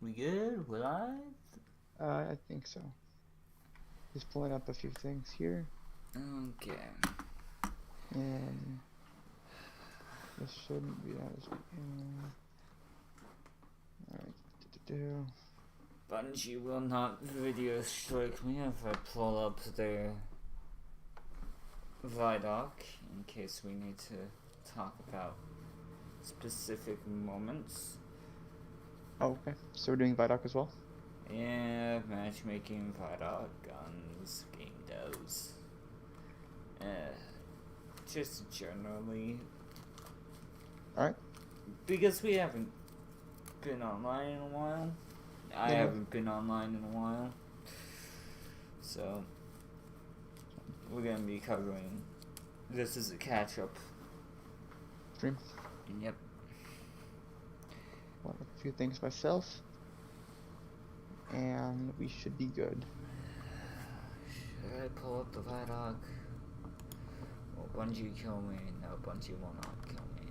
We good? We live? I think so. Just pulling up a few things here. Okay. And this shouldn't be as alright. Bungie will not video strike me if I pull up their Vidoc in case we need to talk about specific moments. Oh, okay. So we're doing Vidoc as well? Yeah, matchmaking, Vidoc, guns, game devs. Just generally. Alright. Because we haven't been online in a while. I haven't been online in a while. So, we're gonna be covering. This is a catch up Stream. Yep. Well, a few things myself. And we should be good. Should I pull up the Vidoc? Will Bungie kill me? No, Bungie will not kill me.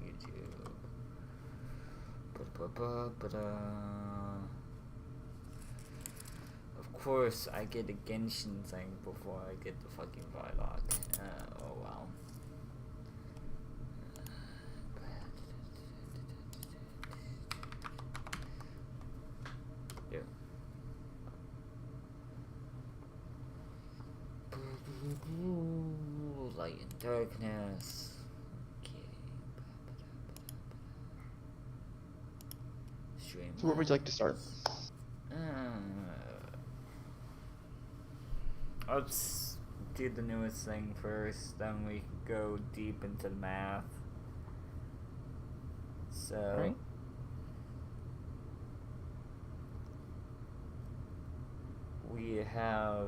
YouTube. Of course, I get a Genshin thing before I get the fucking Vidoc. Oh wow. Yeah. Light and darkness. Okay. Stream. So where would you like to start? Let's do the newest thing first, then we go deep into the math. So, Right. we have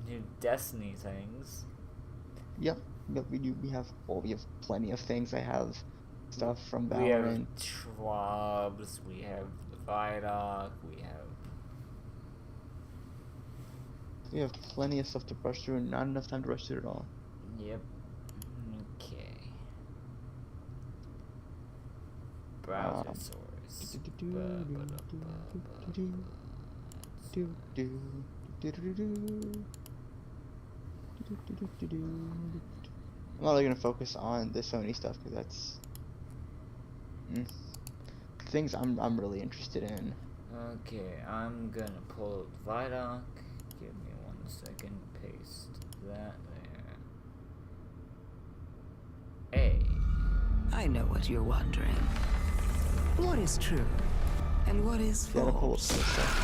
new Destiny things. Yep. We do. We have plenty of things. I have stuff from We have Valorant. Trobs, we have the Vidoc, We have plenty of stuff to brush through and not enough time to rush through it all. Yep. Okay. Browser source. I'm not really gonna focus on the Sony stuff because that's things I'm really interested in. Okay, I'm gonna pull up Vidoc. Give me 1 second. Paste that there. Hey. I know what you're wondering. What is true and what is Gotta pull up false? some stuff.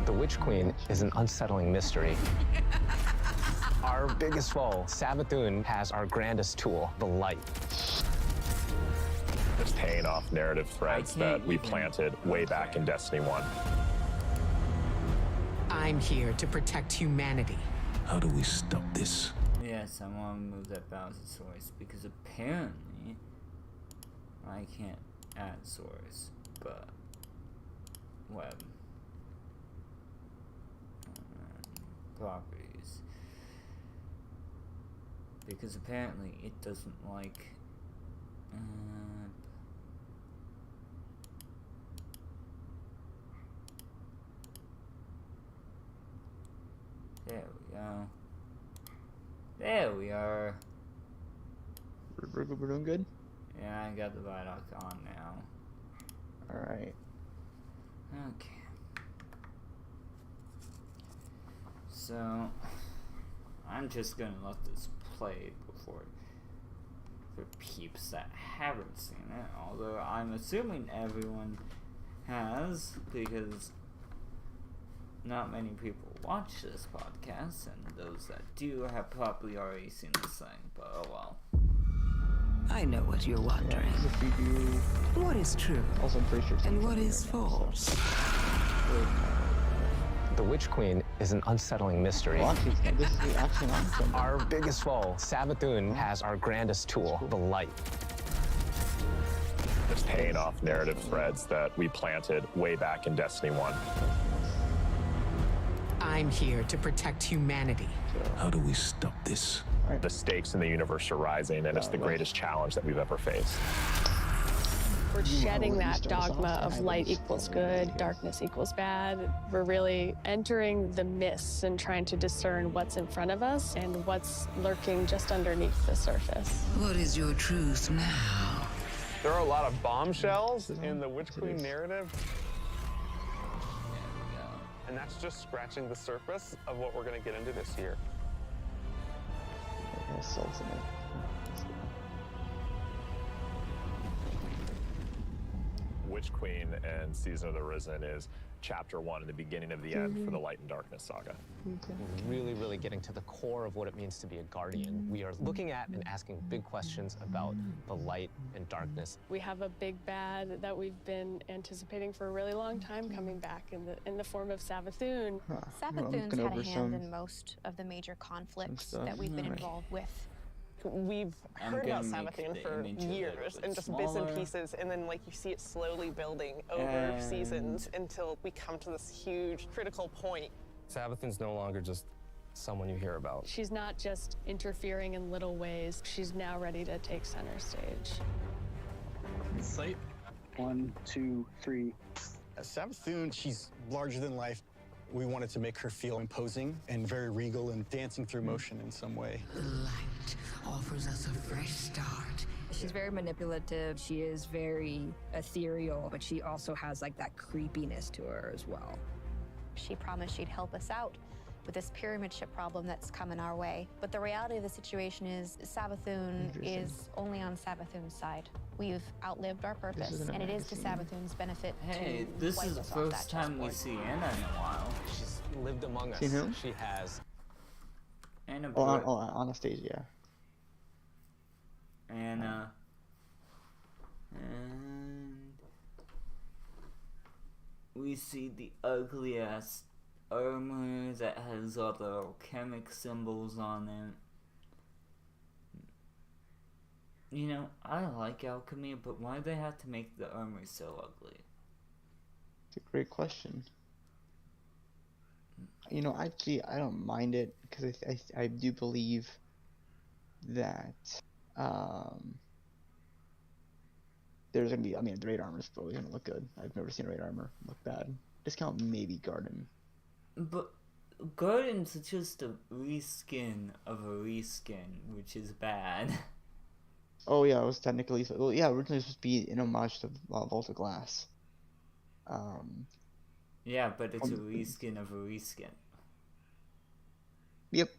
The Witch Queen is an unsettling mystery. Our biggest foe, Savathun, has our grandest tool, the light. It's paying off narrative threads that we planted way back in Destiny 1. I'm here to protect humanity. How do we stop this? Yes, I want to move that browser source because apparently I can't add source, but web properties, because apparently it doesn't like there we go. There we are. We're doing good? Yeah, I got the Vidoc on now. Alright. Okay. So, I'm just gonna let this play before, for peeps that haven't seen it, although I'm assuming everyone has, because not many people watch this podcast, and those that do have probably already seen this thing, but oh well. I know what you're wondering. Yeah, 'cause if we do, What is true also I'm pretty sure. and what is false? The Witch Queen is an unsettling mystery. Well, actually, this is actually on something. Our biggest foe, Savathun, has our grandest tool, the light. It's paying off narrative threads that we planted way back in Destiny 1. I'm here to protect humanity. How do we stop this? The stakes in the universe are rising, and it's the greatest challenge that we've ever faced. We're You are shedding where you that start us off, dogma and of I light was equals following that good, here. darkness equals bad. We're really entering the mists and trying to discern what's in front of us and what's lurking just underneath the surface. What is your truth now? There are a lot of bombshells Is it in on? the Witch Yes, it Queen is. narrative, There we go. and that's just scratching the surface of what we're going to get into this year. It has souls in it. Witch Queen and Season of the Risen is chapter 1 and the beginning of the end for the Light and Darkness saga. Really, really getting to the core of what it means to be a guardian. We are looking at and asking big questions about the light and darkness. We have a big bad that we've been anticipating for a really long time coming back in the form of Savathun. Huh. Savathun's I'm looking had a over hand some- in most of the major conflicts stuff. that we've been Alright. involved with. We've I'm heard about gonna make Savathun the for image a little years bit and just bits and smaller. pieces, and then like you see it slowly building over And- seasons until we come to this huge critical point. Savathun's no longer just someone you hear about. She's not just interfering in little ways. She's now ready to take center stage. Sight. 1, 2, 3. Savathun, she's larger than life. We wanted to make her feel imposing and very regal and dancing through motion in some way. Light offers us a fresh start. She's very manipulative. She is very ethereal, but she also has like that creepiness to her as well. She promised she'd help us out with this pyramid ship problem that's coming our way. But the reality of the situation is Savathun Interesting. is only on Savathun's side. We've outlived our purpose, isn't and it is to amazing. Savathun's benefit Hey, to this wipe is the us off that first time we chessboard. see Anna in a while. She's lived among us. Seen who? She has. Anna, Anastasia. Anna, and we see the ugly ass armor that has all the alchemic symbols on it. You know, I like alchemy, but why do they have to make the armor so ugly? It's a great question. You know, actually, I don't mind it because I do believe that there's gonna be. I mean, the raid armor is probably gonna look good. I've never seen raid armor look bad. Discount maybe Garden. But Garden's just a reskin of a reskin, which is bad. Oh yeah, it was technically. Well, yeah, originally it was supposed to be an homage to Vault of Glass. Yeah, but it's a reskin of a reskin. Yep.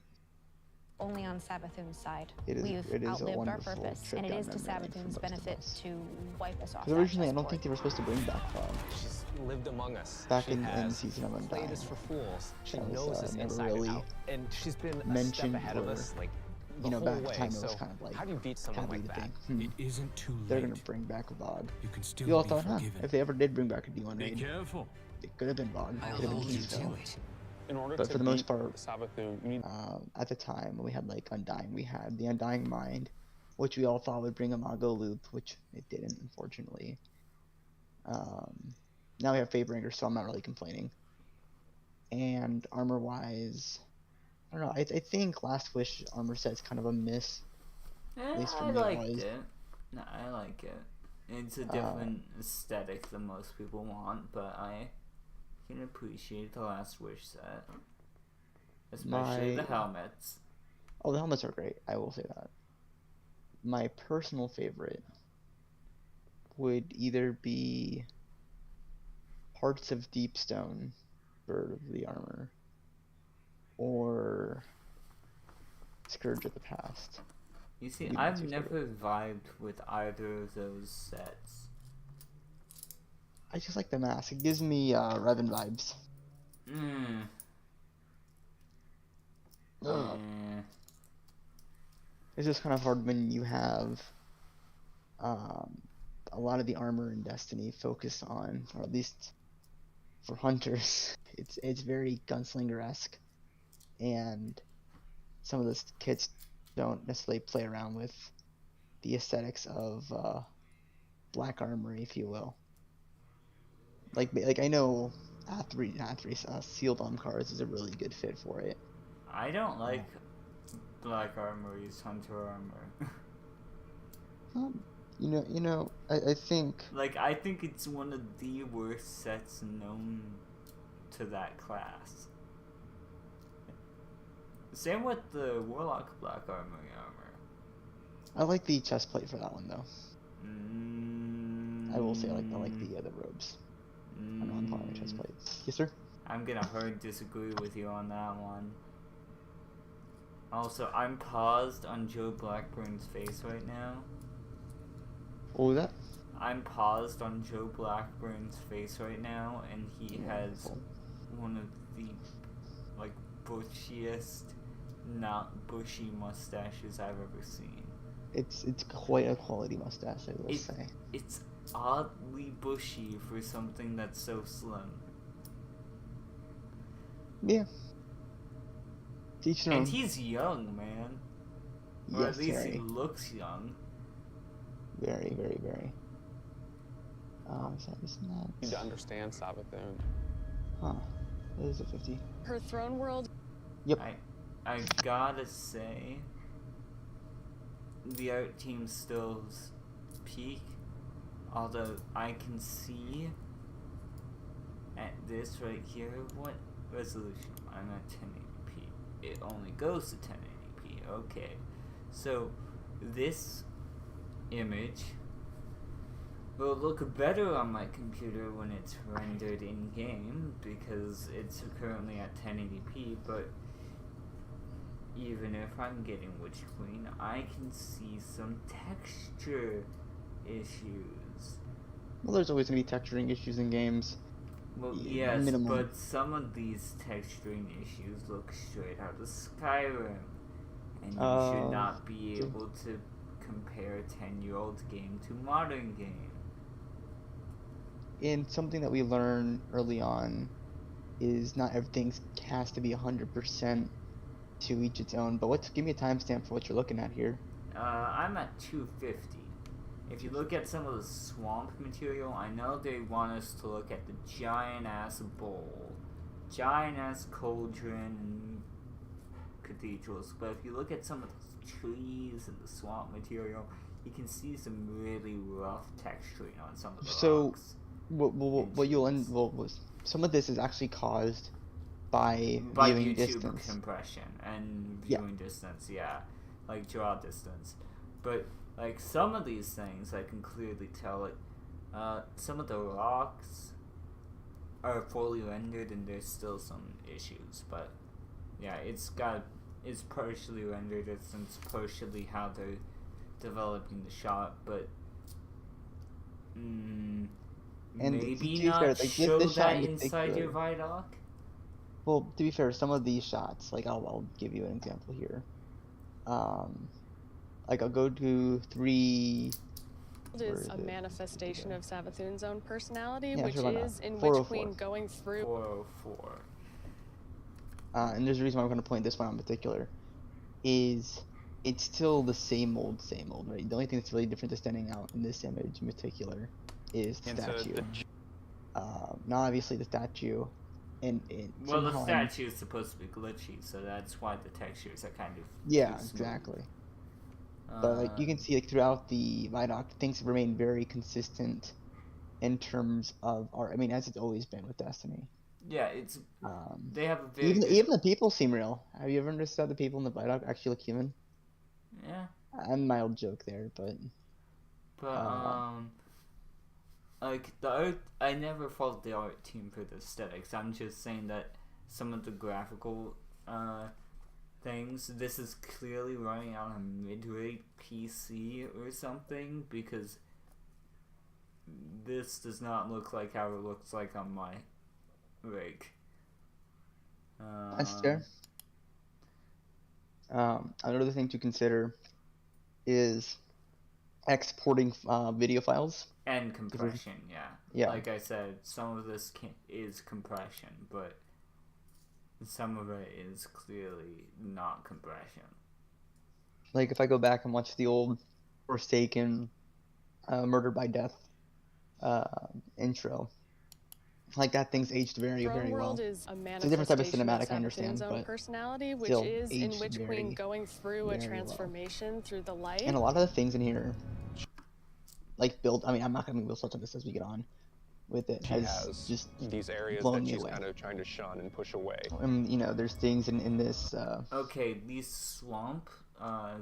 Only on Savathun's side. It is a We've outlived our wonderful purpose, trip and it down is to memory lane for Savathun's most of benefit us. to wipe us off Because that originally I don't chessboard. think they were supposed to bring back Fog. She's lived among us. Back she in has Season of Undying. played us for fools. She That was, knows us never inside really and out, and she's been a step mentioned ahead of or, us, like the you know, whole back at the way. time it So was kind of like how do you beat someone taboo like to that? think, It isn't too late. they're gonna bring back Vog. You can still You all be thought, forgiven. if they ever did bring back a D1 Be raid, careful. it could have been Vog. It I'll could have been hold you to Keysville. it. In order But to for the most beat part, Savathun, you need at the time when we had like Undying, we had the Undying Mind, which we all thought would bring a Mago loop, which it didn't, unfortunately. Now we have Fatebringer, so I'm not really complaining. And armor wise, I don't know. I think Last Wish armor set's kind of a miss. At least for I me, liked it was. it. No, I like it. It's a different aesthetic than most people want, but I can appreciate the Last Wish set. Especially the helmets. Oh, the helmets are great. I will say that. My personal favorite would either be Hearts of Deepstone for the armor, or Scourge of the Past. You see, Would be my I've two never favorite. vibed with either of those sets. I just like the mask. It gives me Revan vibes. It's just kind of hard when you have a lot of the armor in Destiny focused on, or at least for hunters, it's very gunslinger-esque, and some of the kids don't necessarily play around with the aesthetics of black armor, if you will. Like I know A3 sealed arm cards is a really good fit for it. I don't like black armor, use hunter armor. I think Like, I think it's one of the worst sets known to that class. Same with the Warlock Black Armor. I like the chest plate for that one though. I will say I like the other robes. I know I'm calling the chest plate. Yes, sir. I'm gonna hard disagree with you on that one. Also, I'm paused on Joe Blackburn's face right now. What was that? I'm paused on Joe Blackburn's face right now, and he has one of the, like, bushiest, not bushy mustaches I've ever seen. It's quite a quality mustache, I will say. It's oddly bushy for something that's so slim. Yeah. Teach their own. And he's young, man. Or Yes, at least very. he looks young. Very, very, very. So isn't that? You need to understand Savathun. Huh. That is a 50. Her throne world. Yep. I gotta say, the art team still's peak, although I can see at this right here, what resolution? I'm at 1080p. It only goes to 1080p, okay. So, this image will look better on my computer when it's rendered in-game, because it's currently at 1080p, but even if I'm getting Witch Queen, I can see some texture issues. Well, there's always gonna be texturing issues in games. Well, yes, minimum. but some of these texturing issues look straight out of Skyrim, and you should not be able to compare 10-year-old game to modern game. And something that we learn early on is not everything has to be 100% to each its own. But give me a timestamp for what you're looking at here. I'm at 250. If you look at some of the swamp material, I know they want us to look at the giant-ass bowl, giant-ass cauldron, and cathedrals, but if you look at some of the trees and the swamp material, you can see some really rough texturing on some of the rocks. What you'll end was some of this is actually caused by viewing YouTube distance compression and viewing distance, like draw distance. But like some of these things, I can clearly tell it. Some of the rocks are fully rendered, and there's still some issues. But yeah, it's partially rendered. It's partially how they're developing the shot, but. And maybe to be not fair, like, show this shot that in inside your particular- Vidoc. Well, to be fair, some of these shots, like I'll give you an example here. Like I'll go to 3. It is a manifestation of Savathun's own personality, Yeah, which sure, why not? is in Witch 404. Queen going through. 404. And there's a reason why I'm going to point this one in particular. Is it's still the same old, right? The only thing that's really different that's standing out in this image in particular is the statue. Now, obviously, the statue, and well, the statue is supposed to be glitchy, so that's why the textures are kind of exactly. But like you can see, like throughout the Vidoc, things remain very consistent in terms of art. I mean, as it's always been with Destiny. Yeah, it's they have a very even the people seem real. Have you ever noticed that the people in the Vidoc actually look human? Yeah. A mild joke there, but like the art, I never fault the art team for the aesthetics. I'm just saying that some of the graphical things, this is clearly running on a mid-rate PC or something, because this does not look like how it looks like on my rig. That's fair. Another thing to consider is exporting video files. And compression, yeah. Like I said, some of this is compression, but some of it is clearly not compression. Like if I go back and watch the old Forsaken Murder by Death intro, like that thing's aged very, very well. Is a it's a different type of cinematic, I understand, own but personality, which still is in aged Witch very, Queen going through a very transformation through the light. And a lot of the things in here like build. I mean, I'm not gonna go touch on this as we get on with it. She has just these areas blown that me she's away. kind of trying to shun and push away. And you know, there's things in this. Okay, these swamp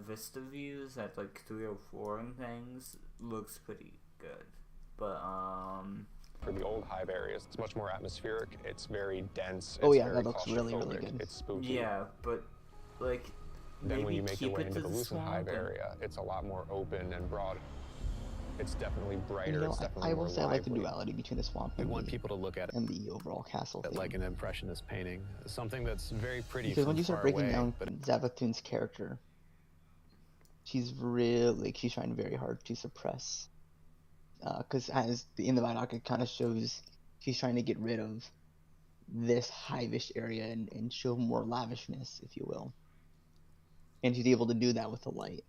vista views at like 304 and things looks pretty good, but For the old hive areas, it's much more atmospheric. It's very dense. Oh it's yeah, very that looks really claustrophobic, good. It's spooky. yeah, but like Then when maybe you make your keep way it into to the Lucent hive swamp. area, it's a lot more open and broad. It's definitely brighter. You know, it's definitely I more will say I like the lively. duality between the swamp We and want the, people to look at and the overall castle it thing. like an impressionist painting, something that's very pretty Because from when you start far breaking away, down but Zavathun's character, she's trying very hard to suppress. Because in the Vidoc, it kind of shows she's trying to get rid of this hive-ish area and show more lavishness, if you will. And she's able to do that with the light.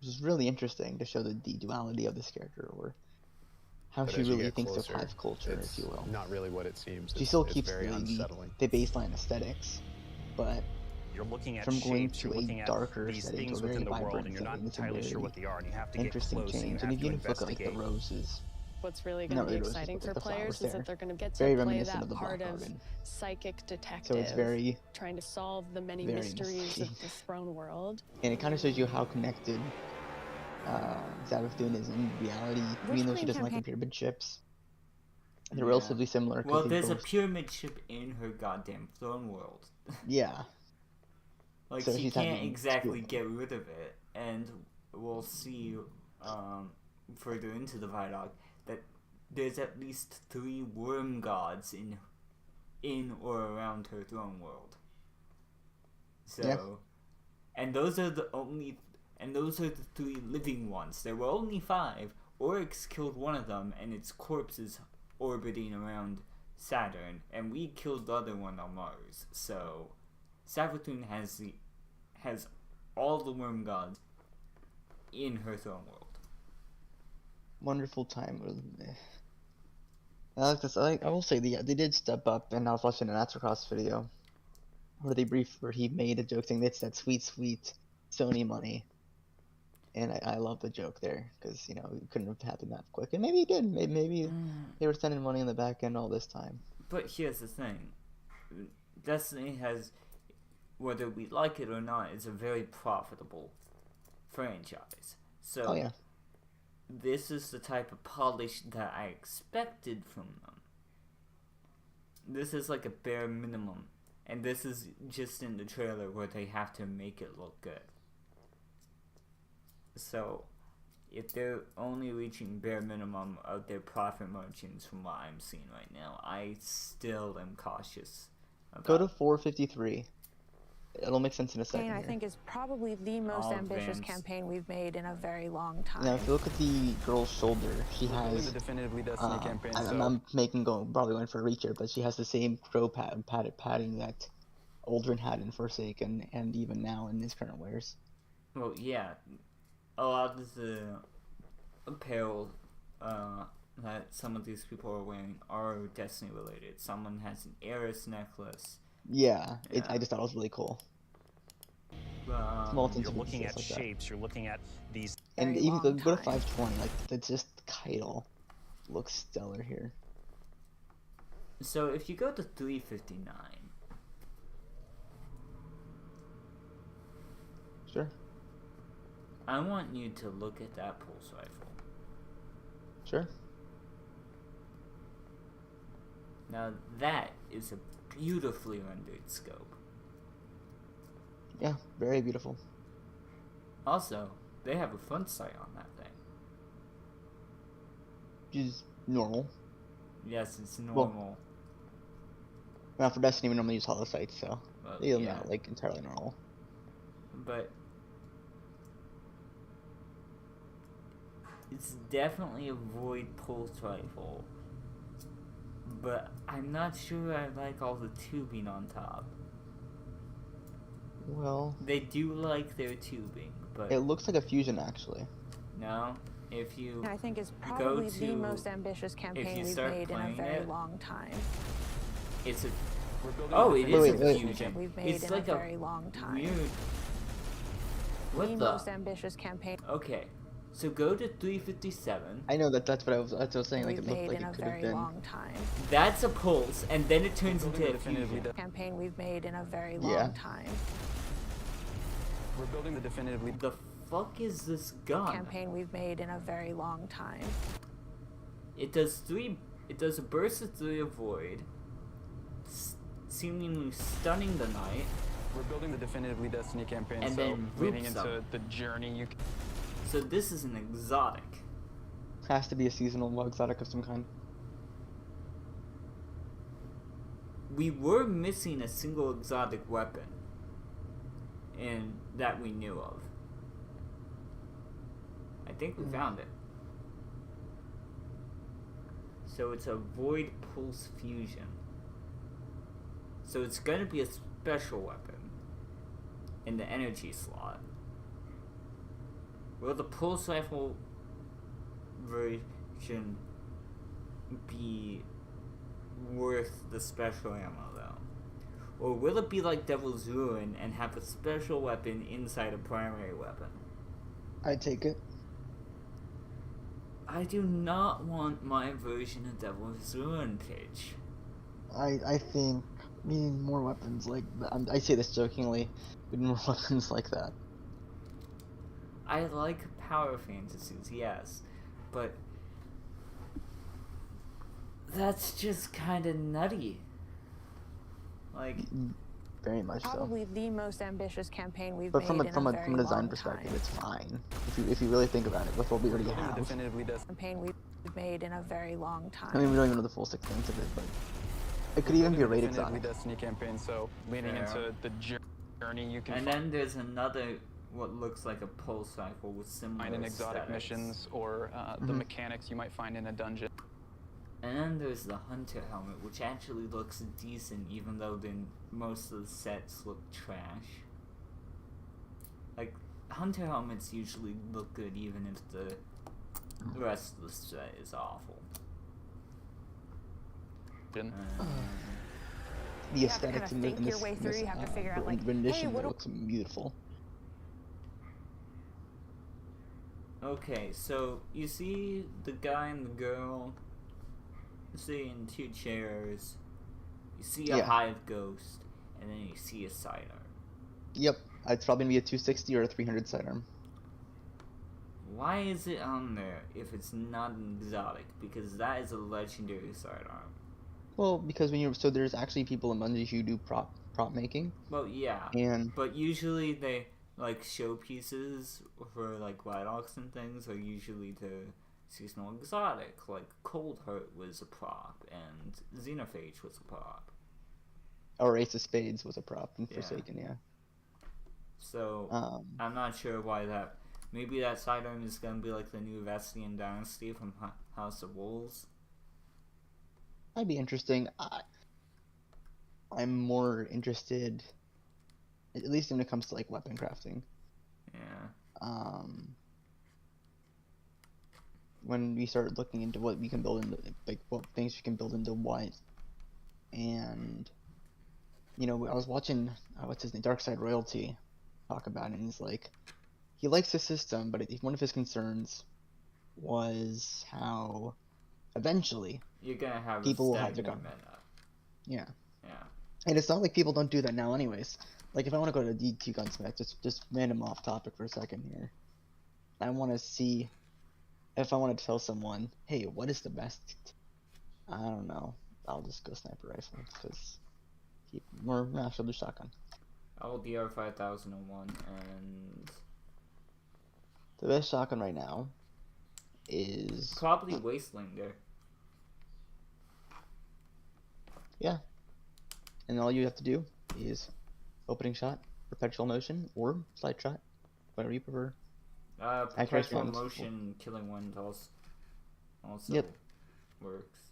Which is really interesting to show the duality of this character, or how But she as you really get thinks closer, of hive culture, it's if you will. not really what it seems. She still It's keeps very the unsettling. baseline aesthetics, but You're looking at from going shapes, to you're looking a at darker these setting to things a very within the world, vibrant and you're not setting, it's a entirely sure very what they are, and you have to get interesting close and you change. have And if to you even look at like investigate. the roses, What's really going not to be really roses, exciting but for like the players flowers is there, that they're going to get to very play reminiscent that of the part Black of Garden. psychic detective, So it's very, trying to solve the many very mysteries mystery. of the throne world. And it kind of shows you how connected Zavathun is in reality, even though she doesn't like the pyramid ships. They're Yeah. relatively similar. 'Cause Well, they there's a both, pyramid ship in her goddamn throne world. yeah. Like, So she she's can't having exactly two of get rid of it, and we'll see further into the Vidoc that there's at least 3 worm gods in or around her throne world. So, Yeah. and those are the 3 living ones. There were only 5. Oryx killed one of them, and its corpse is orbiting around Saturn, and we killed the other one on Mars. So, Savathun has all the worm gods in her throne world. Wonderful time. I like this. I will say they did step up, and I was watching an Atrocross video where he made a joke saying it's that sweet Sony money, and I love the joke there because it couldn't have happened that quick, and maybe it did. Maybe they were sending money in the back end all this time. But here's the thing, Destiny has, whether we like it or not, is a very profitable franchise. So Oh yeah. this is the type of polish that I expected from them. This is like a bare minimum, and this is just in the trailer where they have to make it look good. So, if they're only reaching bare minimum of their profit margins from what I'm seeing right now, I still am cautious about Go to 453. It'll make sense in a second. I here. think is probably the most All ambitious advanced. campaign we've made in a very long time. Now, if you look at the girl's shoulder, she has. the definitively Destiny campaign. I'm probably going for a reach here, but she has the same crow padding that Aldrin had in Forsaken, and even now in his current wares. Well, yeah, a lot of the apparel that some of these people are wearing are Destiny related. Someone has an Eris necklace. Yeah, I just thought it was really cool. Small things You're you looking see at stuff like that. shapes, you're looking at these. And Very even go long to time. 520, like just Keitel looks stellar here. So if you go to 359, Sure, I want you to look at that pulse rifle. sure. Now that is a beautifully rendered scope. Yeah, very beautiful. Also, they have a front sight on that thing. Which is normal. Yes, it's normal. Now for Destiny, we normally use hollow sights, so Well, they're yeah. not like entirely normal. But it's definitely a void pulse rifle. But I'm not sure I like all the tubing on top. Well, They do like their tubing, but it looks like a fusion actually. no, if you I think is go probably to the most ambitious campaign you we've start made in a playing very it, long time. it's a We're building oh, a it definitive is a wait. fusion. We've made It's in like a a very long time. weird. What the the? most ambitious campaign. Okay, So go to 357. I know that's what I was saying. Like We've it looked made like in it a could have very been. long time. That's a pulse, and then it turns into a fusion. Campaign we've made in a very Yeah. long time. We're building the definitively. The fuck is this gun? Campaign we've made in a very long time. It does a burst of 3 of void, seemingly stunning the knight. We're building the definitively Destiny campaign, And so then leading roots into up. the journey you can. So this is an exotic. Has to be a seasonal exotic of some kind. We were missing a single exotic weapon, and that we knew of. I think we found it. So it's a void pulse fusion. So it's gonna be a special weapon in the energy slot. Will the pulse rifle version be worth the special ammo though? Or will it be like Devil's Ruin and have a special weapon inside a primary weapon? I'd take it. I do not want my version of Devil's Ruin pitch. I think we need more weapons like that. I say this jokingly. We need more weapons like that. I like power fantasies, yes, but that's just kind of nutty. Like, very much so. Probably the most ambitious campaign we've But made from in a very design long perspective, time. it's fine. If you really think about it, with what we already have. Definitively Campaign we've made in a very long time. I mean, we don't even know the full extent of it, but it could even be a raid definitively exotic. Destiny campaign, so leading Fair. into the journey you can and then there's another, what looks like a pulse rifle with similar find in exotic aesthetics. missions or the mechanics you might find in a dungeon. And then there's the Hunter helmet, which actually looks decent, even though most of the sets look trash. Like, Hunter helmets usually look good, even if the rest of the set is awful. The aesthetics in think this, your way through, you have to figure out, like, rendition hey, what do- looks beautiful. Okay, so you see the guy and the girl sitting in 2 chairs. You see a Yeah. hive ghost, and then you see a sidearm. Yep, it's probably gonna be a 260 or a 300 sidearm. Why is it on there if it's not an exotic? Because that is a legendary sidearm. Well, because there's actually people in Bungie who do prop making. Well, yeah. And But usually they, like, showpieces for, like, Vidocs and things are usually the seasonal exotic. Like, Cold Heart was a prop, and Xenophage was a prop. or Ace of Spades was a prop in Yeah. Forsaken, yeah. So, I'm not sure why that... Maybe that sidearm is gonna be like the new Vestian Dynasty from House of Wolves. That'd be interesting. I'm more interested, at least when it comes to like weapon crafting. Yeah. When we start looking into what we can build into, like what things we can build into what, and I was watching what's his name, Darkside Royalty, talk about it, and he's like, he likes the system, but one of his concerns was how eventually You're gonna have people will a have to stagnant go. meta. Yeah. Yeah. And it's not like people don't do that now anyways. Like if I want to go to D2 Gunsmith, just random off topic for a second here. I want to see if I want to tell someone, hey, what is the best? I don't know. I'll just go sniper rifle because I'll do shotgun. I will DR 5001 and The best shotgun right now is probably Wastelander. Yeah. And all you have to do is opening shot, perpetual motion, or slide shot, whatever you prefer. Perpetual motion killing one also Yep. works.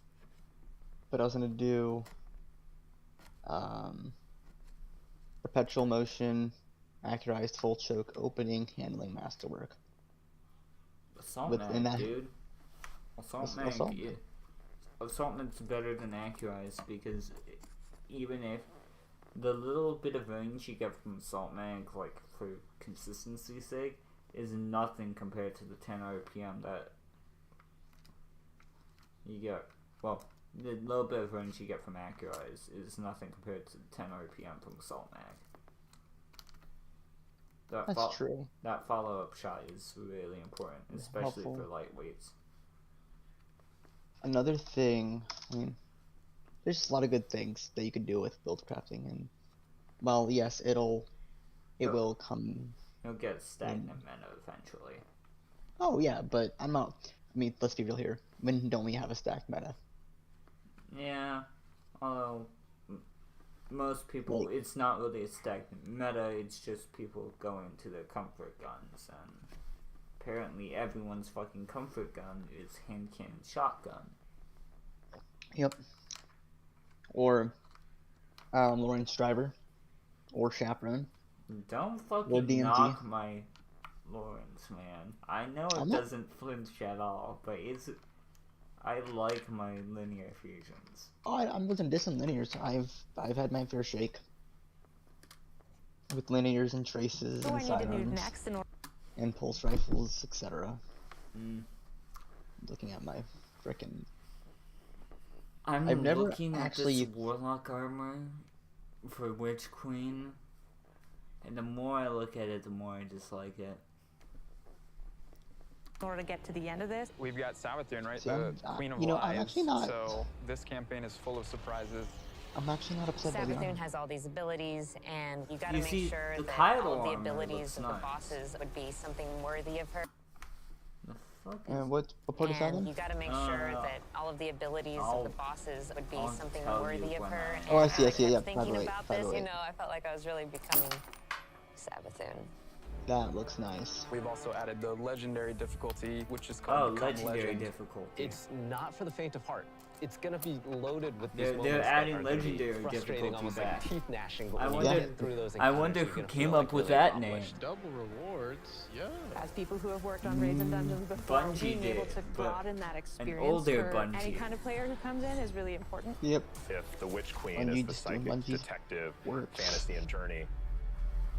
But I was gonna do perpetual motion, accurized full choke, opening, handling, masterwork. Assault mag, dude. Assault mag. Assault. Yeah. Assault mag's better than accurized because even if the little bit of range you get from assault mag, like for consistency's sake, is nothing compared to the 10 RPM that you get. Well, the little bit of range you get from Acura is nothing compared to the 10 RPM from Assault Mag. That's true. That follow-up shot is really important, especially Helpful. for lightweights. Another thing, I mean, there's just a lot of good things that you can do with build crafting, and well, yes, it will come. You'll get stagnant meta eventually. Oh yeah, but I'm not. I mean, let's be real here. When don't we have a stacked meta? Yeah, although most people, it's not really a stagnant meta. It's just people going to their comfort guns, and apparently everyone's fucking comfort gun is hand cannon shotgun. Yep. Or Lawrence Driver, or Chaperone. Don't Or fucking DMT. knock my Lawrence, man. I know it doesn't flinch at all, but I like my linear fusions. Oh, I wasn't dissing linears. I've had my fair shake with linears and traces and sidearms and pulse rifles, etc. Looking at my frickin'. I've never looking actually at this Warlock armor for Witch Queen, and the more I look at it, the more I dislike it. In order to get to the end of this, we've got Savathun, right? See, The Queen of I'm Lives. actually not. So this campaign is full of surprises. I'm actually not upset by the Savathun armor. has all these abilities, and you got to You make see, sure the that Kylo all of the armor abilities looks of the nice. bosses would be something worthy of her. What part is that And in? you got to make sure that all of the abilities of the bosses would be something tell worthy you of when her. I- Oh, I see, And yeah, thinking by the way, about by the this, way. you know, I felt like I was really becoming Savathun. That looks nice. We've also added the legendary difficulty, which is called Become legendary Legend. difficulty. It's not for the faint of heart. It's gonna be loaded with these They're moments that adding are gonna be legendary frustrating, difficulty almost back. like teeth gnashing. But I when wonder- you get through those I wonder encounters, who you're gonna came feel up with really that accomplished. name. Double rewards, yeah. As people who have worked on raids and dungeons before, Bungie being able did, to but broaden that experience older for any Bungie. kind of player who comes in is really important. Yep. If the Witch Queen Bungie is the just doing psychic Bungie's detective, work. fantasy and journey,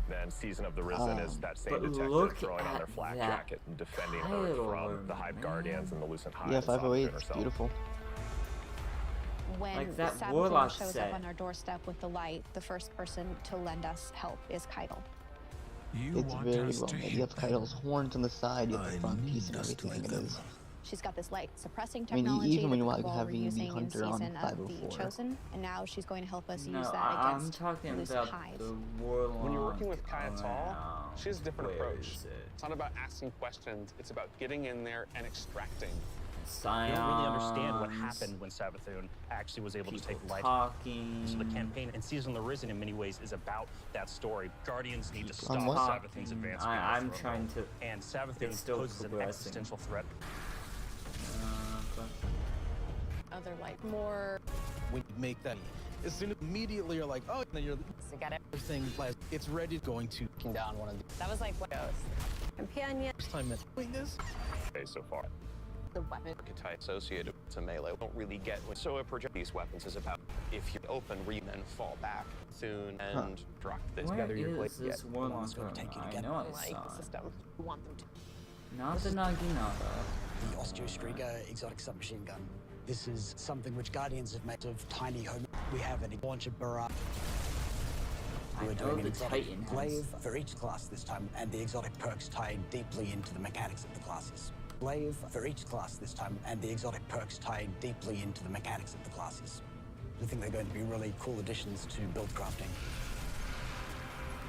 then Season of the Risen is that same but detective look throwing on their at flak that jacket and defending her title, from the Hive Guardians and the Lucent Hive. Yeah, and 508, Savathun it's herself. beautiful. When Like that Savathun Warlock shows set. up on our doorstep with the light, the first person to lend us help is Keitel. It's very well made. You have Keitel's horns on the side, you have the front piece and everything it is. She's got this light suppressing I mean, technology even when that you the like Cabal were having the using in Hunter on season of the 504. Chosen, and now she's going to help us No, use that I'm against talking loose about hive. the Warlock. When you're working with Kaya Tall, around. she has a different Where approach. is it? It's not about asking questions, it's about getting in there and extracting. Scions, You don't really understand what happened when Savathun actually was able to take life. talking. So the campaign and Season of the Risen in many ways is about that story. Guardians need to People stop talking. Savathun's advancement. I'm trying to. And Savathun it's still poses an progressing. existential threat. Other like more. When you make that, as soon as immediately you're like, oh, then you're So got it. everything. It's ready, going to Down one of the That was like what goes. Companion. first time that's doing this. Okay, so far. The weapon. archetype associated to melee. Don't really get what. So a project these weapons is about. If you open, where you then fall back soon and drop this. Where Gather your is blade. this Warlock armor? I know I Like saw the it. system. We want them to. Not the Naginata. The Osteostriga exotic submachine gun. This is something which Guardians have made of tiny home. We have a launcher barrage. I We're know doing an the exotic Titan has. glaive for each class this time, and the exotic perks tied deeply into the mechanics of the classes. Glaive for each class this time, and the exotic perks tied deeply into the mechanics of the classes. I think they're going to be really cool additions to build crafting.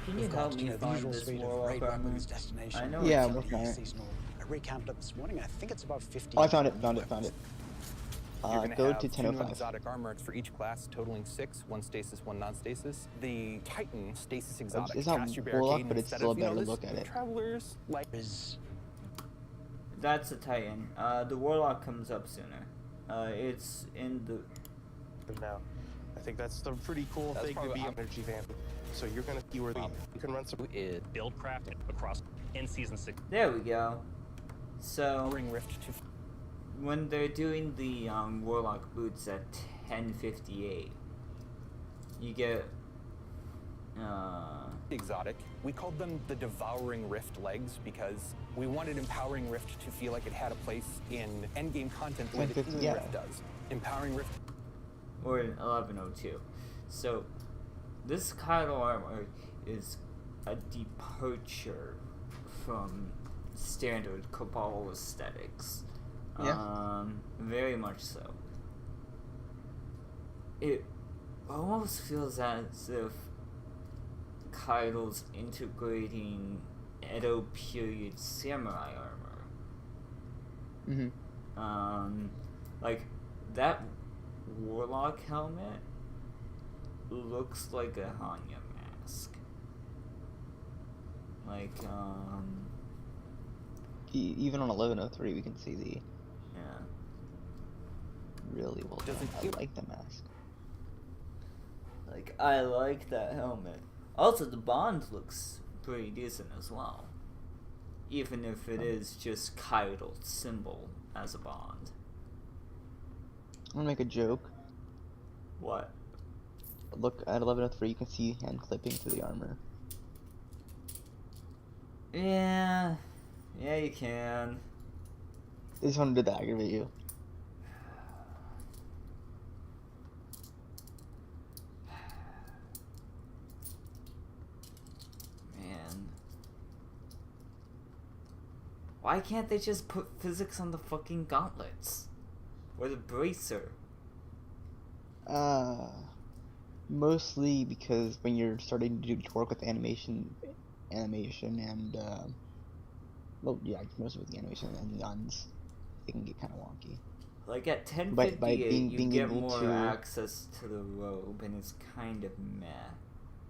Can you We've help got, me the find usual this suite of Warlock raid armor? weapons, destination. I know Yeah, it's I'm looking at it. seasonal. I recounted it this morning, and I think it's about 50. Oh, I found it. You're gonna Go have to 2 new 1005. exotic armor for each class, totaling 6, 1 stasis, 1 non-stasis. The Titan stasis exotic. It's not cast your Warlock, barricade but it's instead still of, a you know, better this look at it. Travelers like That's a Titan. The Warlock comes up sooner. It's in the. Now, I think that's the pretty cool That's thing to probably be energy fan. So you're gonna see where you can run some. is Build craft across in Season 6. There we go. So Ring Rift to when they're doing the Warlock boots at 1058, you get Exotic. We called them the Devouring Rift legs because we wanted Empowering Rift to feel like it had a place in endgame content the way that Healing Rift does. Empowering Rift. Or in 1102. So, this Kylo armor is a departure from standard Cabal aesthetics. Yeah. Very much so. It almost feels as if Kylo's integrating Edo period samurai armor. Like, that Warlock helmet looks like a Hanya mask. Like, Even on 1103, we can see the really well done. I like the mask. Like, I like that helmet. Also, the Bond looks pretty decent as well. Even if it is just Kylo's symbol as a Bond. I'm gonna make a joke. What? Look at 1103, you can see hand clipping through the armor. Yeah, you can. I just wanted to aggravate you. Man. Why can't they just put physics on the fucking gauntlets? Or the bracer? Mostly because when you're starting to work with animation and well, yeah, mostly with the animation and guns, it can get kind of wonky. Like at 1058, by being you get able more to access to the robe, and it's kind of meh.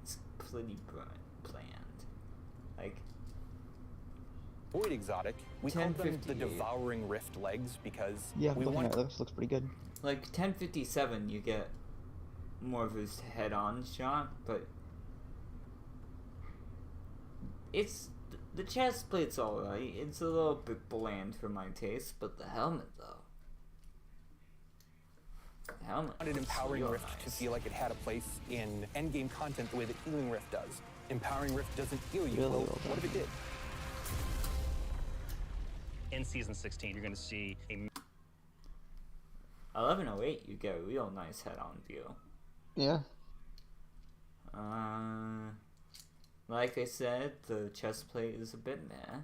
It's pretty bland. Like, Void Exotic. We called them the 1058. Devouring Rift legs because yeah, we looking wanted. at it, looks pretty good. Like 1057, you get more of his head-on shot, but it's the chest plate's alright. It's a little bit bland for my taste, but the helmet though. The helmet. Wanted Empowering real Rift nice. to feel like it had a place in endgame content the way that Healing Rift does. Empowering Rift doesn't heal you. Really Well, well what if it did? In Season 16, you're going to see a 1108, you get a real nice head-on view. Yeah. Like I said, the chest plate is a bit meh.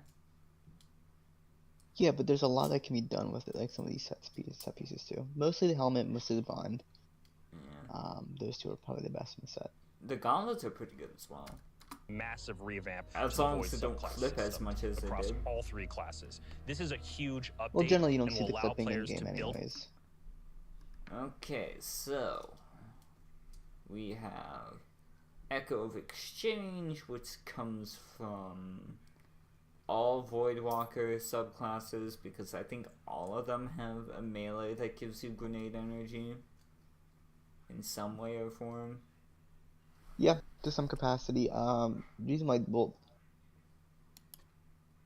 Yeah, but there's a lot that can be done with it, like some of these set pieces too. Mostly the helmet, mostly the Bond. Yeah. Those two are probably the best in the set. The gauntlets are pretty good as well. massive revamp as to the long Void as it don't subclass clip as system much as it across did. all three classes. This is a huge update Well, generally you don't and see will the allow clipping in players game to build. anyways. Okay, so we have Echo of Exchange, which comes from all Voidwalker subclasses, because I think all of them have a melee that gives you grenade energy in some way or form. Yeah, to some capacity. Reason why, well,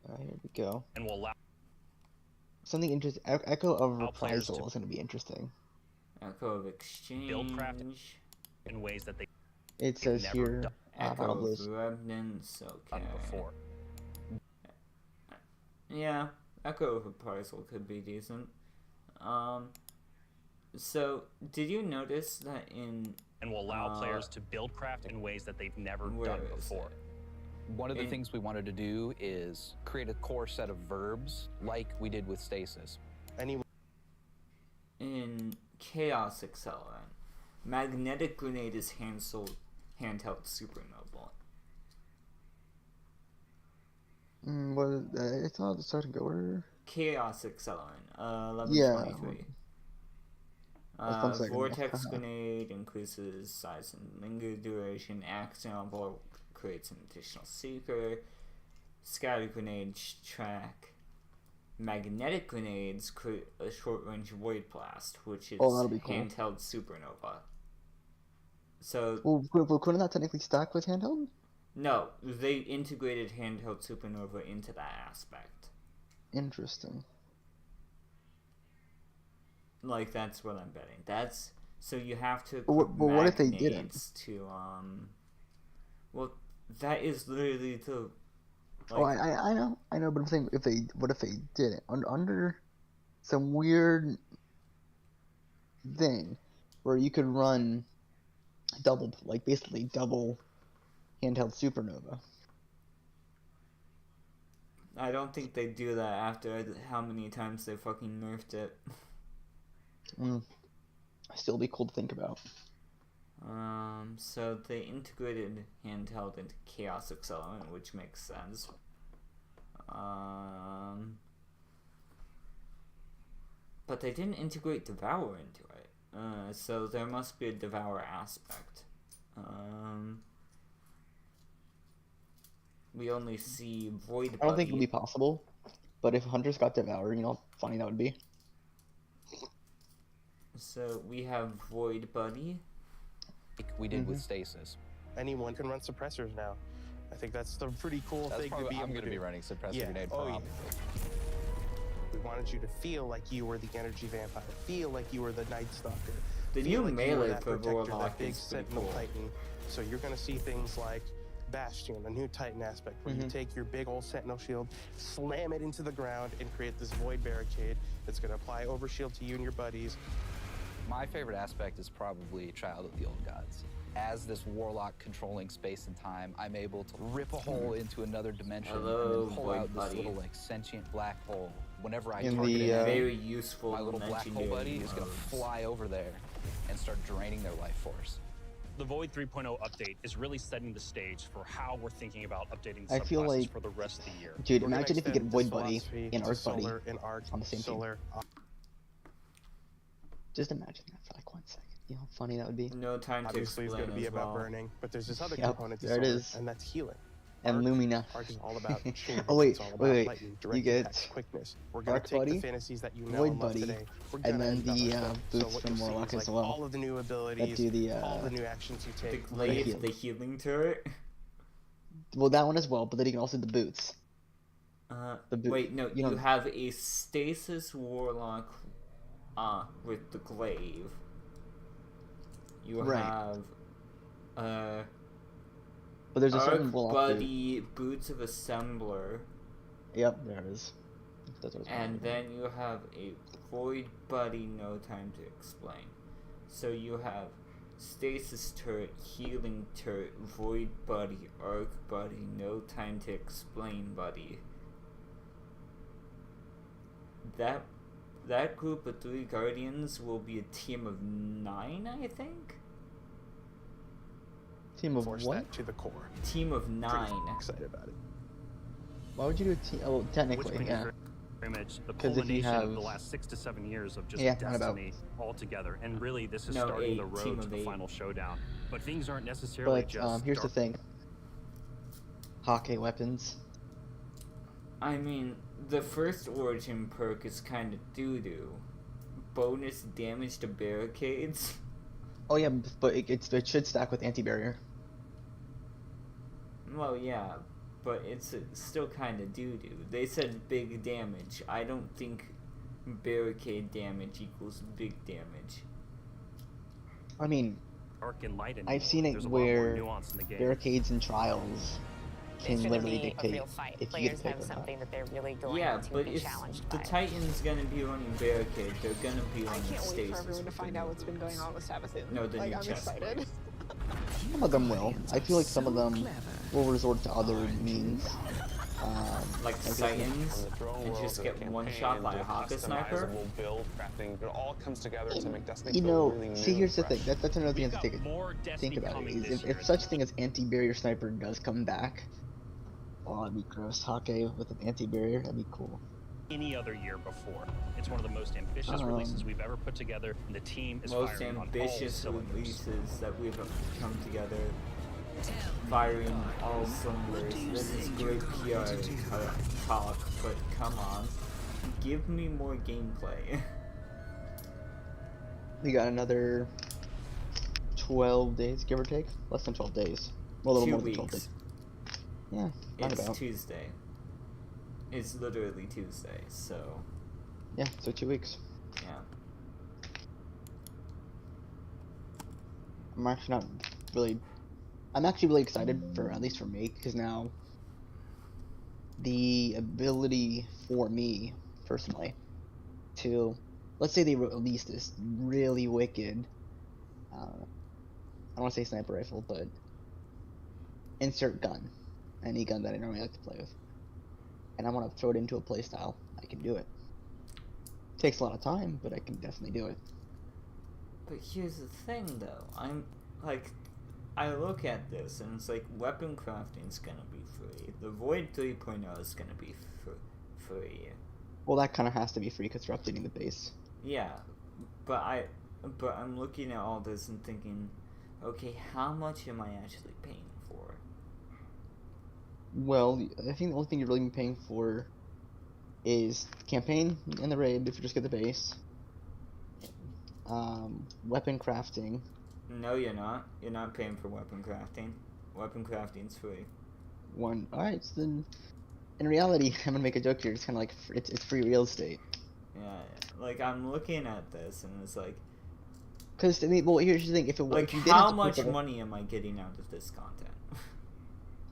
alright, here we go. And will allow Something interesting. Echo of Allow players Reprisal to- is going to be interesting. Echo of Exchange. build craft in ways that they It says never here, done Echo Final of Blues. Remnants, okay. before. Yeah, Echo of Reprisal could be decent. So, did you notice that in... and will allow players to build craft in ways that they've never where done is before. One of the In- things we wanted to do is create a core set of verbs like we did with Stasis. In Chaos Accelerant, Magnetic Grenade is handheld supernova. It's not the starting go order. Chaos Accelerant, 1123. That's 1 second. Vortex Grenade increases size and linger duration. Action Envelope creates an additional seeker. Scatter Grenades track. Magnetic Grenades create a short-range Void Blast, which is that'll be cool. handheld supernova. So, Well, couldn't that technically stack with handheld? no, they integrated handheld supernova into that aspect. Interesting. Like, that's what I'm betting. So you have to But what if they didn't? magnets to, well, That is literally the. Oh, I know, but I'm saying what if they did it under some weird thing where you could run basically double handheld Supernova. I don't think they do that after how many times they fucking nerfed it. Still be cool to think about. So they integrated handheld into Chaos Accelerant, which makes sense. But they didn't integrate Devour into it. So there must be a Devour aspect. We only see Void Buddy. I don't think it would be possible, but if Hunters got Devour, you know how funny that would be. So we have Void Buddy. Like we did with Stasis. Anyone can run suppressors now. I think that's the pretty cool thing to be able I'm going to to be do. running Suppressor Grenade for We wanted you to feel like you were the energy vampire, feel like you were the Night Stalker. The feel new like melee you were that for protector, Warlock that big is pretty Sentinel cool. Titan. So you're going to see things like Bastion, a new Titan aspect, where you take your big old Sentinel shield, slam it into the ground, and create this void barricade that's going to apply overshield to you and your buddies. My favorite aspect is probably Child of the Old Gods. As this warlock controlling space and time, I'm able to rip a hole into another dimension and then pull out this little like sentient black hole. Whenever I target it, very useful my little black hole buddy is going to fly over there and start draining their life force. The Void 3.0 update is really setting the stage for how we're thinking about updating I feel subclasses like, for the rest of the year. dude, imagine if you get Void Buddy and Arc Buddy on the same team. Just imagine that for like 1 second. You know how funny that would be? No time to Obviously, it's explain going to be as about well. burning, but there's this other Yep, component to there it Solar, is. and that's healing. And Lumina. Arc is all about chain Oh wait, it's all about wait. lightning, You direct get attacks, quickness. We're going Arc to take Buddy, the fantasies that you know Void and love Buddy, today. We're and gonna then the embellish them. So boots what from you'll see Warlock is, as like, well. all of the new abilities, do the all the new actions you The take. glaive, the healing turret. Well, that one as well, but then you can also do the boots. Wait, no, you have a Stasis Warlock with the glaive. You have but there's a Arc certain Warlock Buddy Boots of Assembler. Yep, there it is. That's what it's And called. then you have a Void Buddy, no time to explain. So you have Stasis Turret, Healing Turret, Void Buddy, Arc Buddy, no time to explain Buddy. That group of 3 Guardians will be a team of 9, I think? Team of Force what? that to the core. Team of 9. Pretty excited about it. Why would you do a team? Oh, technically, yeah. Very much the 'Cause if you culmination have- of the last 6 to 7 years of just Yeah, not about- Destiny all together. And really, this is No, starting the 8, team road to of the 8. final showdown. But things aren't necessarily But just here's the dark. thing. Hawkeye weapons. I mean, the first Origin perk is kind of doo-doo. Bonus damage to barricades. Oh yeah, but it should stack with anti-barrier. Well, yeah, but it's still kind of doo-doo. They said big damage. I don't think barricade damage equals big damage. I mean, Dark and light I've seen it There's a lot more where nuance in the game. barricades and trials can It's going to literally be a dictate real fight. if you Players get to pick have or not. something that they're really going Yeah, to but be if challenged the by. Titan's gonna be running barricade, they're gonna be I running can't wait stasis. for everyone to with find the out new what's been boots. going on with Sabathun. No, the like, new I'm chest excited. plate. Some of them will. I feel like some of them will resort to other means. Like I guess- Titans, and just get one shot by a Hawker Sniper. Build crafting, it all comes together to make Destiny You feel know, really see, new here's the and thing. That's another thing to think about. coming Is this if such thing as anti-barrier sniper does come back, oh, that'd be gross. Hawkeye with an anti-barrier, that'd be cool. Any other year before. It's one of the most ambitious releases we've ever put together, and the team is Most firing on all ambitious cylinders. releases that we've come together, firing all cylinders. This is great PR talk, but come on, give me more gameplay. We got another 12 days, give or take. Less than 12 days. Well, a little 2 more than 12 weeks. days. Yeah, not It's about. Tuesday. It's literally Tuesday, so Yeah, so 2 weeks. yeah. I'm actually not really I'm actually really excited for, at least for me, because now the ability for me personally to, let's say they release this really wicked, I don't want to say sniper rifle, but insert gun, any gun that I normally like to play with, and I want to throw it into a playstyle, I can do it. Takes a lot of time, but I can definitely do it. But here's the thing, though. I'm like, I look at this and it's like weapon crafting's gonna be free. The Void 3.0 is gonna be free. Well, that kind of has to be free because you're updating the base. Yeah, but I'm looking at all this and thinking, okay, how much am I actually paying for? Well, I think the only thing you're really paying for is campaign and the raid if you just get the base. Weapon crafting. No, you're not. You're not paying for weapon crafting. Weapon crafting's free. Alright, so then in reality, I'm gonna make a joke here. It's kind of like it's free real estate. Yeah, like I'm looking at this and it's like, because I mean, well, here's the thing: if you didn't how much money am I getting out of this content?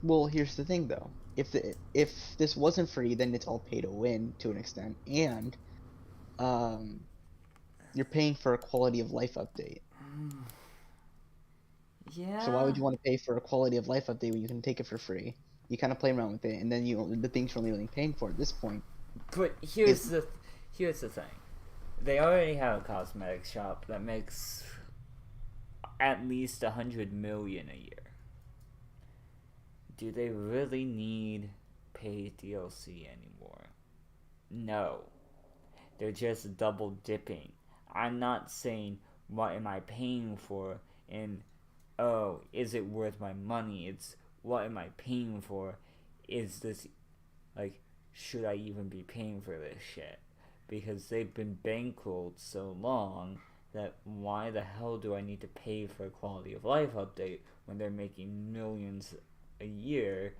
Well, here's the thing though: if this wasn't free, then it's all pay to win to an extent, and you're paying for a quality of life update. Yeah. So why would you want to pay for a quality of life update when you can take it for free? You kind of play around with it, and then the things you're only really paying for at this point. But here's the thing: they already have a cosmetics shop that makes at least 100 million a year. Do they really need paid DLC anymore? No. They're just double dipping. I'm not saying what am I paying for and oh, is it worth my money? It's what am I paying for? Is this, like, should I even be paying for this shit? Because they've been bankrolled so long that why the hell do I need to pay for a quality of life update when they're making millions a year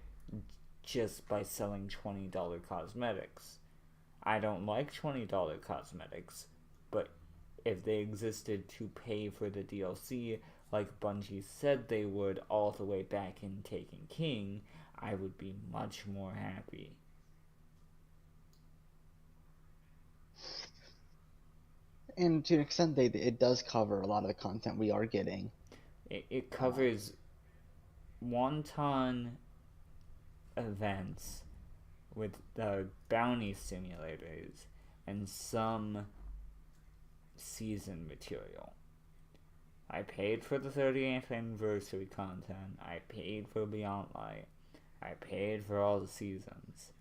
just by selling $20 cosmetics? I don't like $20 cosmetics, but if they existed to pay for the DLC like Bungie said they would all the way back in Taken King, I would be much more happy. And to an extent, it does cover a lot of the content we are getting. It covers wonton events with the bounty simulators and some season material. I paid for the 30th anniversary content. I paid for Beyond Light. I paid for all the seasons.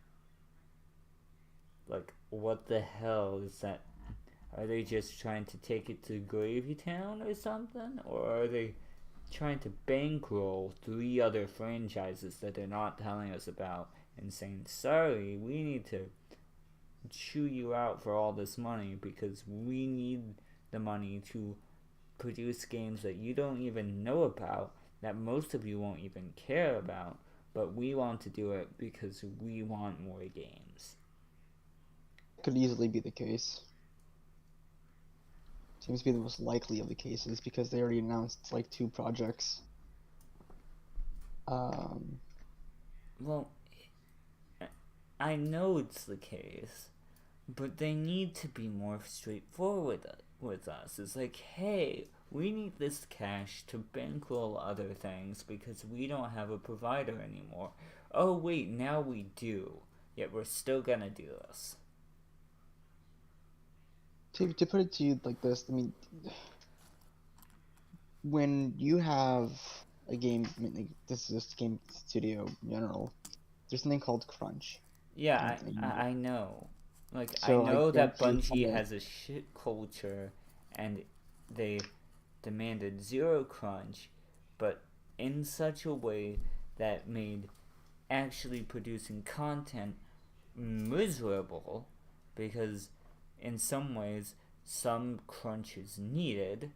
Like, what the hell is that? Are they just trying to take it to Gravy Town or something? Or are they trying to bankroll 3 other franchises that they're not telling us about and saying, sorry, we need to chew you out for all this money because we need the money to produce games that you don't even know about, that most of you won't even care about, but we want to do it because we want more games. Could easily be the case. Seems to be the most likely of the cases because they already announced like 2 projects. Well, I know it's the case, but they need to be more straightforward with us. It's like, hey, we need this cash to bankroll other things because we don't have a provider anymore. Oh wait, now we do, yet we're still gonna do this. To put it to you like this, I mean, when you have a game, I mean, like, this is just game studio in general, there's something called crunch. Yeah, I know. Like, So I know that guarantee Bungie has a shit culture and they demanded 0 crunch, but in such a way that made actually producing content miserable, because in some ways some crunch is needed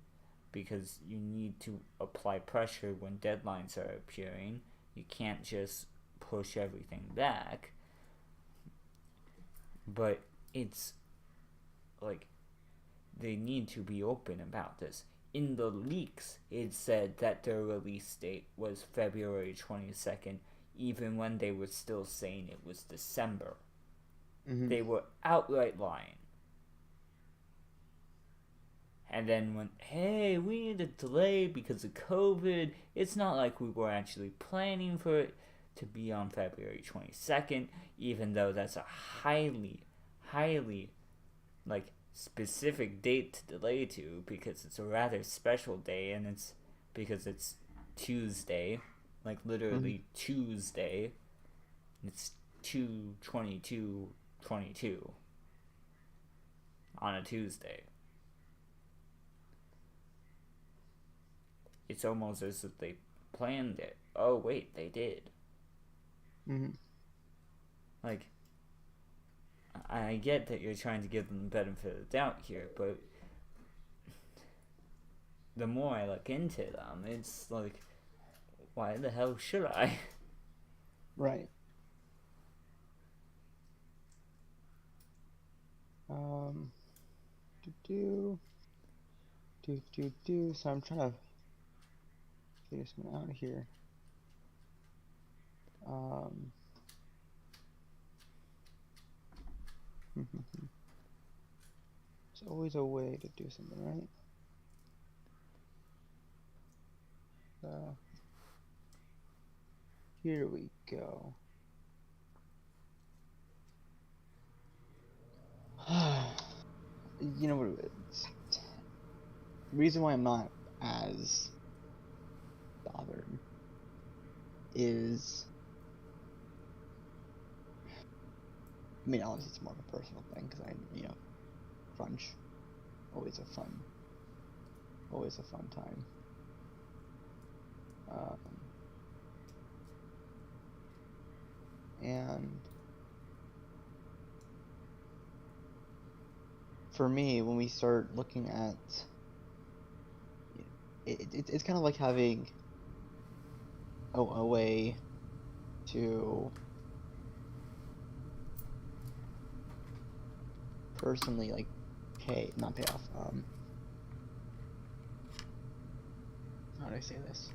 because you need to apply pressure when deadlines are appearing. You can't just push everything back. But it's like they need to be open about this. in the leaks, it said that their release date was February 22nd, even when they were still saying it was December. They were outright lying. And then when, hey, we need a delay because of COVID, it's not like we were actually planning for it to be on February 22nd, even though that's a highly, like, specific date to delay to, because it's a rather special day, and it's because it's Tuesday, like literally Tuesday. It's 2/22/22 on a Tuesday. It's almost as if they planned it. Oh wait, they did. Like, I get that you're trying to give them the benefit of the doubt here, but the more I look into them, it's like, why the hell should I? Right. So I'm trying to figure something out here. There's always a way to do something, right? Here we go. You know what? The reason why I'm not as bothered is, I mean, obviously it's more of a personal thing because crunch, always a fun time. And for me, when we start looking at it's kind of like having a way to personally, like, not pay off, how do I say this?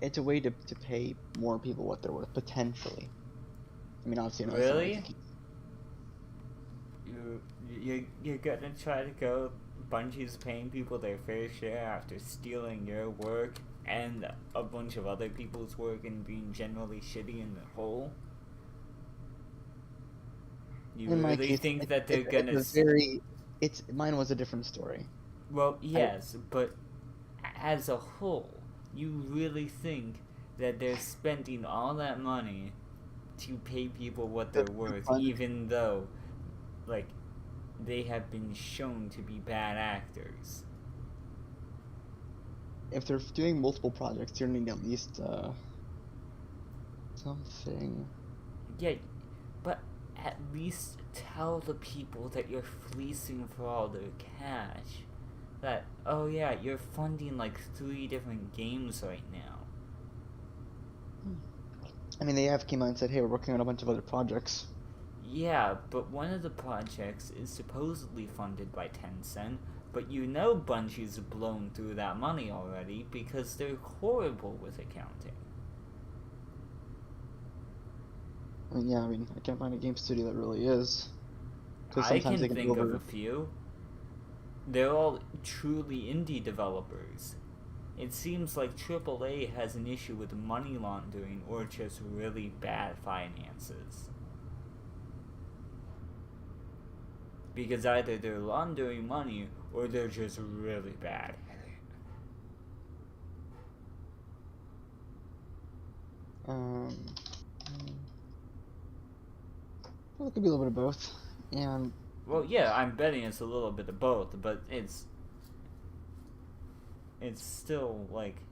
It's a way to pay more people what they're worth, potentially. I mean, obviously, really? You're gonna try to go Bungie's paying people their fair share after stealing your work and a bunch of other people's work and being generally shitty in the whole? You really think that they're gonna... Mine was a different story. Well, yes, but as a whole, you really think that they're spending all that money to pay people what they're worth, even though, like, they have been shown to be bad actors? If they're doing multiple projects, they're gonna need at least something. Yeah, but at least tell the people that you're fleecing for all their cash. That, oh yeah, you're funding like 3 different games right now. I mean, they have came out and said, hey, we're working on a bunch of other projects. Yeah, but one of the projects is supposedly funded by Tencent, but you know Bungie's blown through that money already because they're horrible with accounting. I mean, I can't find a game studio that really is. I can think of a few. They're all truly indie developers. It seems like AAA has an issue with money laundering or just really bad finances. Because either they're laundering money or they're just really bad. Well, it could be a little bit of both. And well, yeah, I'm betting it's a little bit of both, but it's still like,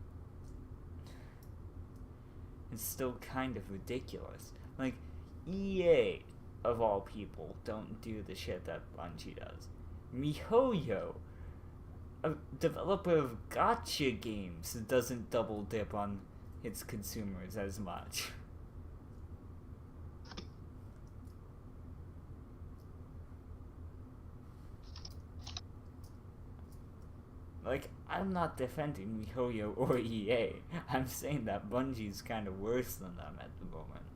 it's still kind of ridiculous. Like, EA of all people don't do the shit that Bungie does. MiHoYo, a developer of gacha games, doesn't double dip on its consumers as much. Like, I'm not defending MiHoYo or EA. I'm saying that Bungie's kind of worse than them at the moment.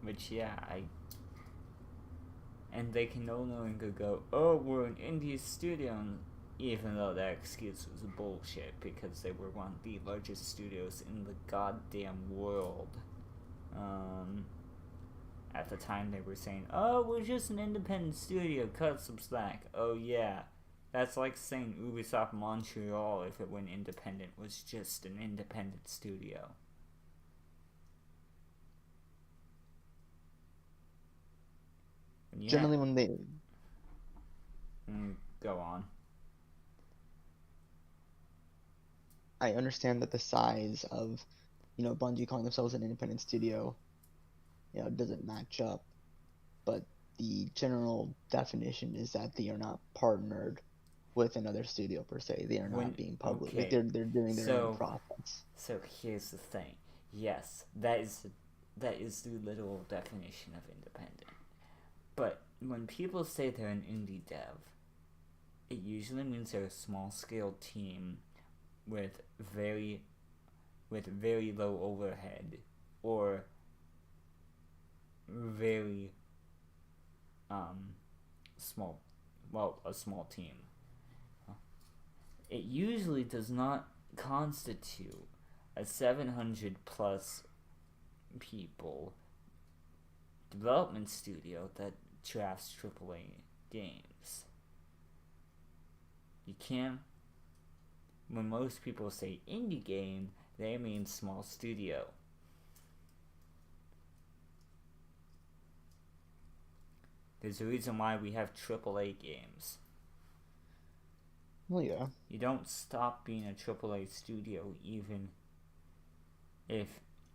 Which, yeah, and they can no longer go, oh, we're an indie studio, even though that excuse was bullshit, because they were one of the largest studios in the goddamn world. At the time they were saying, oh, we're just an independent studio, cut some slack. Oh yeah, that's like saying Ubisoft Montreal, if it went independent, was just an independent studio. Yeah. Generally when they... Go on. I understand that the size of, Bungie calling themselves an independent studio, doesn't match up. But the general definition is that they are not partnered with another studio per se. They are not being public. Okay. Like they're doing their own process. So here's the thing. Yes, that is the literal definition of independent. But when people say they're an indie dev, it usually means they're a small-scale team with very low overhead or very a small team. It usually does not constitute a 700 plus people development studio that drafts AAA games. You can't. When most people say indie game, they mean small studio. There's a reason why we have AAA games. Well, yeah. You don't stop being a AAA studio even if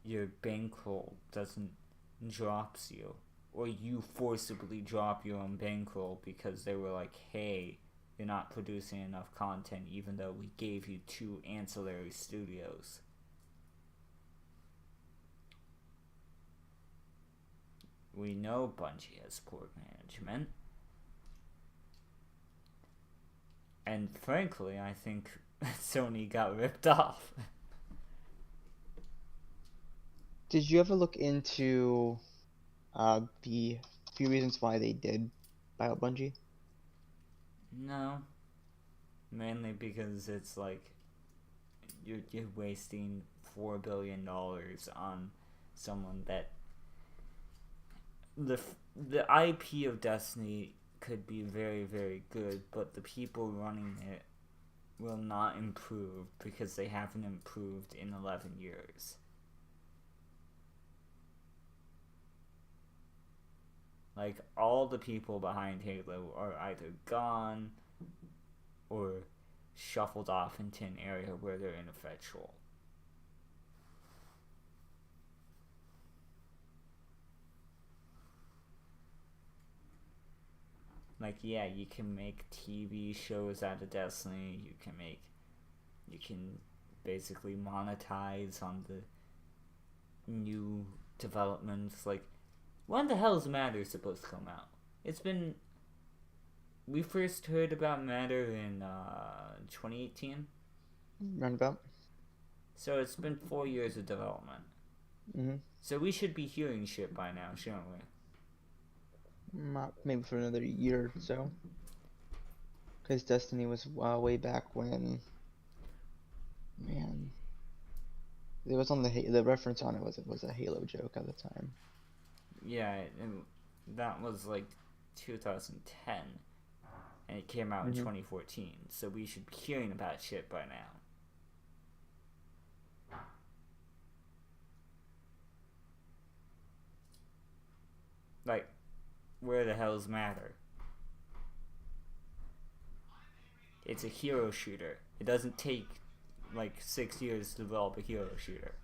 your bankroll drops you, or you forcibly drop your own bankroll because they were like, hey, you're not producing enough content even though we gave you 2 ancillary studios. We know Bungie has poor management. And frankly, I think Sony got ripped off. Did you ever look into the few reasons why they did buy out Bungie? No. Mainly because it's like you're wasting $4 billion on someone that the IP of Destiny could be very, very good, but the people running it will not improve because they haven't improved in 11 years. Like, all the people behind Halo are either gone or shuffled off into an area where they're ineffectual. Like, yeah, you can make TV shows out of Destiny, you can basically monetize on the new developments. Like, when the hell is Matter supposed to come out? We first heard about Matter in 2018? Roundabout. So it's been 4 years of development. Mm-hmm. So we should be hearing shit by now, shouldn't we? Maybe for another year or so. Because Destiny was way back when. Man. It was on the reference on it was a Halo joke at the time. Yeah, and that was like 2010. And it came out in 2014. So we should be hearing about shit by now. Like, where the hell's Matter? It's a hero shooter. It doesn't take like 6 years to develop a hero shooter.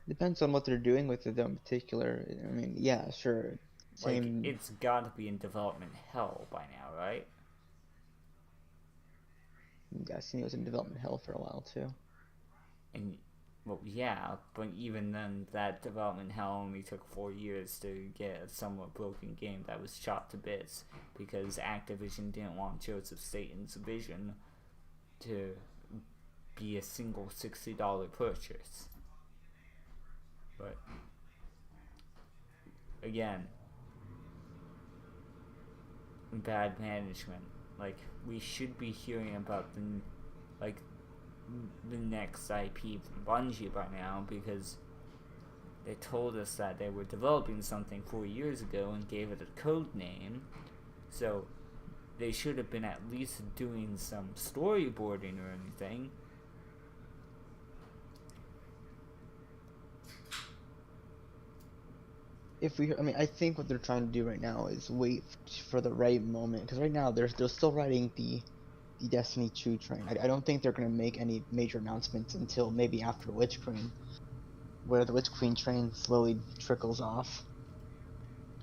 Depends on what they're doing with it though in particular. I mean, yeah, sure. Same. Like, it's gotta be in development hell by now, right? Destiny was in development hell for a while too. And, well, yeah, but even then, that development hell only took 4 years to get a somewhat broken game that was shot to bits because Activision didn't want Joseph Staten's vision to be a single $60 purchase. But again, bad management. Like, we should be hearing about the next IP from Bungie by now, because they told us that they were developing something 4 years ago and gave it a code name, so they should have been at least doing some storyboarding or anything. I think what they're trying to do right now is wait for the right moment, because right now they're still riding the Destiny 2 train. I don't think they're going to make any major announcements until maybe after Witch Queen, where the Witch Queen train slowly trickles off,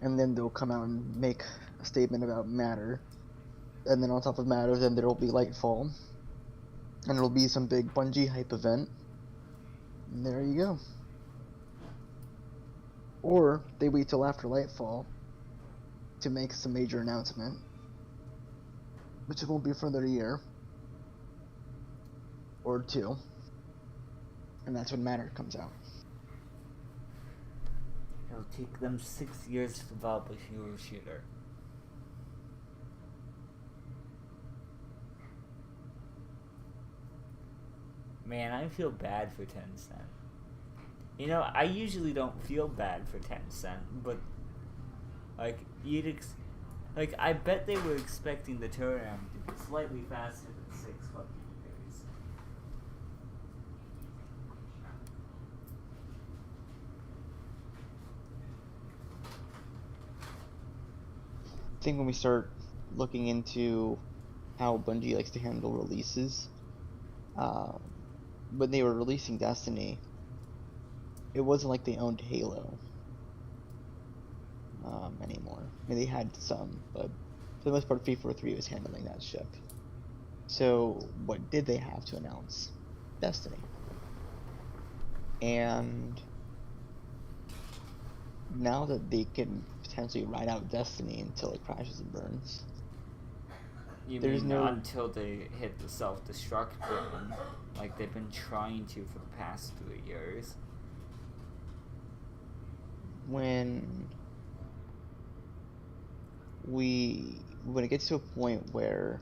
and then they'll come out and make a statement about Matter, and then on top of Matter, then there will be Lightfall, and it'll be some big Bungie hype event, and there you go. Or they wait till after Lightfall to make some major announcement, which it won't be for another year or two, and that's when Matter comes out. It'll take them 6 years to develop a hero shooter. Man, I feel bad for Tencent. You know, I usually don't feel bad for Tencent, but like I bet they were expecting the turnaround to be slightly faster than 6 fucking years. I think when we start looking into how Bungie likes to handle releases, when they were releasing Destiny, it wasn't like they owned Halo anymore. I mean, they had some, but for the most part, 343 was handling that ship. So, what did they have to announce? Destiny. And now that they can potentially ride out Destiny until it crashes and burns. There's until they hit the self-destruct button, like they've been trying to for the past 3 years. When it gets to a point where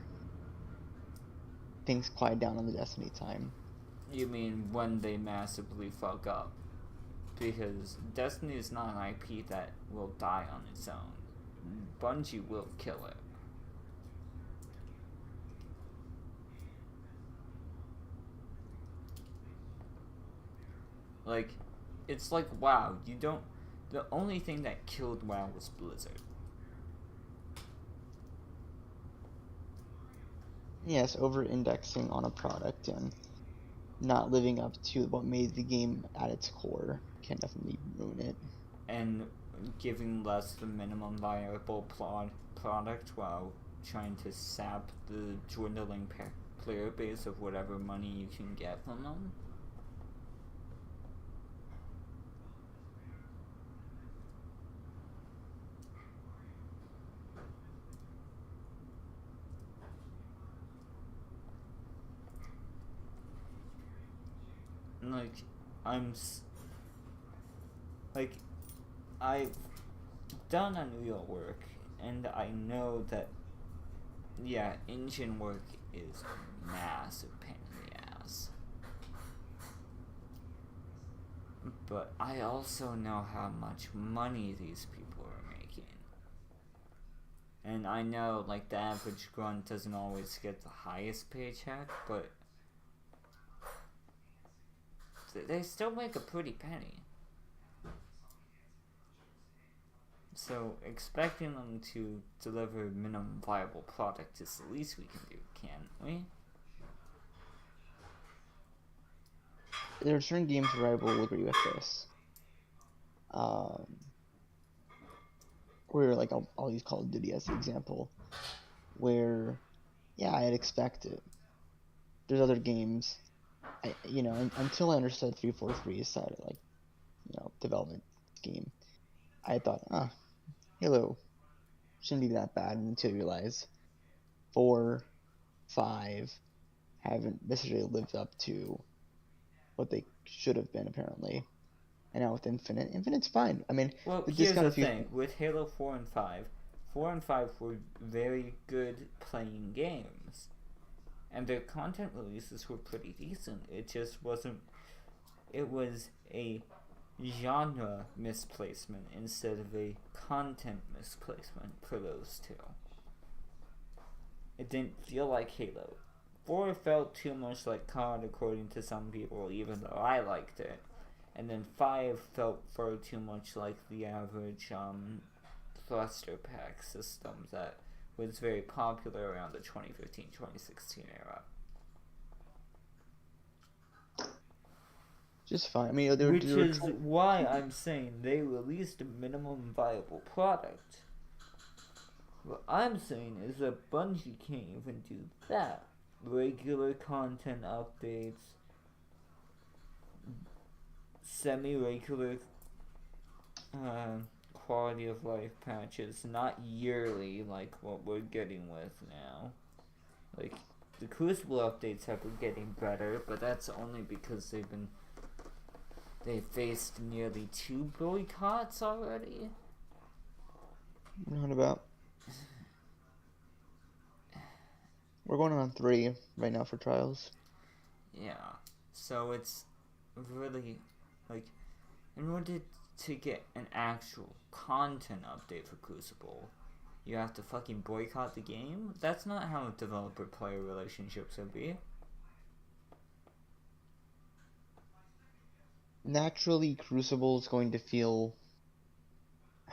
things quiet down on the Destiny time. You mean when they massively fuck up? Because Destiny is not an IP that will die on its own. Bungie will kill it. Like, it's like WoW. The only thing that killed WoW was Blizzard. Yes, over-indexing on a product and not living up to what made the game at its core can definitely ruin it. And giving less than minimum viable product while trying to sap the dwindling player base of whatever money you can get from them. I've done Unreal work, and I know that, yeah, engine work is a massive pain in the ass. But I also know how much money these people are making. And I know, like, the average grunt doesn't always get the highest paycheck, but they still make a pretty penny. So, expecting them to deliver minimum viable product is the least we can do, can't we? There are certain games where I will agree with this. where like I'll use Call of Duty as an example, where yeah, I'd expect it. There's other games, until I understood 343's side of like, development scheme, I thought, Halo shouldn't be that bad until you realize 4, 5 haven't necessarily lived up to what they should have been apparently. And now with Infinite's fine. I mean, well, here's the thing with Halo 4 and 5. 4 and 5 were very good playing games, and their content releases were pretty decent. It just wasn't. It was a genre misplacement instead of a content misplacement for those two. It didn't feel like Halo. 4 felt too much like COD according to some people, even though I liked it. And then 5 felt far too much like the average thruster pack system that was very popular around the 2015-2016 era. Just fine. I mean, which is why I'm saying they released a minimum viable product. What I'm saying is that Bungie can't even do that. Regular content updates, semi-regular quality of life patches, not yearly like what we're getting with now. Like, the Crucible updates have been getting better, but that's only because they faced nearly 2 boycotts already. What about? We're going on 3 right now for trials. Yeah, so it's really, like, in order to get an actual content update for Crucible, you have to fucking boycott the game? That's not how developer-player relationships would be. Naturally, Crucible is going to feel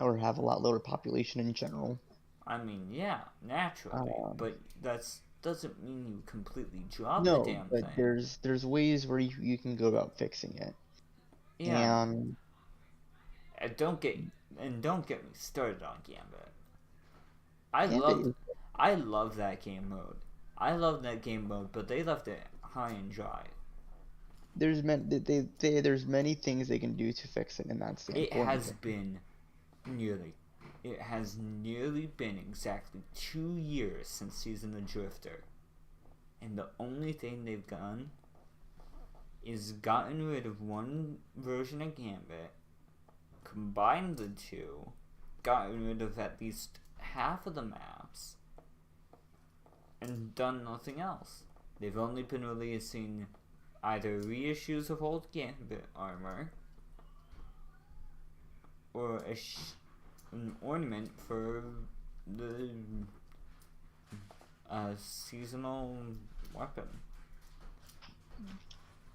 or have a lot lower population in general. I mean, yeah, naturally, but that's doesn't mean you completely drop the damn thing. No, but there's ways where you can go about fixing it. Yeah. And don't get me started on Gambit. I love that game mode. I love that game mode, but they left it high and dry. There's many things they can do to fix it, and that's the important thing. It has nearly been exactly 2 years since Season the Drifter. And the only thing they've done is gotten rid of one version of Gambit, combined the two, gotten rid of at least half of the maps, and done nothing else. They've only been releasing either reissues of old Gambit armor, or an ornament for the seasonal weapon.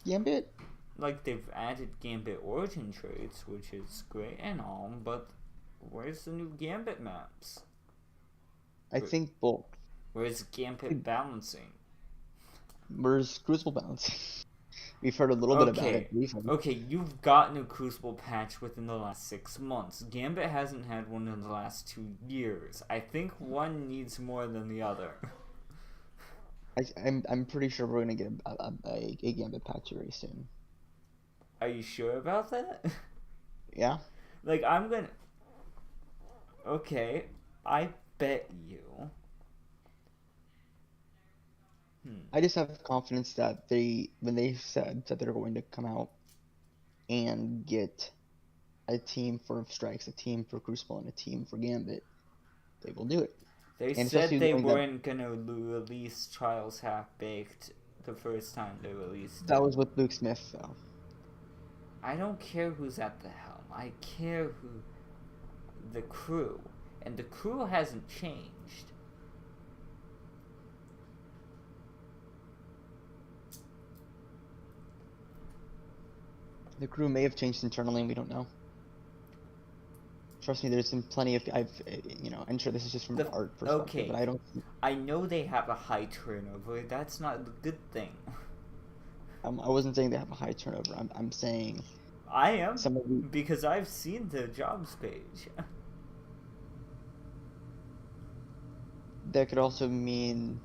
Gambit? Like, they've added Gambit origin traits, which is great and all, but where's the new Gambit maps? I think both. Where's Gambit balancing? Where's Crucible balancing? We've heard a little bit about it recently. Okay, you've gotten a Crucible patch within the last 6 months. Gambit hasn't had one in the last 2 years. I think one needs more than the other. I'm pretty sure we're gonna get a Gambit patch very soon. Are you sure about that? Yeah. Like, I'm gonna... Okay, I bet you. I just have confidence that when they said that they're going to come out and get a team for Strikes, a team for Crucible, and a team for Gambit, they will do it. They said they weren't going to release Trials Half-Baked the first time they released it. That was with Luke Smith, though. I don't care who's at the helm. I care who... the crew. And the crew hasn't changed. The crew may have changed internally, and we don't know. Trust me, there's been plenty of... I'm sure this is just from an art perspective, but I don't... I know they have a high turnover. That's not a good thing. I wasn't saying they have a high turnover. I'm saying... I am, because I've seen the jobs page. that could also mean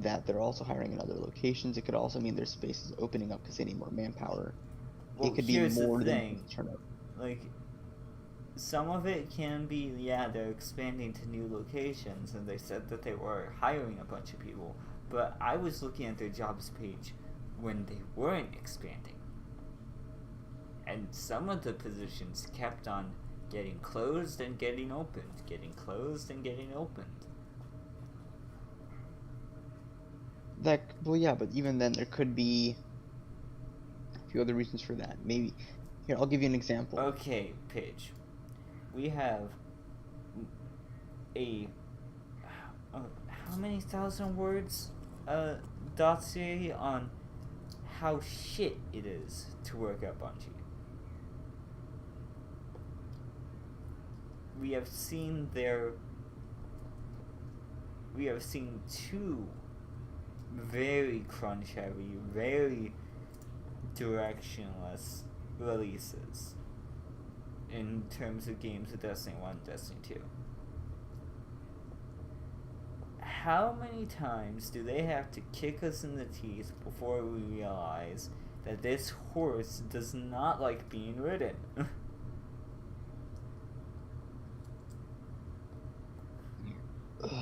that they're also hiring in other locations. It could also mean their space is opening up because they need more manpower. Well, it could be here's more the than thing. turnover. Like, some of it can be, yeah, they're expanding to new locations, and they said that they were hiring a bunch of people, but I was looking at their jobs page when they weren't expanding. And some of the positions kept on getting closed and getting opened, getting closed and getting opened. Well, yeah, but even then, there could be a few other reasons for that. Maybe, here, I'll give you an example. Okay, Paige. We have how many thousand words dossier on how shit it is to work at Bungie. We have seen two very crunch heavy, very directionless releases in terms of games of Destiny 1 and Destiny 2. How many times do they have to kick us in the teeth before we realize that this horse does not like being ridden?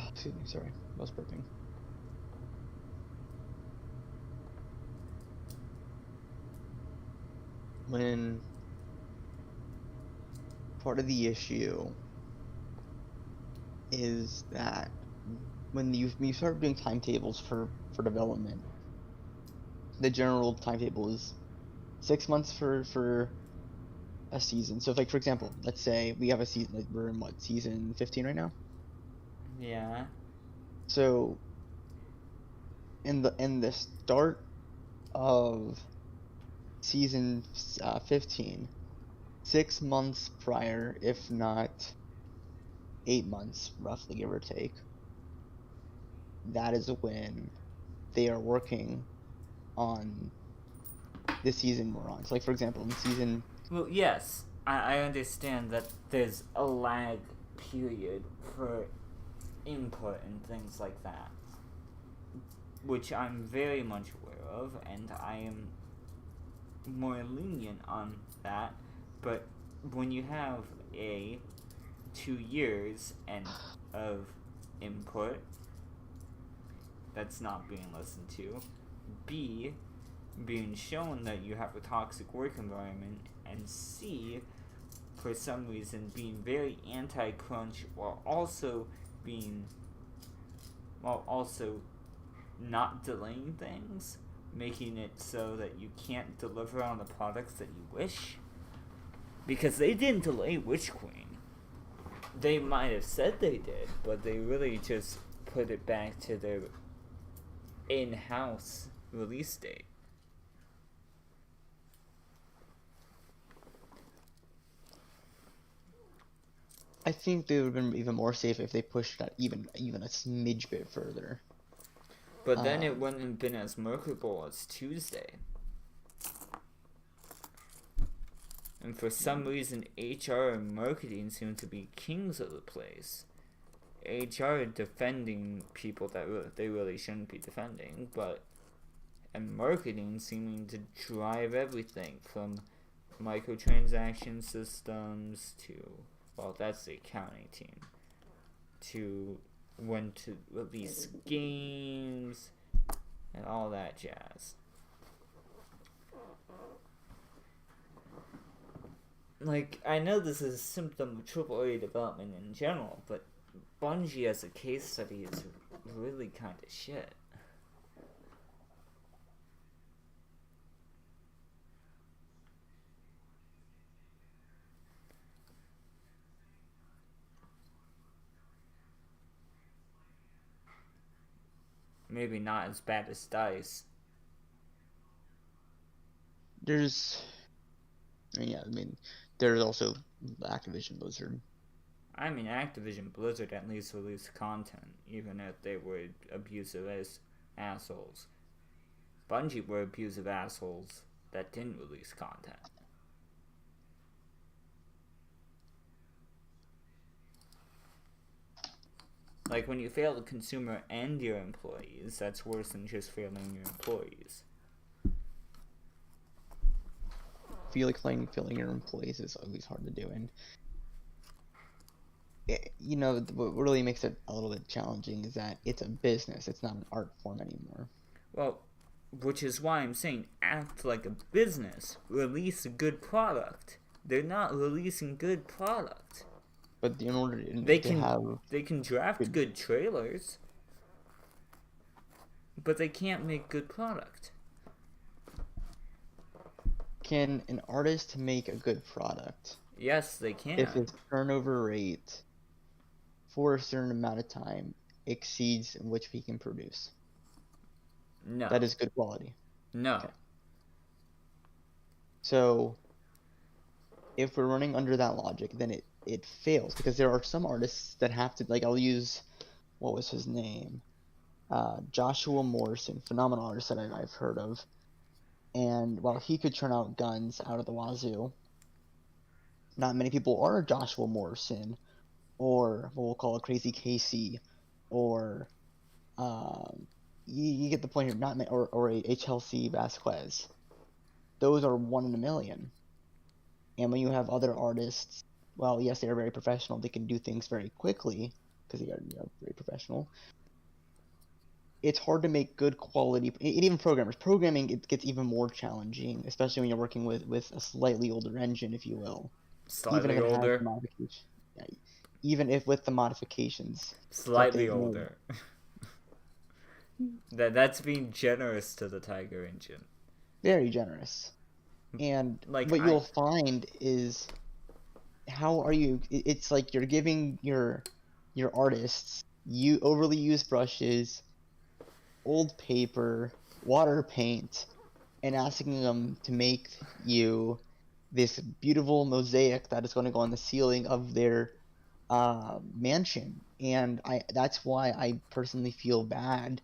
Excuse me, sorry. I was burping. When part of the issue is that when you start doing timetables for development, the general timetable is 6 months for a season. So, if, like, for example, let's say we have a season, like, we're in what, season 15 right now? Yeah. So, in the start of season 15, 6 months prior, if not 8 months, roughly, give or take, that is when they are working on the season we're on. So, like, for example, in season... Well, yes, I understand that there's a lag period for input and things like that, which I'm very much aware of, and I am more lenient on that, but when you have 2 years of input that's not being listened to, B, being shown that you have a toxic work environment, and C, for some reason being very anti-crunch while also not delaying things, making it so that you can't deliver on the products that you wish. Because they didn't delay Witch Queen. They might have said they did, but they really just put it back to their in-house release date. I think they would have been even more safe if they pushed that even a smidge bit further. But then it wouldn't have been as marketable as Tuesday. And for some reason, HR and marketing seem to be kings of the place. HR defending people that they really shouldn't be defending, and marketing seeming to drive everything from microtransaction systems to, well, that's the accounting team, to when to release games and all that jazz. Like, I know this is a symptom of AAA development in general, but Bungie as a case study is really kind of shit. Maybe not as bad as DICE. There's also Activision Blizzard. I mean, Activision Blizzard at least released content, even if they were abusive as assholes. Bungie were abusive assholes that didn't release content. Like, when you fail the consumer and your employees, that's worse than just failing your employees. I feel like failing your employees is always hard to do, and you know, what really makes it a little bit challenging is that it's a business. It's not an art form anymore. Well, which is why I'm saying act like a business. Release a good product. They're not releasing good product. But in order to they can draft good trailers, but they can't make good product. Can an artist make a good product? Yes, they can. If its turnover rate for a certain amount of time exceeds in which we can produce. No. That is good quality. No. Okay. So, if we're running under that logic, then it fails, because there are some artists that have to, like, I'll use, what was his name? Joshua Morrison, phenomenal artist that I've heard of. And while he could turn out guns out of the wazoo, not many people are Joshua Morrison, or what we'll call a Crazy Casey, or you get the point here. Not or a Chelsea Vasquez. Those are 1 in a million. And when you have other artists, well, yes, they are very professional. They can do things very quickly because they are very professional. It's hard to make good quality. And even programmers, programming, it gets even more challenging, especially when you're working with a slightly older engine, if you will. Slightly older. Even if with the modifications. Slightly older. That's being generous to the Tiger engine. Very generous. And like what you'll find is, how are you? It's like you're giving your artists overly used brushes, old paper, water paint, and asking them to make you this beautiful mosaic that is going to go on the ceiling of their mansion. And that's why I personally feel bad,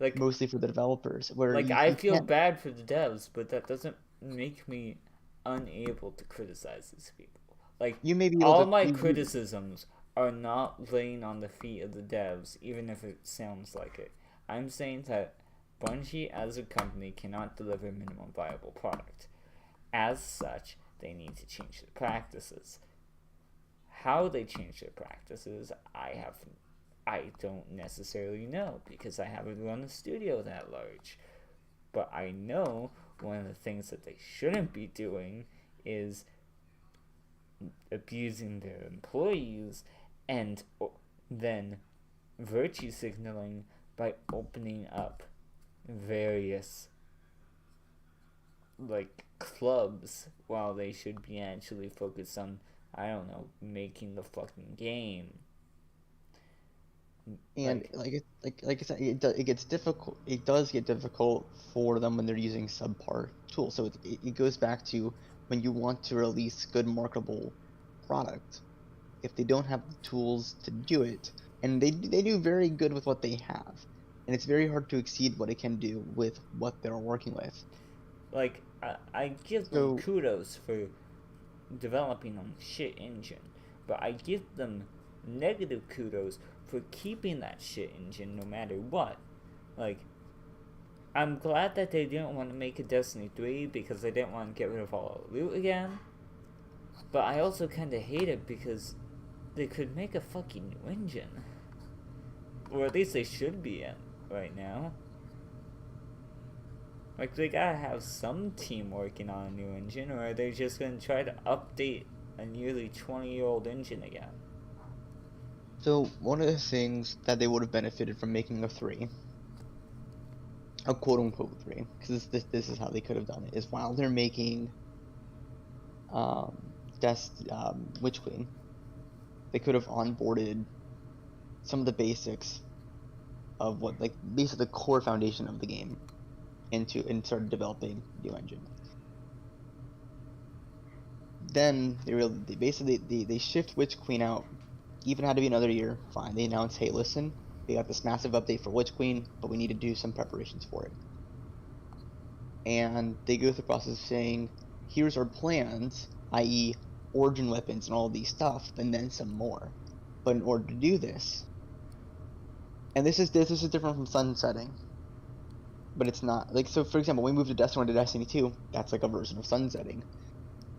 like mostly for the developers. Where I feel bad for the devs, but that doesn't make me unable to criticize these people. Like, you may be all my criticisms are not laying on the feet of the devs, even if it sounds like it. I'm saying that Bungie as a company cannot deliver minimum viable product. As such, they need to change their practices. How they change their practices, I don't necessarily know, because I haven't run a studio that large. But I know one of the things that they shouldn't be doing is abusing their employees and then virtue signaling by opening up various like clubs, while they should be actually focused on, I don't know, making the fucking game. And like I said, it gets difficult. It does get difficult for them when they're using subpar tools. So it goes back to when you want to release good marketable product. If they don't have the tools to do it, and they do very good with what they have, and it's very hard to exceed what it can do with what they're working with. Like, I give them kudos for developing a shit engine, but I give them negative kudos for keeping that shit engine no matter what. Like, I'm glad that they didn't want to make a Destiny 3 because they didn't want to get rid of all the loot again, but I also kind of hate it because they could make a fucking new engine. Or at least they should be in right now. Like, they gotta have some team working on a new engine, or are they just gonna try to update a nearly 20-year-old engine again? So, one of the things that they would have benefited from making a quote-unquote 3, because this is how they could have done it, is while they're making Witch Queen, they could have onboarded some of the basics of what, like, basically the core foundation of the game and started developing new engine. Then they shift Witch Queen out. Even had to be another year. Fine. They announced, hey, listen, we got this massive update for Witch Queen, but we need to do some preparations for it. And they go through the process of saying, here's our plans, i.e. origin weapons and all these stuff, and then some more. But in order to do this, And this is different from sunsetting, but it's not. Like, so for example, when we moved to Destiny 1 to Destiny 2, that's like a version of sunsetting.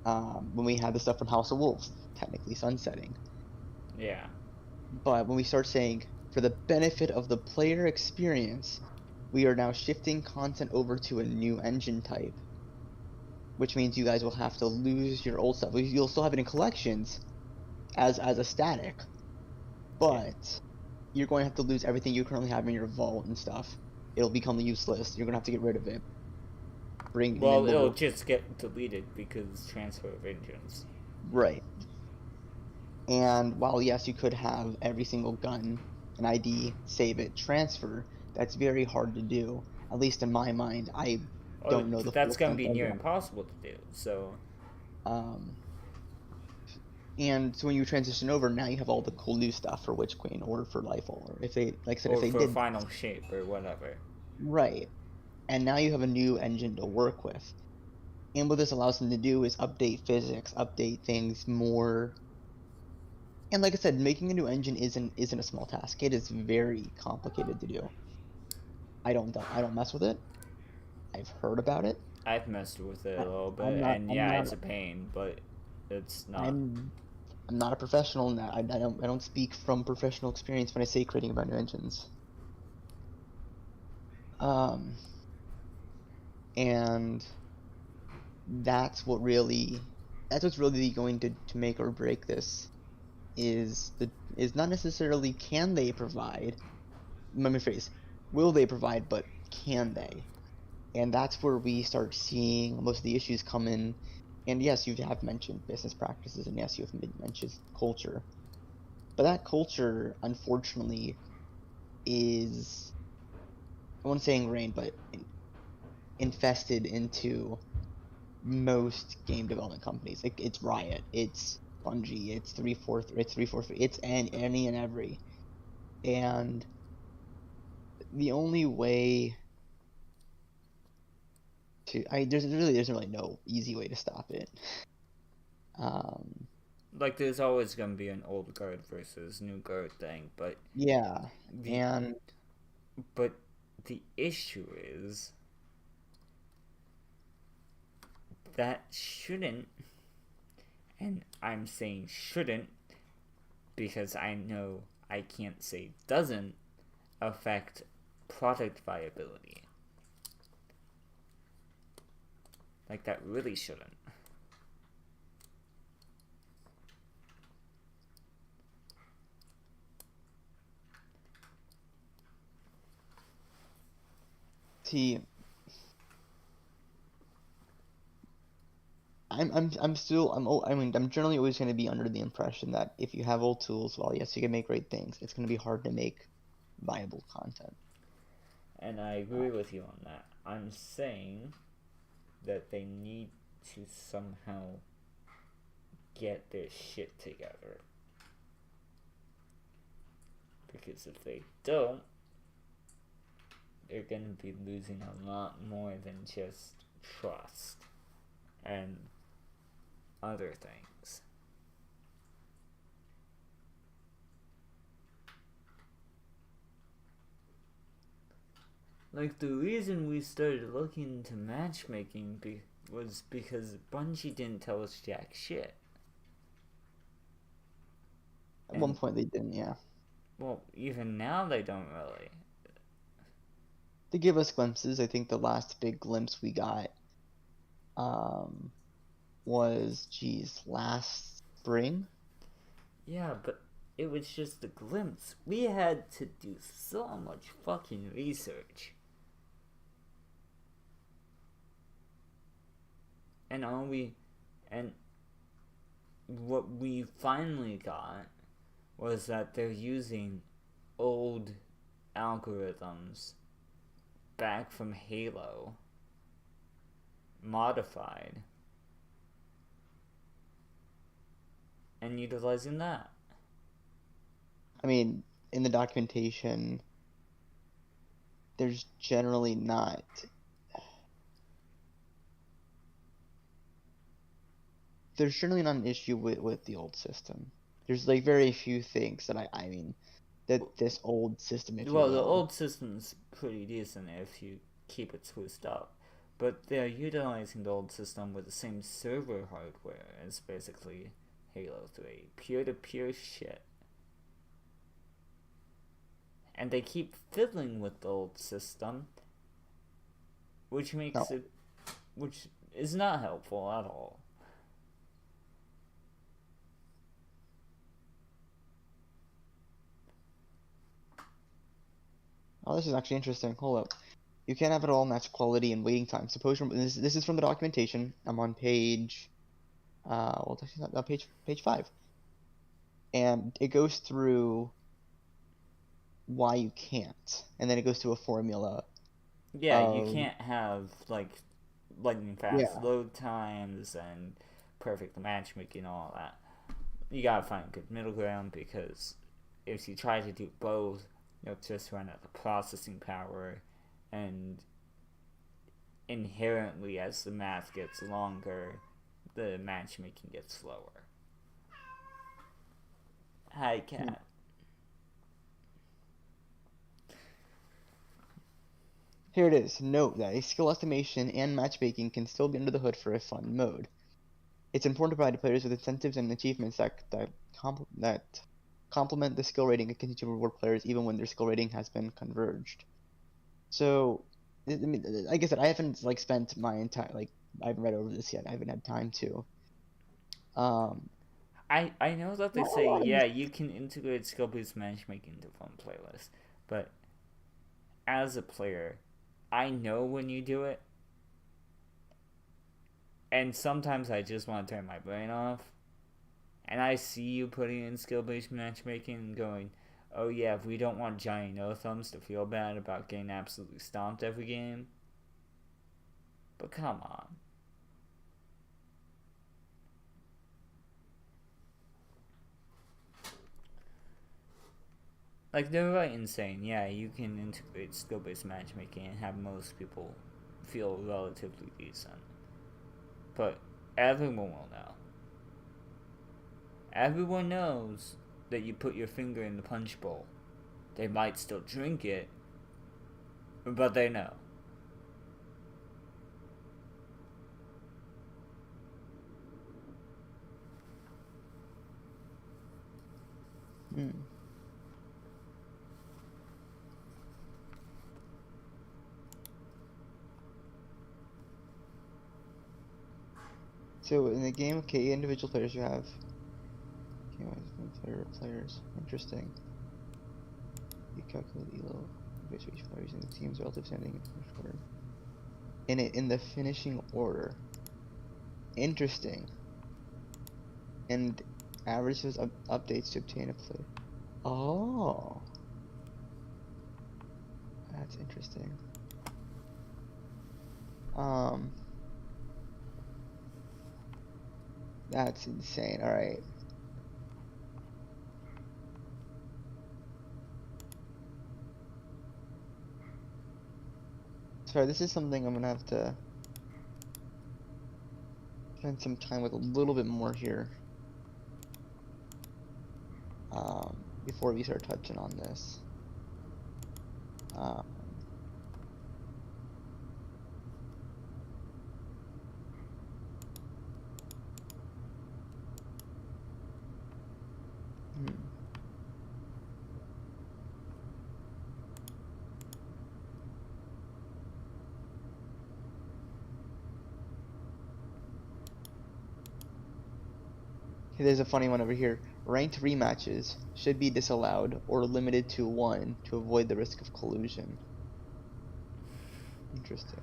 When we had the stuff from House of Wolves, technically sunsetting. Yeah. But when we start saying, for the benefit of the player experience, we are now shifting content over to a new engine type, which means you guys will have to lose your old stuff. You'll still have it in collections as a static, but you're going to have to lose everything you currently have in your vault and stuff. It'll become useless. You're going to have to get rid of it. Well, it'll just get deleted because transfer of engines. Right. And while, yes, you could have every single gun, an ID, save it, transfer, that's very hard to do. At least in my mind, I don't know the full That's going to be extent near of that. impossible to do, so... And so when you transition over, now you have all the cool new stuff for Witch Queen or for Lifehold, or if they, like I said, or if they for did Final Shape or whatever. Right. And now you have a new engine to work with. And what this allows them to do is update physics, update things more. And like I said, making a new engine isn't a small task. It is very complicated to do. I don't mess with it. I've heard about it. I've messed with it a little bit, I'm it's a pain, but it's not. I'm not a professional in that. I don't speak from professional experience when I say creating about new engines. And that's what's really going to make or break this is not necessarily can they provide, let me rephrase, will they provide, but can they? And that's where we start seeing most of the issues come in. And yes, you have mentioned business practices, and yes, you have mentioned culture. But that culture, unfortunately, is, I wouldn't say ingrained, but infested into most game development companies. Like, it's Riot, it's Bungie, it's 343, it's any and every. And the only way to, there's really no easy way to stop it. Like, there's always going to be an old guard versus new guard thing, but yeah, but the issue is that shouldn't, and I'm saying shouldn't because I know I can't say doesn't affect product viability. Like, that really shouldn't. See, I'm generally always going to be under the impression that if you have old tools, well, yes, you can make great things. It's going to be hard to make viable content. And I agree with you on that. I'm saying that they need to somehow get their shit together. Because if they don't, they're going to be losing a lot more than just trust and other things. Like, the reason we started looking into matchmaking was because Bungie didn't tell us jack shit. At one point they didn't, yeah. Well, even now they don't really. They give us glimpses. I think the last big glimpse we got was, last spring? Yeah, but it was just a glimpse. We had to do so much fucking research. And what we finally got was that they're using old algorithms back from Halo, modified, and utilizing that. I mean, in the documentation, there's generally not an issue with the old system. There's like very few things that I mean, this old system. If well, you the will. old system's pretty decent if you keep it spruced up, but they're utilizing the old system with the same server hardware as basically Halo 3, peer-to-peer shit. And they keep fiddling with the old system, which makes it, which is not helpful at all. Oh, this is actually interesting. Hold up. You can't have it all match quality and waiting time. Suppose this is from the documentation. I'm on page, well, it's actually not page 5, and it goes through why you can't, and then it goes through a formula. Yeah, you can't have like lightning fast load times and perfect matchmaking and all that. You gotta find a good middle ground, because if you try to do both, you'll just run out of processing power, and inherently, as the math gets longer, the matchmaking gets slower. Hi, cat. Here it is. Note that a skill estimation and matchmaking can still be under the hood for a fun mode. It's important to provide players with incentives and achievements that complement the skill rating and continue to reward players even when their skill rating has been converged. So, I mean, like I said, I haven't spent my entire I haven't read over this yet. I haven't had time to. I know that they say you can integrate skill based matchmaking into fun playlists, but as a player, I know when you do it, and sometimes I just want to turn my brain off, and I see you putting in skill-based matchmaking and going, oh yeah, we don't want Johnny No-Thumbs to feel bad about getting absolutely stomped every game. But come on. Like, they're right in saying, yeah, you can integrate skill-based matchmaking and have most people feel relatively decent. But everyone will know. Everyone knows that you put your finger in the punch bowl. They might still drink it, but they know. So in the game, okay, individual players you have. Players. Interesting. You calculate elo based each player using the team's relative standing in the finishing order. Interesting. And averages updates to obtain a player. Oh, that's interesting. That's insane. All right. Sorry, this is something I'm gonna have to spend some time with a little bit more here. Before we start touching on this. There's a funny one over here. Ranked rematches should be disallowed or limited to 1 to avoid the risk of collusion. Interesting.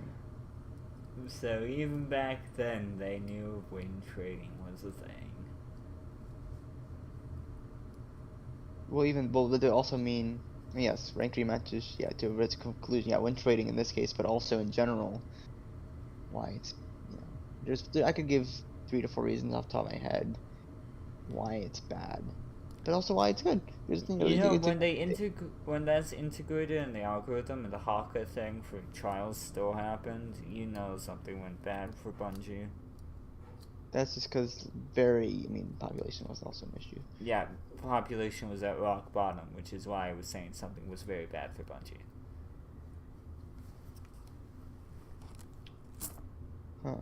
So even back then, they knew win trading was a thing. Well, they also mean, yes, ranked rematches, yeah, to risk of collusion, yeah, win trading in this case, but also in general, why it's, I could give 3 to 4 reasons off the top of my head why it's bad, but also why it's good. When that's integrated in the algorithm and the Haka thing for trials still happened, something went bad for Bungie. That's just because population was also an issue. Yeah, population was at rock bottom, which is why I was saying something was very bad for Bungie. Huh.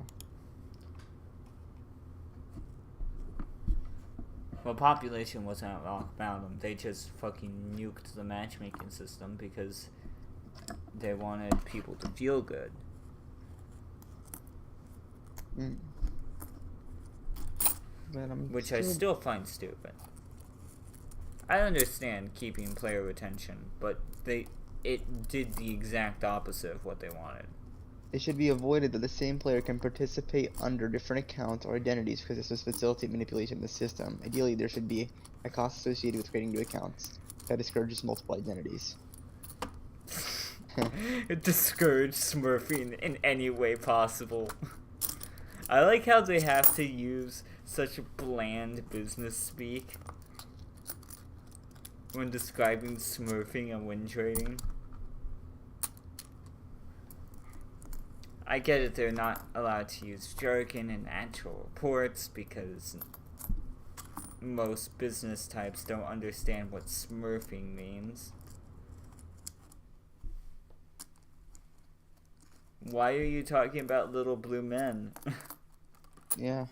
Well, population wasn't at rock bottom. They just fucking nuked the matchmaking system because they wanted people to feel good. Which I still find stupid. I understand keeping player retention, but it did the exact opposite of what they wanted. It should be avoided that the same player can participate under different accounts or identities because this would facilitate manipulation of the system. Ideally, there should be a cost associated with creating new accounts that discourages multiple identities. It discouraged smurfing in any way possible. I like how they have to use such bland business speak when describing smurfing and win trading. I get it, they're not allowed to use jargon and actual reports because most business types don't understand what smurfing means. Why are you talking about little blue men? Yeah.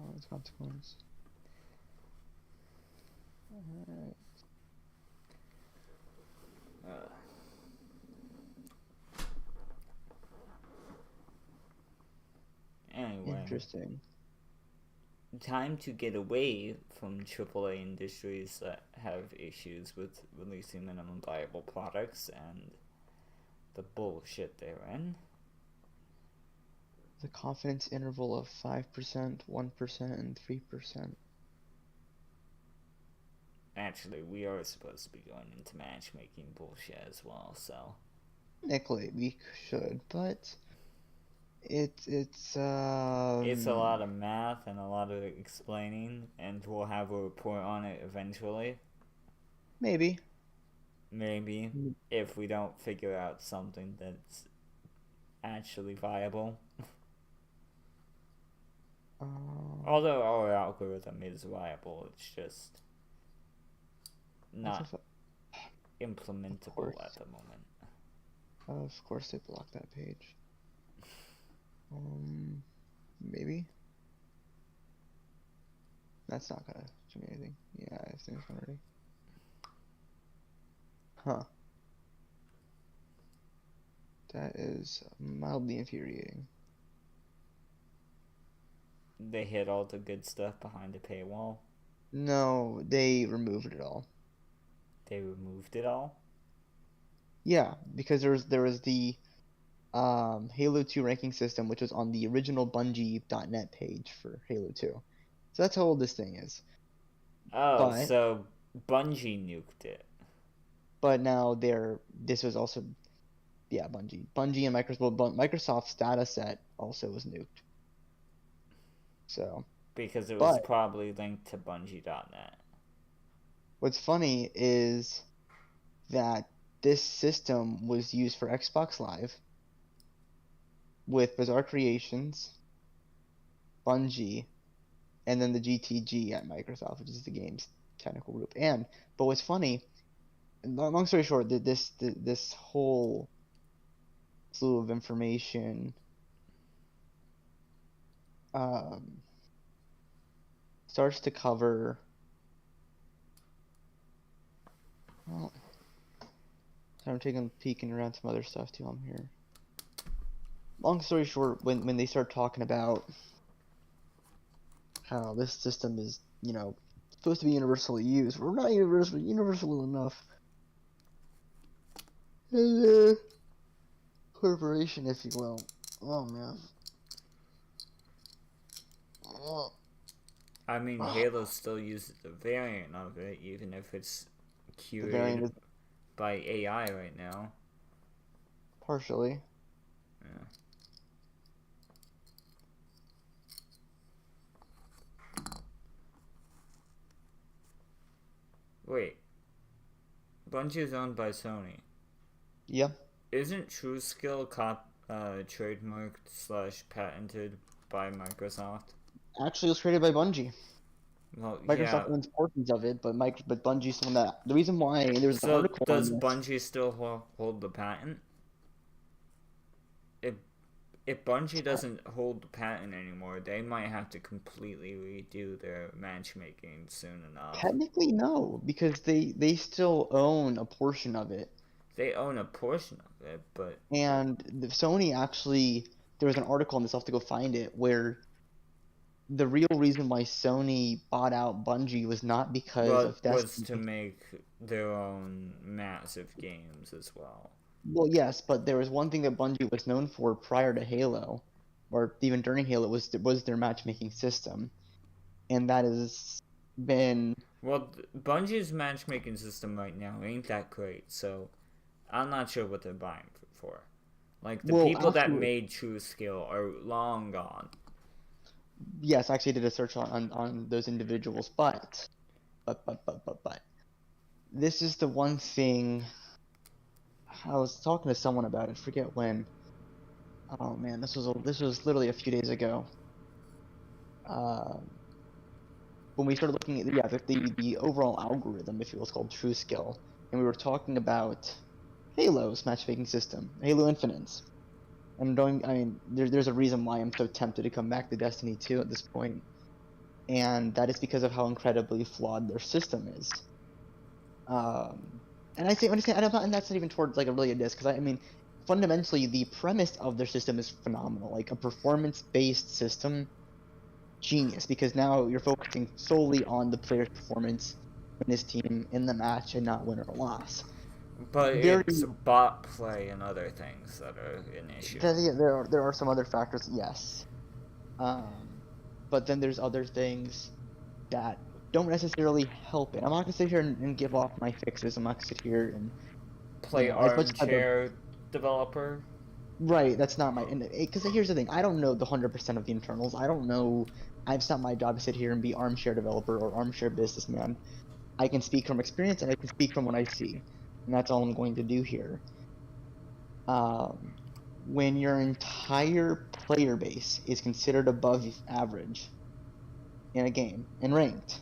Oh, it's consequence. Alright. Anyway. Interesting. Time to get away from AAA industries that have issues with releasing minimum viable products and the bullshit they're in. The confidence interval of 5%, 1%, and 3%. Actually, we are supposed to be going into matchmaking bullshit as well, so. Technically, we should, but it's a lot of math and a lot of explaining, and we'll have a report on it eventually. Maybe, if we don't figure out something that's actually viable. Although our algorithm is viable, it's just not implementable at the moment. Of course they blocked that page. Maybe? That's not gonna show me anything. Yeah, I've seen this one already. Huh. That is mildly infuriating. They hid all the good stuff behind the paywall? No, they removed it all. They removed it all? Yeah, because there was the Halo 2 ranking system, which was on the original Bungie.net page for Halo 2. So that's how old this thing is. Oh, so Bungie nuked it. But now this was also, yeah, Bungie and Microsoft's data set also was nuked. So. Because it was probably linked to Bungie.net. What's funny is that this system was used for Xbox Live with Bizarre Creations, Bungie, and then the GTG at Microsoft, which is the game's technical group. But what's funny, long story short, this whole slew of information starts to cover. Well, I'm taking a peek around some other stuff too. I'm here. Long story short, when they start talking about how this system is, supposed to be universally used, we're not universal enough. And corporation, if you will. Oh man. I mean, Halo still uses a variant of it, even if it's curated by AI right now. Partially. Yeah. Wait. Bungie is owned by Sony. Yep. Isn't TrueSkill trademarked / patented by Microsoft? Actually, it was created by Bungie. Well, Microsoft owns portions of it, but Bungie's the one that. The reason why there's an article. So does Bungie still hold the patent? If Bungie doesn't hold the patent anymore, they might have to completely redo their matchmaking soon enough. Technically, no, because they still own a portion of it. They own a portion of it, but... And Sony actually... There was an article on this, I'll have to go find it, where the real reason why Sony bought out Bungie was not because of Destiny. Was to make their own massive games as well. Well, yes, but there was one thing that Bungie was known for prior to Halo, or even during Halo, was their matchmaking system. And that has been... Well, Bungie's matchmaking system right now ain't that great, so I'm not sure what they're buying for. Like, the people that made TrueSkill are long gone. Yes, I actually did a search on those individuals, but this is the one thing... I was talking to someone about it, forget when. Oh man, this was literally a few days ago. When we started looking at the overall algorithm, if it was called TrueSkill, and we were talking about Halo's matchmaking system, Halo Infinite's. There's a reason why I'm so tempted to come back to Destiny 2 at this point, and that is because of how incredibly flawed their system is. And I say, and that's not even towards like a really a diss, because fundamentally the premise of their system is phenomenal, like a performance-based system, genius, because now you're focusing solely on the player's performance in his team in the match and not win or loss. But it's bot play and other things that are an issue. Yeah, there are some other factors, yes. But then there's other things that don't necessarily help it. I'm not gonna sit here and give off my fixes. I'm not gonna sit here and play armchair developer. Right, that's not my. Because here's the thing: I don't know the 100% of the internals. I don't know. It's not my job to sit here and be armchair developer or armchair businessman. I can speak from experience and I can speak from what I see, and that's all I'm going to do here. When your entire player base is considered above average in a game and ranked,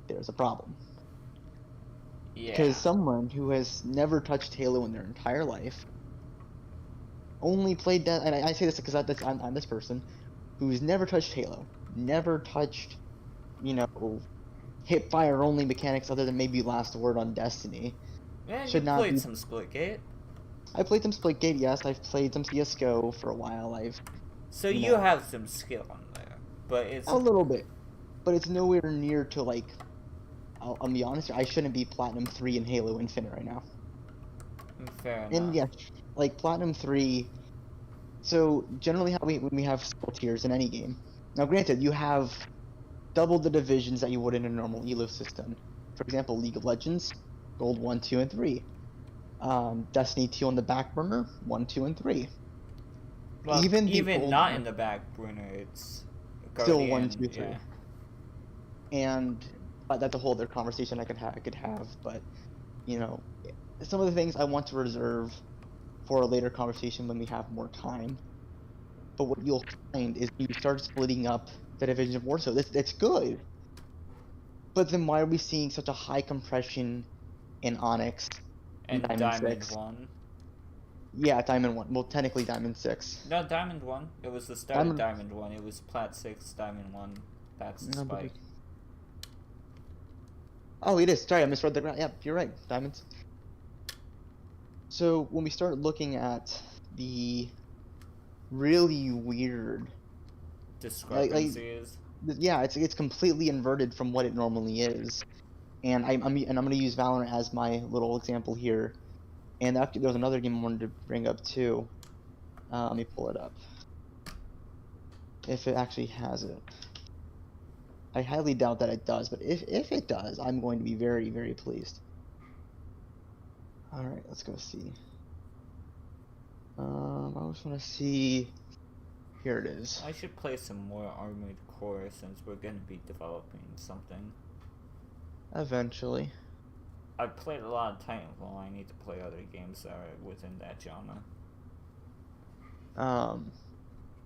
there's a problem. Yeah. Because someone who has never touched Halo in their entire life, only played that, and I say this because I'm this person who's never touched Halo, never touched, hip fire only mechanics other than maybe Last Word on Destiny. Man, you played some Splitgate. I played some Splitgate, yes. I've played some CS:GO for a while. So you have some skill on there, but it's a little bit, but it's nowhere near to like. I'll be honest, I shouldn't be Platinum 3 in Halo Infinite right now. Fair enough. And yeah, like Platinum 3. So generally, when we have skill tiers in any game. Now, granted, you have double the divisions that you would in a normal Elo system. For example, League of Legends, Gold 1, 2, and 3. Destiny 2 on the back burner, 1, 2, and 3. Well, even not in the back burner, it's still 1, 2, 3. Yeah. And that's a whole other conversation I could have. But some of the things I want to reserve for a later conversation when we have more time. But what you'll find is you start splitting up the division of war. So that's good. But then why are we seeing such a high compression in Onyx and Diamond 1? Yeah, Diamond 1. Well, technically Diamond 6. No, Diamond 1. It was the start of Diamond 1. It was Plat 6, Diamond 1. That's the spike. Oh, it is. Sorry, I misread the ground. Yeah, you're right. Diamonds. So when we start looking at the really weird discrepancies, yeah, it's completely inverted from what it normally is. And I'm gonna use Valorant as my little example here. And actually, there's another game I wanted to bring up too. Let me pull it up. If it actually has it. I highly doubt that it does, but if it does, I'm going to be very, very pleased. Alright, let's go see. I just want to see... Here it is. I should play some more Armored Core since we're going to be developing something. Eventually. I've played a lot of Titanfall. I need to play other games that are within that genre.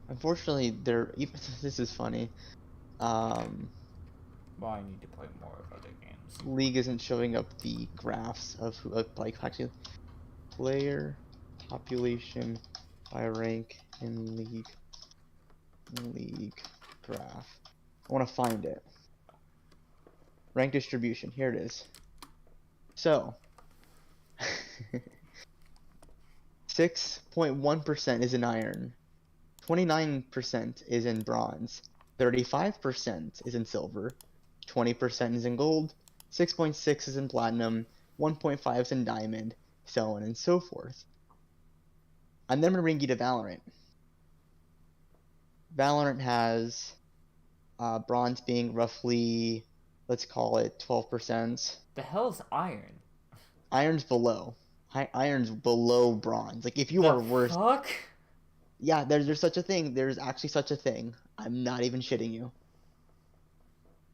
Unfortunately, this is funny. Well, I need to play more of other games. League isn't showing up the graphs of who, like actually player population by rank in league graph. I want to find it. Rank distribution. Here it is. So 6.1% is in iron, 29% is in bronze, 35% is in silver, 20% is in gold, 6.6 is in platinum, 1.5 is in diamond, so on and so forth. And then we're bring you to Valorant. Valorant has bronze being roughly, let's call it 12%. The hell's iron? Iron's below. Iron's below bronze. Like if you are worse. Fuck? Yeah, there's such a thing. There's actually such a thing. I'm not even shitting you.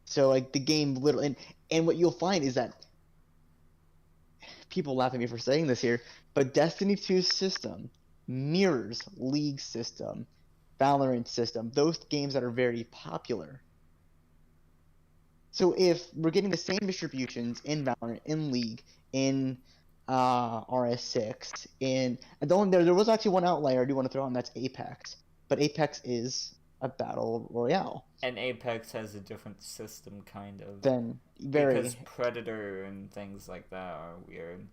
So like the game literally, and what you'll find is that people laugh at me for saying this here, but Destiny 2's system mirrors League's system, Valorant's system, those games that are very popular. So if we're getting the same distributions in Valorant, in League, in RS6, there was actually one outlier I do want to throw on, that's Apex. But Apex is a battle royale. And Apex has a different system, kind of. Because Predator and things like that are weird.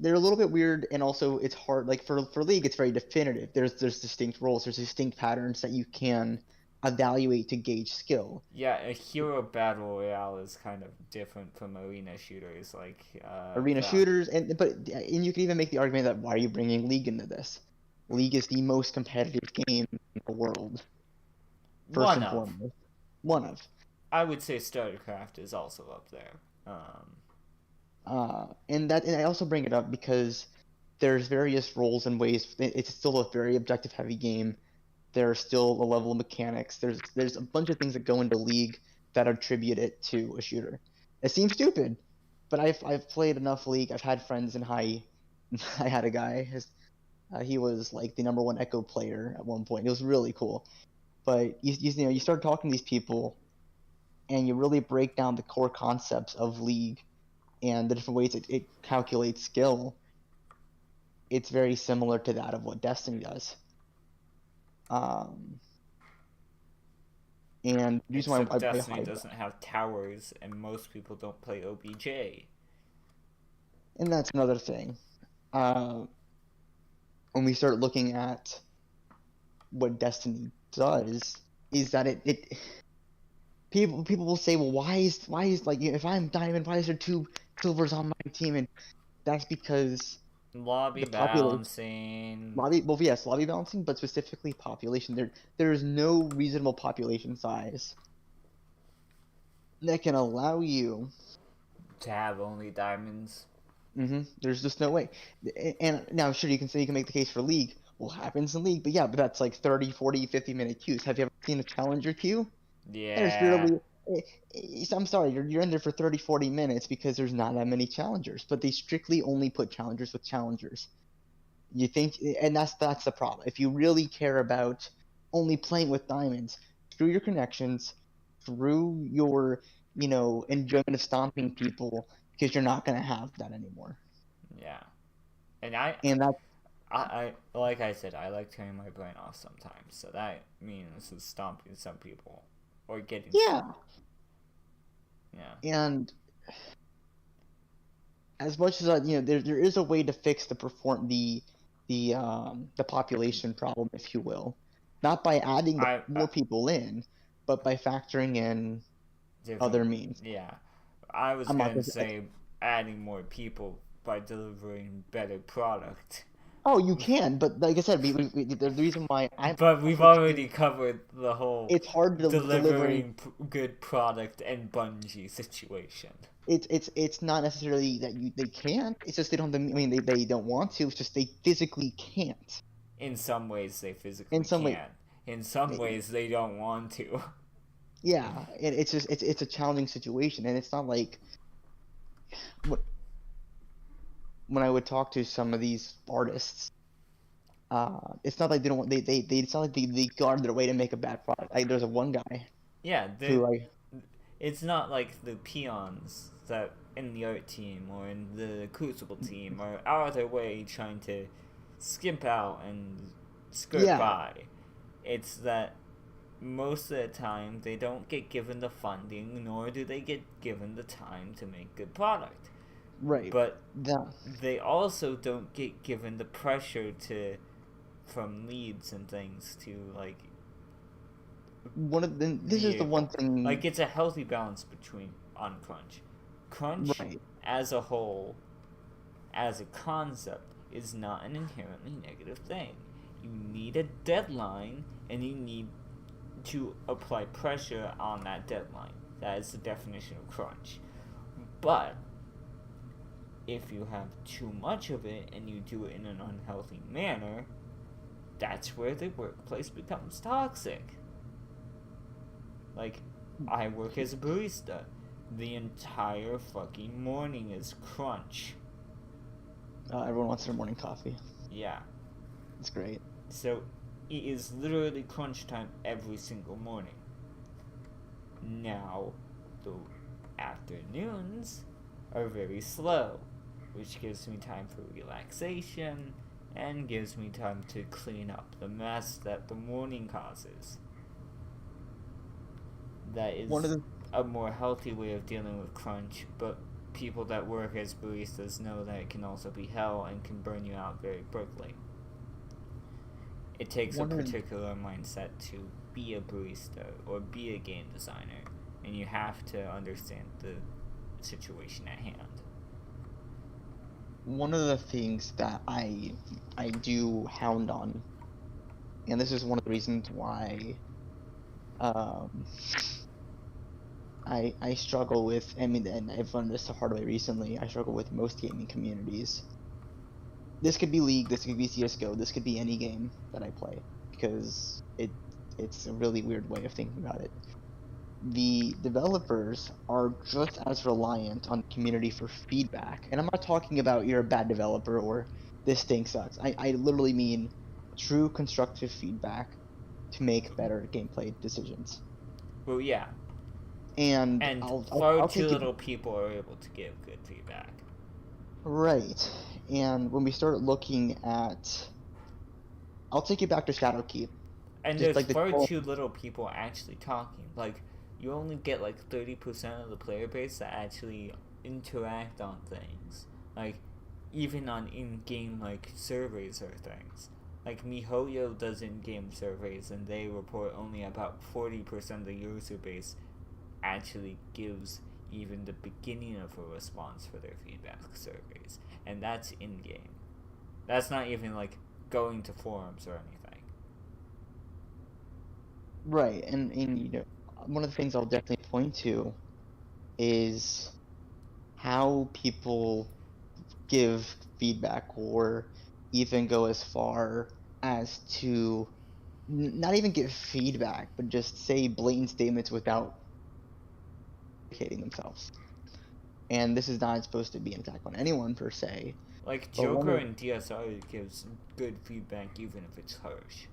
They're a little bit weird, and also it's hard. Like for League, it's very definitive. There's distinct roles. There's distinct patterns that you can evaluate to gauge skill. Yeah, a hero battle royale is kind of different from arena shooters, like shooters, and you can even make the argument that why are you bringing League into this? League is the most competitive game in the world. One of. I would say StarCraft is also up there. And I also bring it up because there's various roles and ways. It's still a very objective heavy game. There's still a level of mechanics. There's a bunch of things that go into League that attribute it to a shooter. It seems stupid, but I've played enough League. I've had friends in high. I had a guy. He was like the #1 Echo player at one point. It was really cool. But you start talking to these people, and you really break down the core concepts of League and the different ways it calculates skill. It's very similar to that of what Destiny does. And the reason why Destiny doesn't have towers, and most people don't play OBJ. And that's another thing. When we start looking at what Destiny does, is that it people will say, well, why is like, if I'm diamond, why is there 2 silvers on my team? And that's because lobby balancing. Lobby balancing, but specifically population. There is no reasonable population size that can allow you to have only diamonds. There's just no way. And now, sure, you can make the case for League. Well, happens in League, but yeah, but that's like 30, 40, 50-minute queues. Have you ever seen a challenger queue? Yeah. I'm sorry, you're in there for 30, 40 minutes because there's not that many challengers, but they strictly only put challengers with challengers. You think, and that's the problem. If you really care about only playing with diamonds, through your connections, through your, enjoyment of stomping people, because you're not going to have that anymore. Yeah. I like I said, I like turning my brain off sometimes, so that means stomping some people. Or getting... Yeah. Yeah. And as much as there is a way to fix the population problem, if you will, not by adding more people in, but by factoring in other means. Yeah, I was going to say adding more people by delivering better product. Oh, you can, but like I said, the reason why But we've already covered the whole. It's hard to delivering good product and Bungie situation. It's not necessarily that they can't. It's just they don't. They don't want to. It's just they physically can't. In some ways, they physically can. In some ways, they don't want to. Yeah, and it's a challenging situation, and it's not like when I would talk to some of these artists, it's not like they don't want, it's not like they go out of their way to make a bad product. Like there's one guy. Yeah, who it's not like the peons that in the art team or in the Crucible team are out of their way trying to skimp out and skirt by. It's that most of the time they don't get given the funding, nor do they get given the time to make good product. Right. But they also don't get given the pressure from leads and things to like. This is the one thing. Like it's a healthy balance on crunch. Crunch as a whole, as a concept, is not an inherently negative thing. You need a deadline, and you need to apply pressure on that deadline. That is the definition of crunch. But if you have too much of it and you do it in an unhealthy manner, that's where the workplace becomes toxic. Like, I work as a barista. The entire fucking morning is crunch. Everyone wants their morning coffee. Yeah. It's great. So, it is literally crunch time every single morning. Now, the afternoons are very slow, which gives me time for relaxation and gives me time to clean up the mess that the morning causes. That is a more healthy way of dealing with crunch, but people that work as baristas know that it can also be hell and can burn you out very quickly. It takes a particular mindset to be a barista or be a game designer, and you have to understand the situation at hand. One of the things that I do hound on, and this is one of the reasons why I struggle with, and I've learned this the hard way recently, I struggle with most gaming communities. This could be League, this could be CSGO, this could be any game that I play, because it's a really weird way of thinking about it. The developers are just as reliant on the community for feedback, and I'm not talking about you're a bad developer or this thing sucks. I literally mean true constructive feedback to make better gameplay decisions. Well, yeah. And far too little people are able to give good feedback. Right. And when we start looking at, I'll take you back to Shadowkeep. And just there's far too little people actually talking. Like, you only get like 30% of the player base that actually interact on things. Like, even on in-game like surveys or things. Like MiHoYo does in-game surveys, and they report only about 40% of the user base actually gives even the beginning of a response for their feedback surveys, and that's in-game. That's not even like going to forums or anything. Right, and you know, one of the things I'll definitely point to is how people give feedback, or even go as far as to not even give feedback, but just say blatant statements without hating themselves. And this is not supposed to be an attack on anyone per se. Like Joker and DSR gives good feedback even if it's harsh.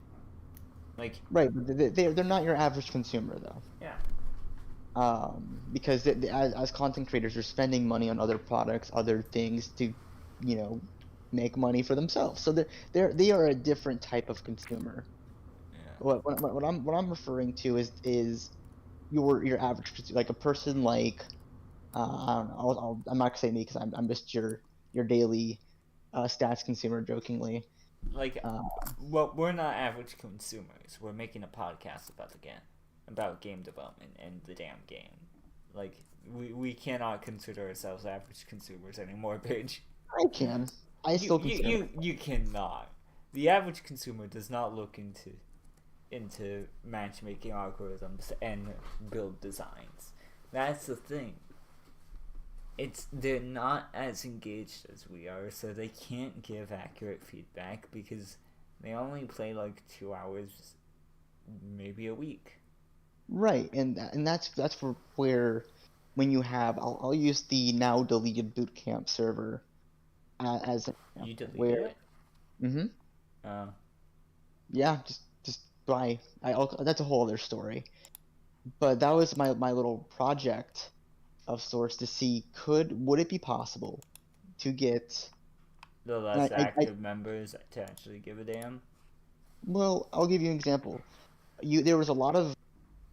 Like right, but they're not your average consumer though. Yeah. Because as content creators, they're spending money on other products, other things to, you know, make money for themselves. So they are a different type of consumer. Yeah. What I'm referring to is your average, like a person like I don't know. I'm not gonna say me because I'm just your daily stats consumer, jokingly. Like, well, we're not average consumers. We're making a podcast about game development and the damn game. Like, we cannot consider ourselves average consumers anymore, Paige. I can. I still consider. You cannot. The average consumer does not look into matchmaking algorithms and build designs. That's the thing. They're not as engaged as we are, so they can't give accurate feedback because they only play like 2 hours, maybe a week. Right, and that's where when you have, I'll use the now deleted boot camp server as you deleted where, it? Mm-hmm. Yeah, just by that's a whole other story. But that was my little project of sorts to see would it be possible to get the less active members to actually give a damn. Well, I'll give you an example. There was a lot of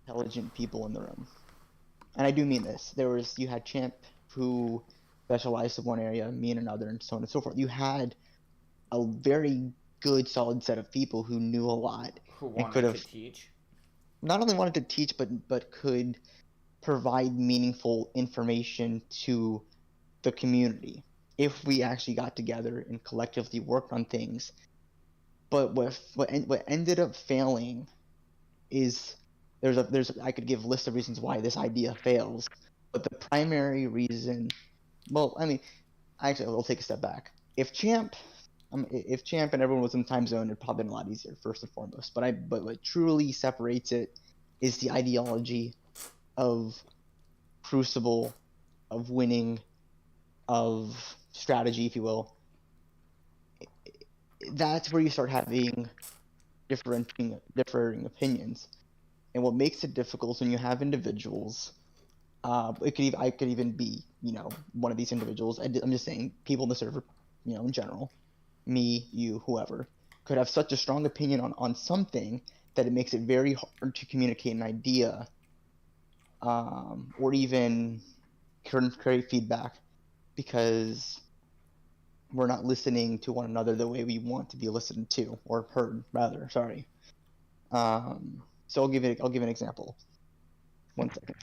intelligent people in the room, and I do mean this. You had Champ who specialized in one area, me in another, and so on and so forth. You had a very good, solid set of people who knew a lot who and wanted could have to teach. Not only wanted to teach, but could provide meaningful information to the community if we actually got together and collectively worked on things. But what ended up failing is I could give a list of reasons why this idea fails, but the primary reason, well, I mean, actually, I'll take a step back. If Champ and everyone was in the time zone, it'd probably been a lot easier, first and foremost. But what truly separates it is the ideology of Crucible, of winning, of strategy, if you will. That's where you start having differing opinions. And what makes it difficult when you have individuals, I could even be, one of these individuals. I'm just saying, people in the server, in general, me, you, whoever, could have such a strong opinion on something that it makes it very hard to communicate an idea, or even create feedback, because we're not listening to one another the way we want to be listened to, or heard, rather. Sorry. So I'll give an example. 1 second.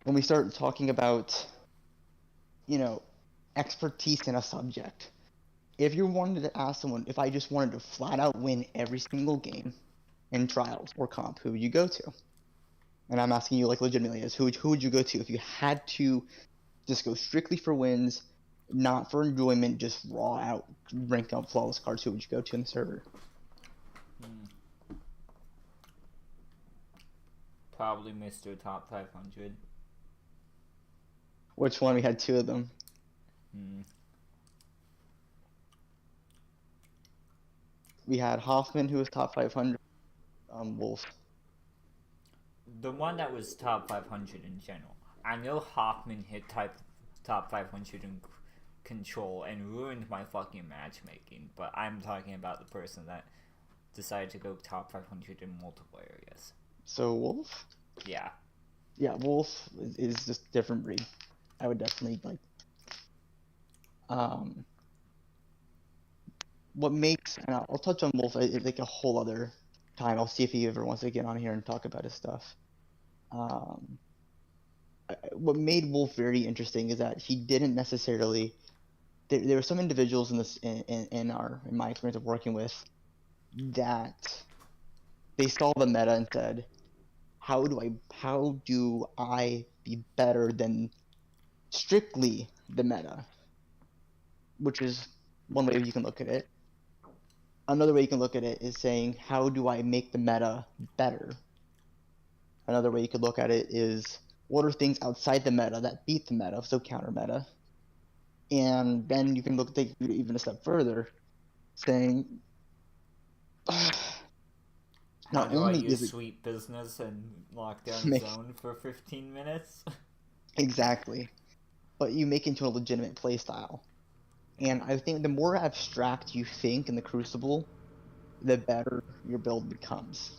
When we start talking about, expertise in a subject, if you wanted to ask someone, if I just wanted to flat out win every single game in trials or comp, who would you go to? And I'm asking you, legitimately, who would you go to if you had to just go strictly for wins, not for enjoyment, just raw out, rank up flawless cards? Who would you go to in the server? Probably Mr. Top 500. Which one? We had 2 of them. We had Hoffman, who was top 500. Wolf. The one that was top 500 in general. I know Hoffman hit top 500 in control and ruined my fucking matchmaking, but I'm talking about the person that decided to go top 500 in multiple areas. So Wolf? Yeah. Yeah, Wolf is just a different breed. I would definitely what makes, and I'll touch on Wolf like a whole other time. I'll see if he ever wants to get on here and talk about his stuff. What made Wolf very interesting is that he didn't necessarily. There were some individuals in my experience of working with that they saw the meta and said, how do I be better than strictly the meta? Which is one way you can look at it. Another way you can look at it is saying, how do I make the meta better? Another way you could look at it is, what are things outside the meta that beat the meta, so counter meta? And then you can take it even a step further, saying, how do I use sweet business and lock down zone for 15 minutes? Exactly. But you make it into a legitimate playstyle. And I think the more abstract you think in the Crucible, the better your build becomes.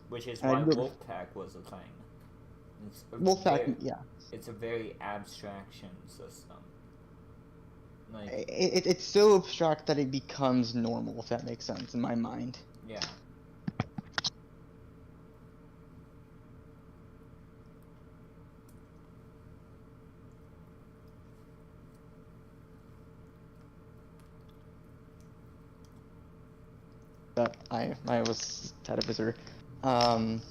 Which is why Wolfpack was a thing. Wolfpack, yeah. It's a very abstraction system. It's so abstract that it becomes normal, if that makes sense, in my mind. Yeah. But I was had a visitor. And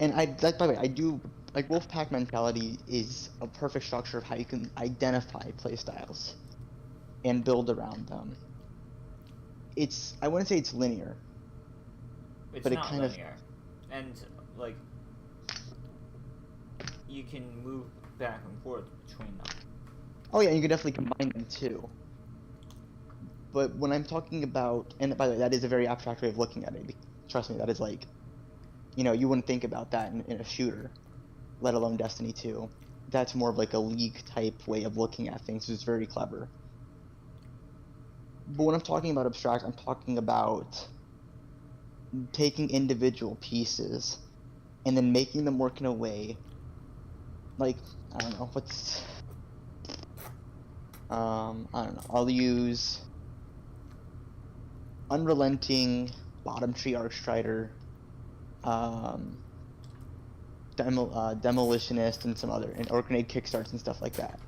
by the way, I do like Wolfpack mentality is a perfect structure of how you can identify playstyles and build around them. I wouldn't say it's linear. It's but not it kind linear. And, like, you can move back and forth between them. Oh yeah, you can definitely combine them too. But when I'm talking about, and by the way, that is a very abstract way of looking at it. Trust me, that is like, you wouldn't think about that in a shooter, let alone Destiny 2. That's more of like a League type way of looking at things. It's very clever. But when I'm talking about abstract, I'm talking about taking individual pieces and then making them work in a way, like, I don't know, I don't know, I'll use Unrelenting, Bottom Tree Arcstrider, Demolitionist, and some other, and or Grenade Kickstarts and stuff like that.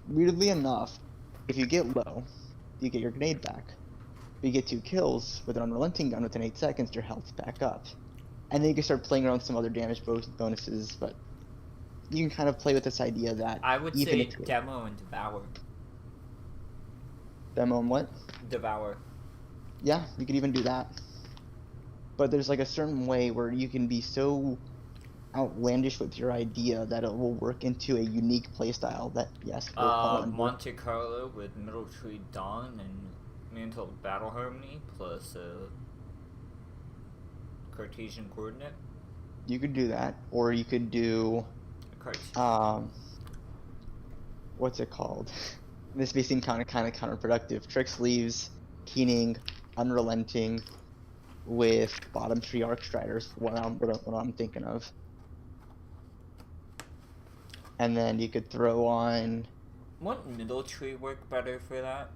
Weirdly enough, if you get low, you get your grenade back. If you get 2 kills with an Unrelenting gun within 8 seconds, your health's back up. And then you can start playing around with some other damage bonuses, but you can kind of play with this idea that I would even say if Demo and Devour. Demo and what? Devour. Yeah, you could even do that. But there's like a certain way where you can be so outlandish with your idea that it will work into a unique playstyle that, yes, will fall under. Monte Carlo with Middle Tree Dawn and Mantle Battle Harmony plus Cartesian Coordinate. You could do that, or you could do what's it called? This may seem kind of counterproductive. Trick Sleeves, Keening, Unrelenting, with Bottom Tree Arcstriders. What I'm thinking of. And then you could throw on. Wouldn't Middle Tree work better for that?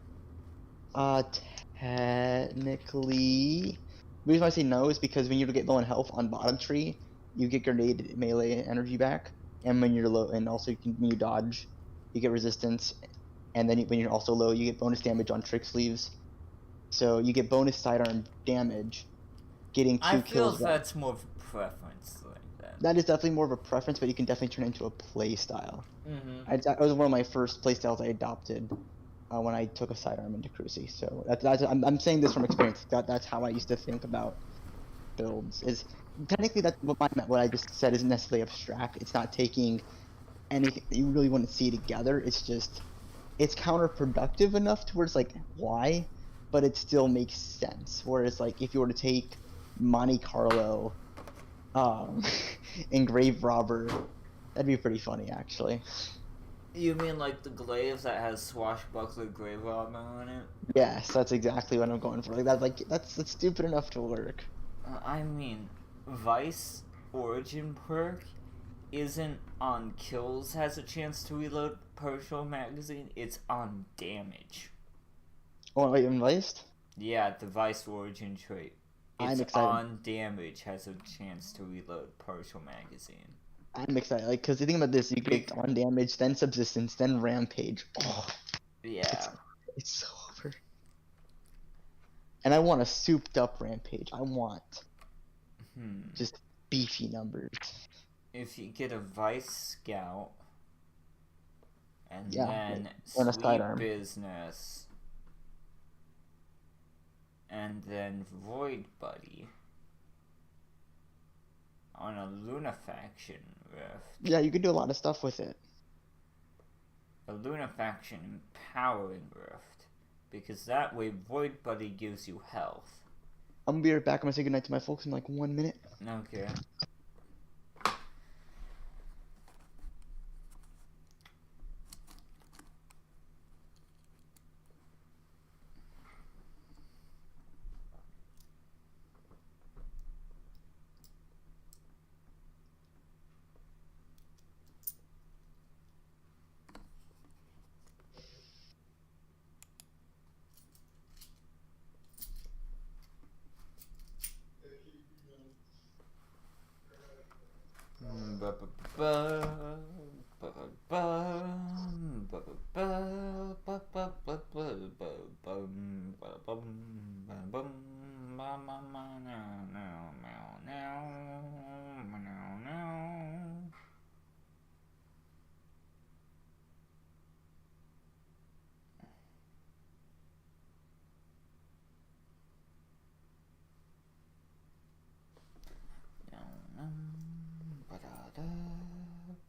Technically, the reason why I say no is because when you get low on health on Bottom Tree, you get grenade melee energy back, and when you're low, and also when you dodge, you get resistance, and then when you're also low, you get bonus damage on Trick Sleeves. So you get bonus sidearm damage, getting 2 kills. I feel that's more of a preference like that. That is definitely more of a preference, but you can definitely turn it into a play style. Mm-hmm. That was one of my first play styles I adopted when I took a sidearm into Cruci. So I'm saying this from experience. That's how I used to think about builds. Is technically that's what I just said isn't necessarily abstract. It's not taking anything that you really want to see together. It's just it's counterproductive enough towards like why, but it still makes sense. Whereas like if you were to take Monte Carlo, and Grave Robber, that'd be pretty funny actually. You mean like the glaives that has Swashbuckler Grave Robber on it? Yes, that's exactly what I'm going for. That's stupid enough to work. I mean, Vice Origin perk isn't on kills has a chance to reload partial magazine. It's on damage. Oh wait, Vice? Yeah, the Vice Origin trait. It's on damage has a chance to reload partial magazine. I'm excited, because the thing about this, you get on damage, then subsistence, then rampage. Oh, yeah, it's so over. And I want a souped up rampage. I want just beefy numbers. If you get a Vice Scout, and then and Sweet Business, and then Void Buddy on a Lunafaction Rift. Yeah, you could do a lot of stuff with it. A Lunafaction Empowering Rift, because that way Void Buddy gives you health. I'm gonna be right back. I'm gonna say goodnight to my folks in like 1 minute. Okay.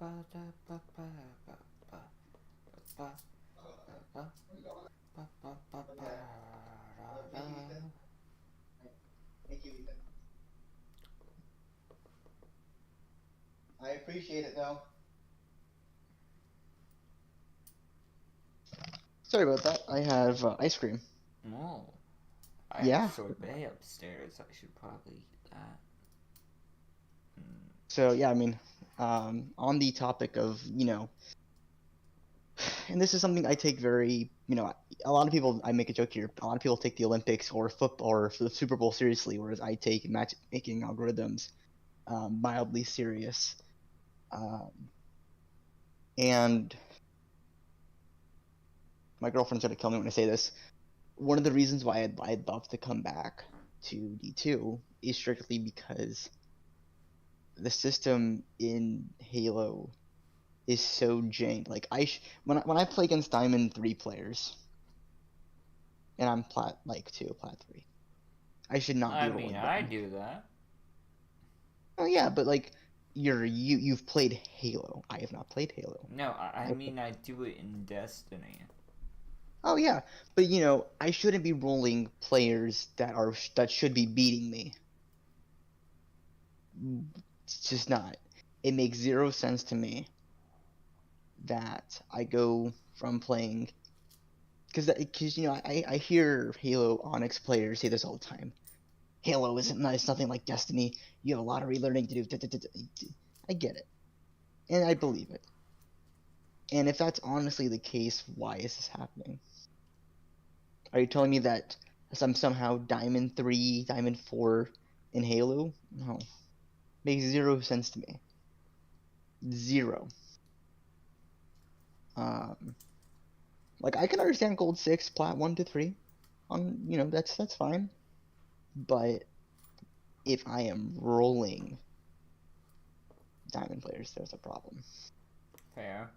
Thank you, Ethan. I appreciate it, though. Sorry about that. I have ice cream. Oh. I Yeah. have sorbet upstairs. I should probably eat that. So yeah, I mean, on the topic of, you know, and this is something I take very, you know, a lot of people, I make a joke here, a lot of people take the Olympics or football or the Super Bowl seriously, whereas I take matchmaking algorithms mildly serious. And my girlfriend's gonna kill me when I say this. One of the reasons why I'd love to come back to D2 is strictly because the system in Halo is so jank. Like when I play against Diamond 3 players, and I'm plat 2, plat 3, I should not be rolling. I do that. Oh yeah, but like you've played Halo. I have not played Halo. No, I mean I do it in Destiny. Oh yeah, but you know, I shouldn't be rolling players that should be beating me. It's just not. It makes zero sense to me that I go from playing, because you know, I hear Halo Onyx players say this all the time. Halo isn't nice, it's nothing like Destiny. You have a lot of relearning to do. I get it, and I believe it. And if that's honestly the case, why is this happening? Are you telling me that I'm somehow Diamond 3, Diamond 4 in Halo? No. Makes zero sense to me. Zero. Like I can understand Gold 6, Plat 1 to 3. You know, that's fine. But if I am rolling Diamond players, there's a problem. Fair.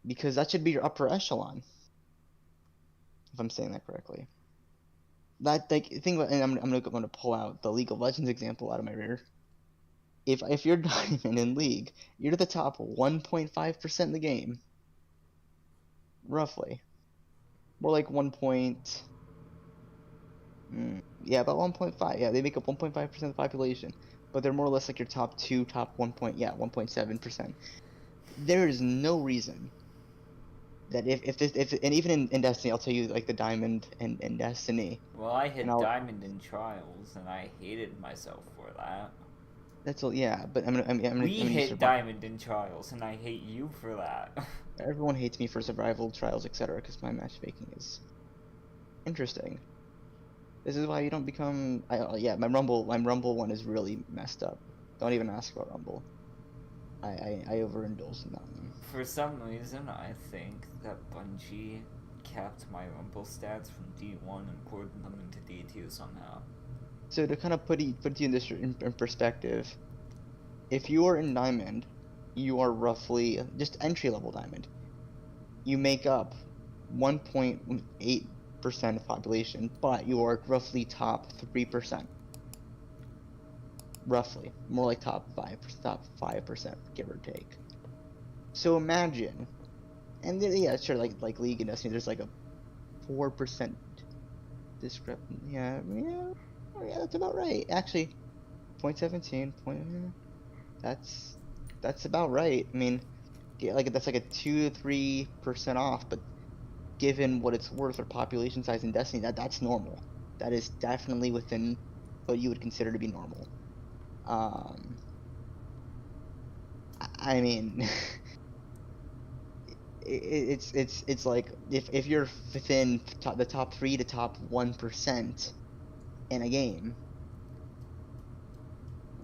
Because that should be your upper echelon. If I'm saying that correctly. That thing, and I'm gonna pull out the League of Legends example out of my rear. If you're Diamond in League, you're the top 1.5% in the game, roughly. More like 1. Yeah, about 1.5. Yeah, they make up 1.5% of the population, but they're more or less like your top 2, top 1.7%. There is no reason that if and even in Destiny, I'll tell you, like the Diamond in Destiny. Well, I hit Diamond in Trials, and I hated myself for that. That's all, yeah. But I'm gonna hit Diamond in Trials, and I hate you for that. Everyone hates me for survival, trials, etc. Because my matchmaking is interesting. This is why you don't become. Yeah, my Rumble one is really messed up. Don't even ask about Rumble. I overindulged in that one. For some reason, I think that Bungie kept my Rumble stats from D1 and ported them into D2 somehow. So to kind of put you in perspective, if you are in Diamond, you are roughly just entry-level Diamond. You make up 1.8% of population, but you are roughly top 3%. Roughly, more like top 5%, give or take. So imagine, and yeah, sure, like League and Destiny, there's like a 4% discrepancy. Yeah, that's about right. Actually, 0.17, that's about right. I mean, like that's like a 2 to 3% off, but given what it's worth or population size in Destiny, that's normal. That is definitely within what you would consider to be normal. I mean, it's like if you're within the top 3 to top 1% in a game,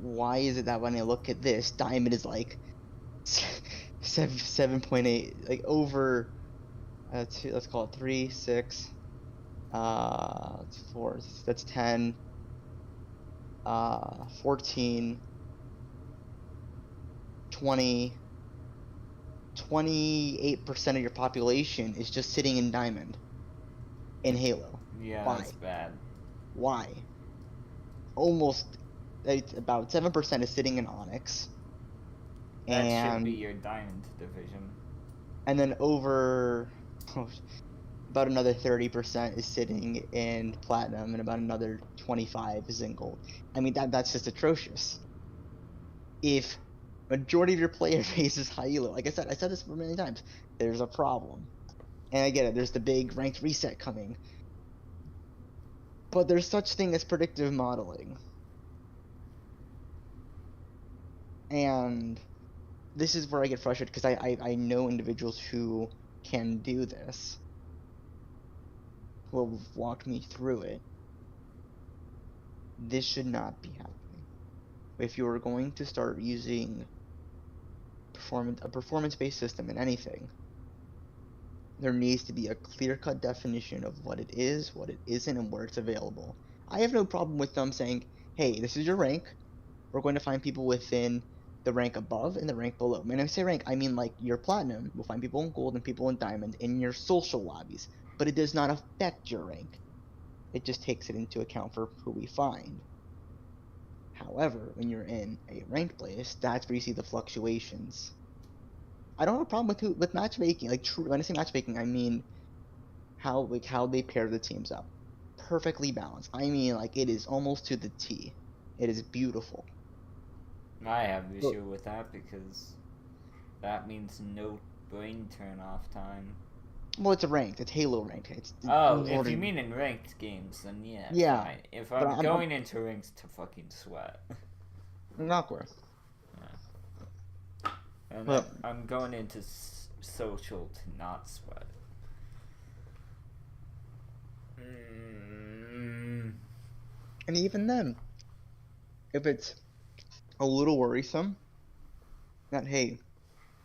why is it that when I look at this, Diamond is like 7.8, like over 2, let's call it 3, 6, 4, that's 10, 14, 20, 28% of your population is just sitting in Diamond in Halo. Yeah, Why? That's bad. Why? Almost, about 7% is sitting in Onyx. That should be your diamond division. And then over about another 30% is sitting in platinum, and about another 25 is in gold. I mean, that's just atrocious. If majority of your player base is high elo, like I said this many times, there's a problem. And I get it, there's the big ranked reset coming. But there's such thing as predictive modeling. And this is where I get frustrated, because I know individuals who can do this, who have walked me through it. This should not be happening. If you are going to start using a performance-based system in anything, there needs to be a clear-cut definition of what it is, what it isn't, and where it's available. I have no problem with them saying, hey, this is your rank. We're going to find people within the rank above and the rank below. And when I say rank, I mean like your platinum. We'll find people in gold and people in diamond in your social lobbies. But it does not affect your rank. It just takes it into account for who we find. However, when you're in a ranked place, that's where you see the fluctuations. I don't have a problem with matchmaking. Like, when I say matchmaking, I mean how they pair the teams up. Perfectly balanced. I mean, like, it is almost to the T. It is beautiful. I have an issue with that because that means no brain turn off time. Well, it's a ranked. It's Halo ranked. If you mean in ranked games, then yeah. Yeah. Fine. If I'm going into ranks to fucking sweat. Awkward. Yeah. And I'm going into social to not sweat. And even then, if it's a little worrisome, that, hey,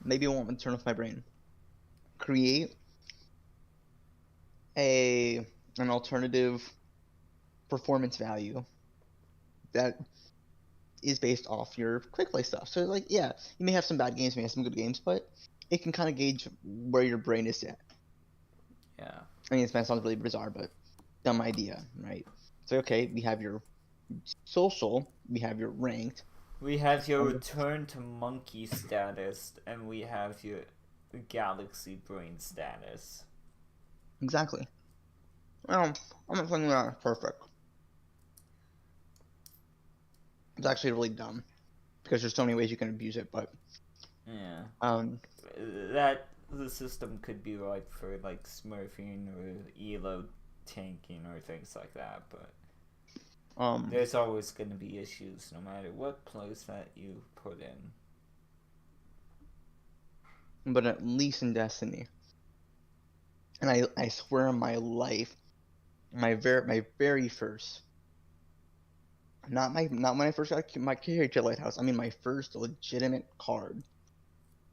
maybe I want to turn off my brain. Create an alternative performance value that is based off your quick play stuff. So, like, yeah, you may have some bad games, you may have some good games, but it can kind of gauge where your brain is at. Yeah. I mean, it sounds really bizarre, but dumb idea, right? So, okay, we have your social, we have your ranked. We have your return to monkey status, and we have your galaxy brain status. Exactly. Well, I'm not saying that's perfect. It's actually really dumb, because there's so many ways you can abuse it, but... Yeah. That the system could be right for, like, smurfing or elo tanking or things like that, but... there's always going to be issues no matter what place that you put in. But at least in Destiny, and I swear on my life, my very first, not when I first got my character Lighthouse, I mean my first legitimate card.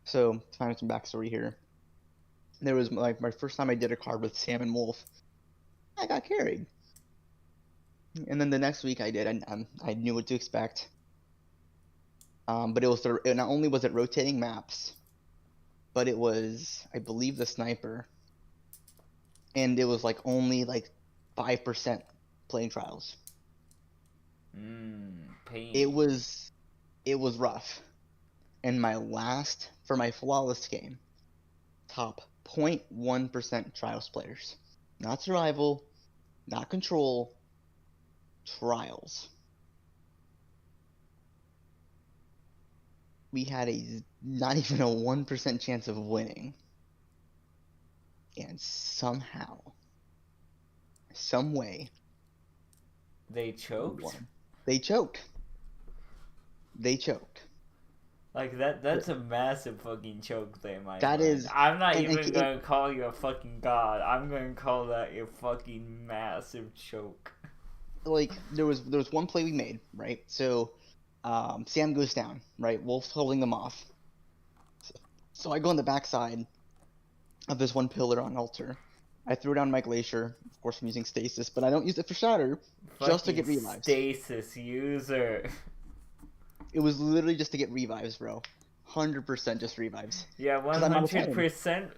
So to find some backstory here, there was like my first time I did a card with Sam and Wolf. I got carried. And then the next week I did, I knew what to expect. But it was not only was it rotating maps, but it was, I believe, the sniper. And it was like only like 5% playing trials. Pain. It was rough. And for my flawless game, top 0.1% trials players. Not survival, not control, trials. We had not even a 1% chance of winning. And somehow, some way, they choked? They choked. Like, that's a massive fucking choke there, my That friend. is... I'm not even gonna call you a fucking god. I'm gonna call that a fucking massive choke. Like, there was one play we made, right? So, Sam goes down, right? Wolf's holding them off. So I go on the backside of this one pillar on altar. I throw down my glacier. Of course, I'm using stasis, but I don't use it for shatter, just to get revives. Stasis user. It was literally just to get revives, bro. 100% just revives. Yeah, 100%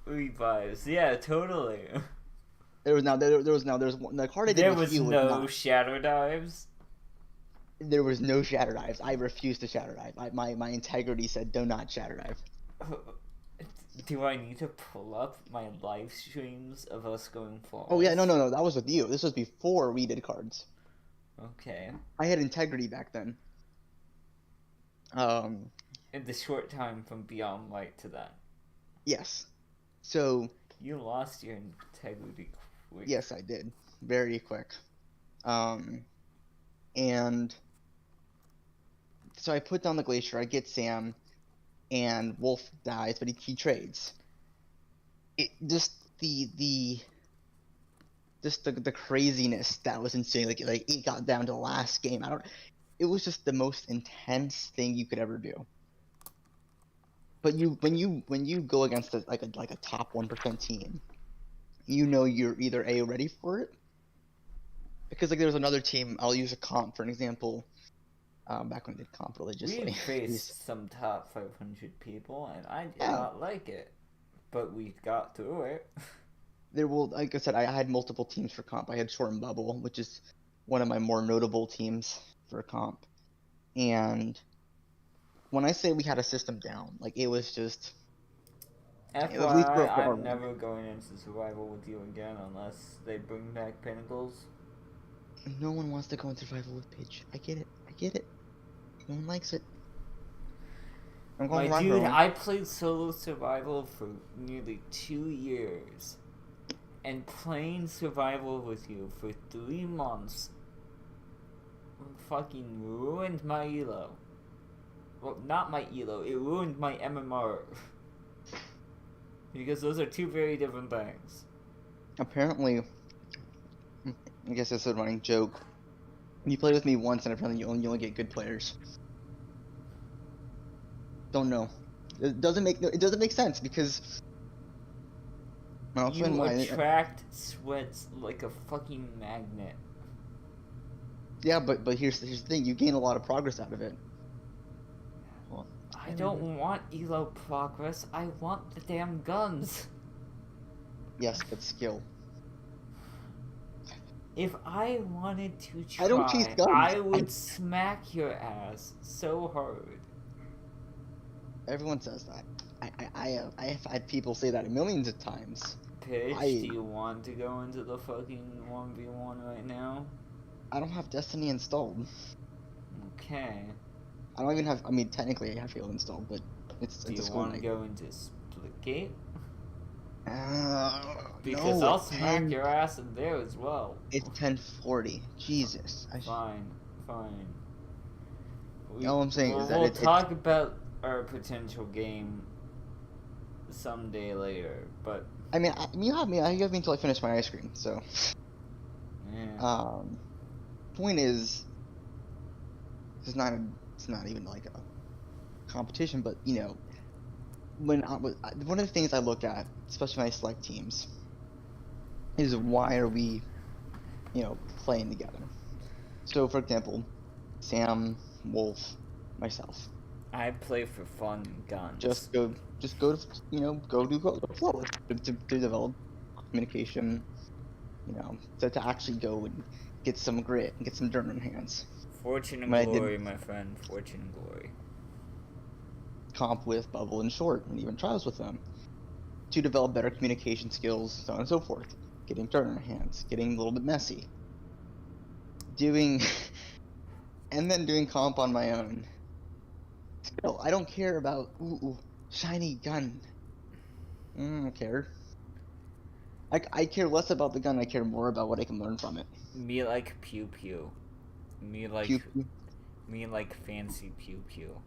revives. Yeah, totally. There was the card I did with you no shadow dives. There was no shatter dives. I refused to shatter dive. My integrity said do not shatter dive. Do I need to pull up my live streams of us going flawless? Oh yeah, no. That was with you. This was before we did cards. Okay. I had integrity back then. In the short time from Beyond Light to that. Yes. So. You lost your integrity quick. Yes, I did. Very quick. And so I put down the Glacier, I get Sam, and Wolf dies, but he trades. It just the craziness that was ensuing, like it got down to the last game. It was just the most intense thing you could ever do. But when you go against a top 1% team, you know you're either A, ready for it, because like there was another team, I'll use a comp for an example. Back when I did comp religiously. We faced some top 500 people, and I did not like it, but we got through it. Like I said, I had multiple teams for comp. I had Short and Bubble, which is one of my more notable teams for comp. And when I say we had a system down, like it was just. FYI, I'm never going into survival with you again unless they bring back Pinnacles. No one wants to go into survival with Pidge. I get it. No one likes it. My dude, I played solo survival for nearly 2 years. And playing survival with you for 3 months fucking ruined my elo. Well, not my elo, it ruined my MMR. Because those are 2 very different things. Apparently, I guess that's a running joke. You play with me once, and apparently you only get good players. Don't know. It doesn't make sense because. You attract sweats like a fucking magnet. Yeah, but here's the thing: you gain a lot of progress out of it. Well, I don't want elo progress. I want the damn guns. Yes, but skill. If I wanted to try, I don't chase guns. I would smack your ass so hard. Everyone says that. I have had people say that millions of times. Pitch, do you want to go into the fucking 1v1 right now? I don't have Destiny installed. Okay. I don't even have. I mean, technically I have Halo installed, but it's. Do you want to go into Splitgate? Because no, I'll smack your ass in there as well. It's 1040. Jesus. Fine. All I'm saying is that we'll talk about our potential game someday later, but I mean, you have me until I finish my ice cream. So, yeah. Point is, it's not even like a competition, but you know, one of the things I look at, especially when I select teams, is why are we, playing together? So, for example, Sam, Wolf, myself. I play for fun and guns. Just go to flawless to develop communication, to actually go and get some grit and get some dirt on hands. Fortune and glory, my friend. Fortune and glory. Comp with Bubble and Short, and even trials with them, to develop better communication skills, so on and so forth. Getting dirt on hands, getting a little bit messy. And then doing comp on my own. Still, I don't care about shiny gun. I don't care. I care less about the gun. I care more about what I can learn from it. Me like pew pew. Me like fancy pew pew.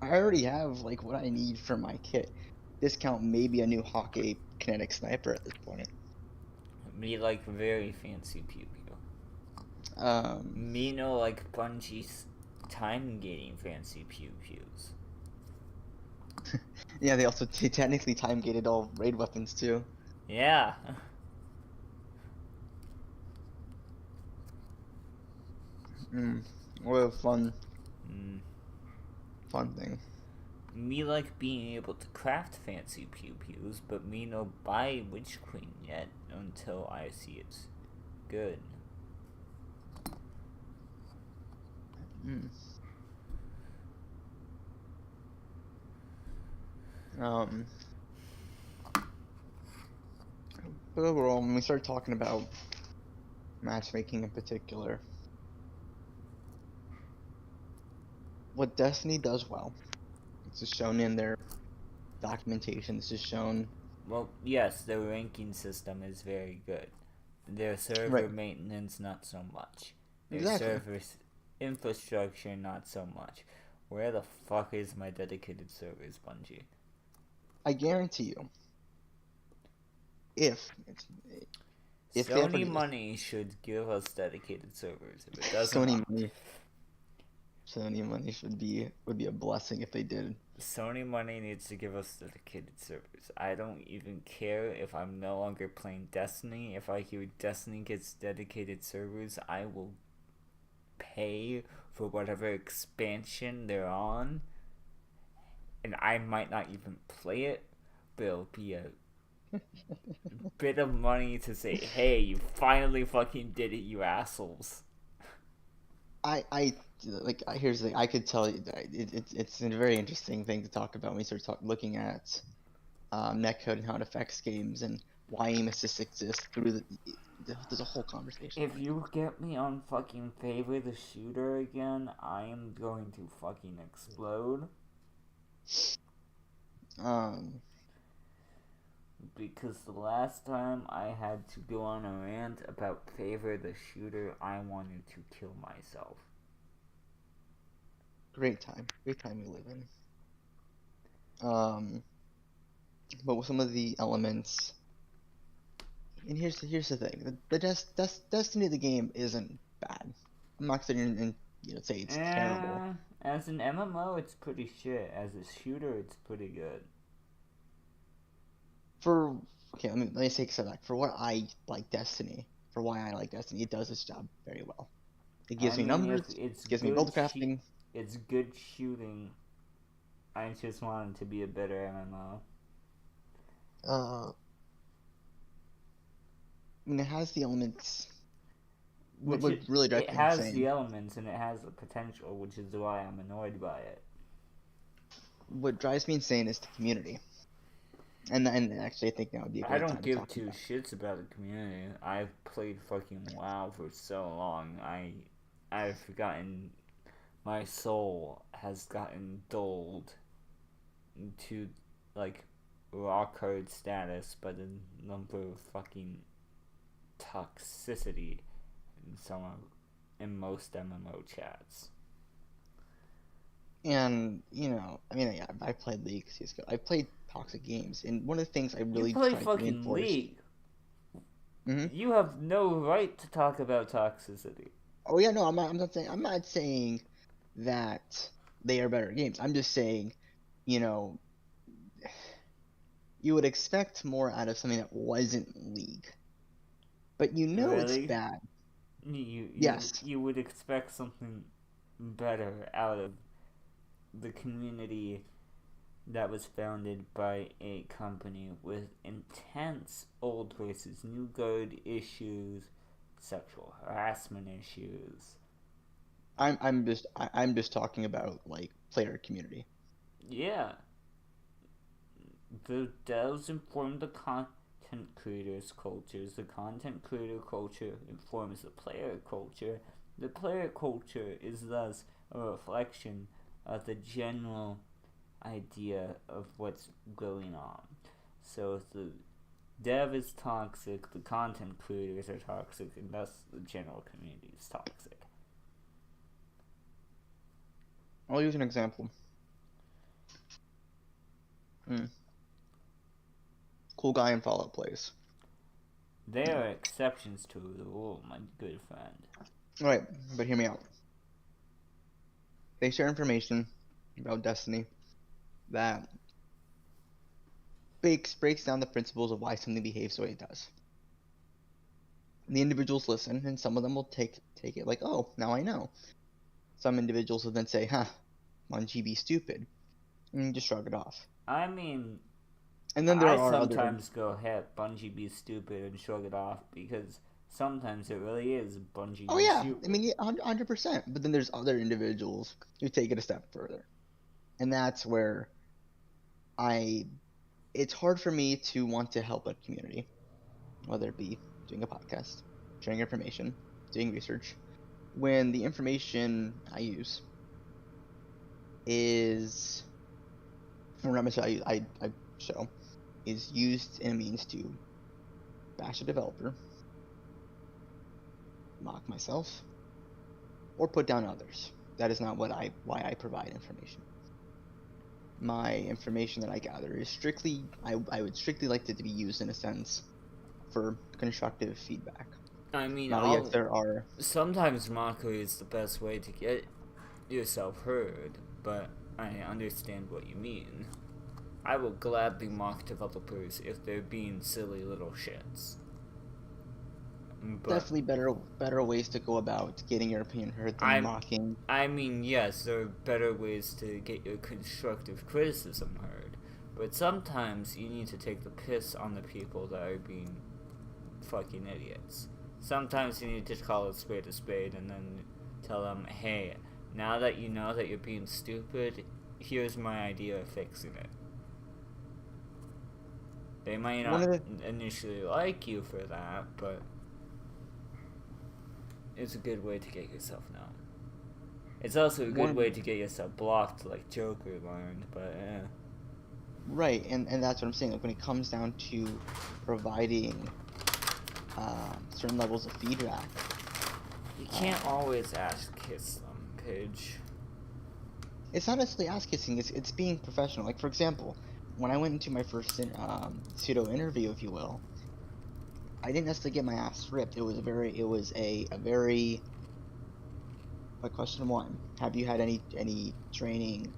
I already have what I need for my kit. Discount maybe a new Hawkeye kinetic sniper at this point. Me like very fancy pew pew. Me no like Bungie's time gating fancy pew pews. Yeah, they also technically time gated all raid weapons too. Yeah. What a fun thing. Me like being able to craft fancy pew pews, but me no buy Witch Queen yet until I see it's good. Hmm. But overall, when we start talking about matchmaking in particular, what Destiny does well, this is shown in their documentation, this is shown... Well, yes, their ranking system is very good. Their server maintenance, not so much. Their server infrastructure, not so much. Where the fuck is my dedicated servers, Bungie? I guarantee you, if Sony money should give us dedicated servers. If it doesn't, Sony money would be a blessing if they did. Sony money needs to give us dedicated servers. I don't even care if I'm no longer playing Destiny. If I hear Destiny gets dedicated servers, I will pay for whatever expansion they're on. And I might not even play it, but it'll be a bit of money to say, hey, you finally fucking did it, you assholes. Here's the thing. I could tell you that it's a very interesting thing to talk about when we start looking at netcode and how it affects games and why aim assists exist through there's a whole conversation. If you get me on fucking Favor the Shooter again, I am going to fucking explode. Because the last time I had to go on a rant about Favor the Shooter, I wanted to kill myself. Great time we live in. But with some of the elements, and here's the thing: the Destiny of the game isn't bad. I'm not sitting and say it's terrible. As an MMO, it's pretty shit. As a shooter, it's pretty good. Let me take a step back. For what I like Destiny, for why I like Destiny, it does its job very well. It gives me numbers. It gives me build crafting. It's good shooting. I just want it to be a better MMO. It has the elements. What really drives me insane. It has the elements and it has the potential, which is why I'm annoyed by it. What drives me insane is the community. And actually, I think that would be a great time to talk about. I don't give two shits about the community. I've played fucking WoW for so long. I've forgotten. My soul has gotten dulled to rock hard status by the number of fucking toxicity in most MMO chats. And I played League. I played toxic games, and one of the things I really play fucking League. Mm-hmm. You have no right to talk about toxicity. Oh yeah, no, I'm not saying that they are better games. I'm just saying, you would expect more out of something that wasn't League, but really? It's bad. Yes, you would expect something better out of the community that was founded by a company with intense old versus new guard issues, sexual harassment issues. I'm just talking about player community. Yeah. The devs inform the content creators' cultures. The content creator culture informs the player culture. The player culture is thus a reflection of the general idea of what's going on. So if the dev is toxic, the content creators are toxic, and thus the general community is toxic. I'll use an example. Cool guy in Fallout plays. There are exceptions to the rule, my good friend. Right, but hear me out. They share information about Destiny that breaks down the principles of why something behaves the way it does. The individuals listen, and some of them will take it like, oh, now I know. Some individuals will then say, Bungie be stupid, and just shrug it off. I mean, and then there I sometimes go, hey, Bungie be stupid and shrug it off, because Sometimes it really is Bungie. Oh yeah, I mean 100%. But then there's other individuals who take it a step further, and that's where it's hard for me to want to help a community, whether it be doing a podcast, sharing information, doing research, when the information I use is, or not necessarily I show, is used in a means to bash a developer, mock myself, or put down others. That is not why I provide information. My information that I gather is strictly, I would strictly like it to be used in a sense for constructive feedback. I mean, yes, there are sometimes mockery is the best way to get yourself heard, but I understand what you mean. I will gladly mock developers if they're being silly little shits. But definitely better ways to go about getting your opinion heard than mocking. I mean, yes, there are better ways to get your constructive criticism heard, but sometimes you need to take the piss on the people that are being fucking idiots. Sometimes you need to call a spade and then tell them, hey, now that you know that you're being stupid, here's my idea of fixing it. They might not initially like you for that, but it's a good way to get yourself known. It's also a good way to get yourself blocked, like Joker learned, but Right, and that's what I'm saying. Like when it comes down to providing certain levels of feedback, you can't always ass kiss them, Paige. It's not necessarily ass kissing. It's being professional. Like for example, when I went into my first pseudo interview, if you will, I didn't necessarily get my ass ripped. It was a very like question one. Have you had any training?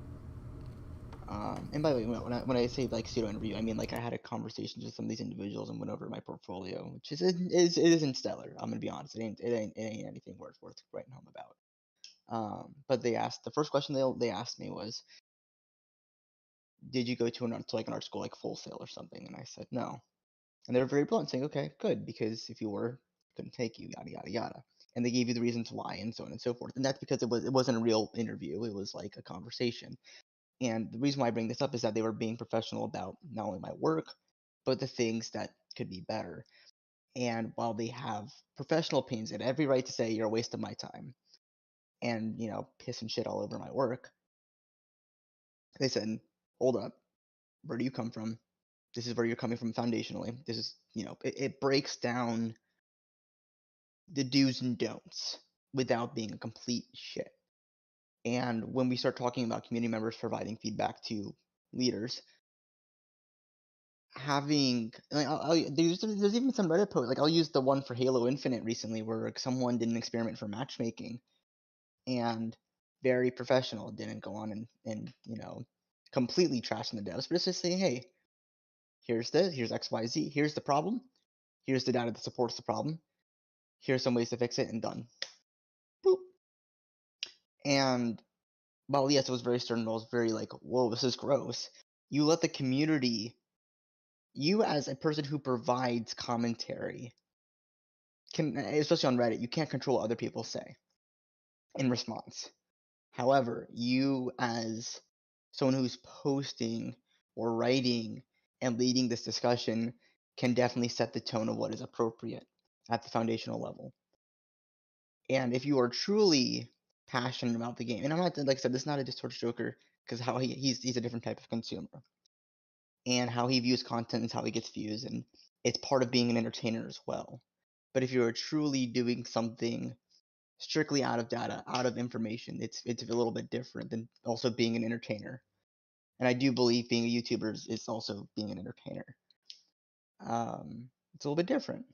And by the way, when I say like pseudo interview, I mean like I had a conversation with some of these individuals and went over my portfolio, which it isn't stellar. I'm gonna be honest. It ain't anything worth writing home about. But the first question they asked me was, did you go to an art school like Full Sail or something? And I said no. And they were very blunt, saying, okay, good, because if you were, couldn't take you, yada yada yada. And they gave you the reasons why, and so on and so forth. And that's because it wasn't a real interview; it was like a conversation. And the reason why I bring this up is that they were being professional about not only my work, but the things that could be better. And while they have professional opinions and every right to say you're a waste of my time, and piss and shit all over my work, they said, hold up, where do you come from? This is where you're coming from foundationally. This is, it breaks down the do's and don'ts without being a complete shit. And when we start talking about community members providing feedback to leaders, having there's even some Reddit posts, like I'll use the one for Halo Infinite recently where someone did an experiment for matchmaking and very professional, didn't go on and completely trashing the devs, but it's just saying, hey, here's XYZ, here's the problem, here's the data that supports the problem, here's some ways to fix it, and done. Boop. And while yes, it was very stern, it was very like, whoa, this is gross. You let the community, you as a person who provides commentary, especially on Reddit, you can't control what other people say in response. However, you as someone who's posting or writing and leading this discussion can definitely set the tone of what is appropriate at the foundational level. And if you are truly passionate about the game, and I'm not, like I said, this is not a distorted Joker, because how he's a different type of consumer, and how he views content is how he gets views, and it's part of being an entertainer as well. But if you're truly doing something strictly out of data, out of information, it's a little bit different than also being an entertainer. And I do believe being a YouTuber is also being an entertainer. It's a little bit different.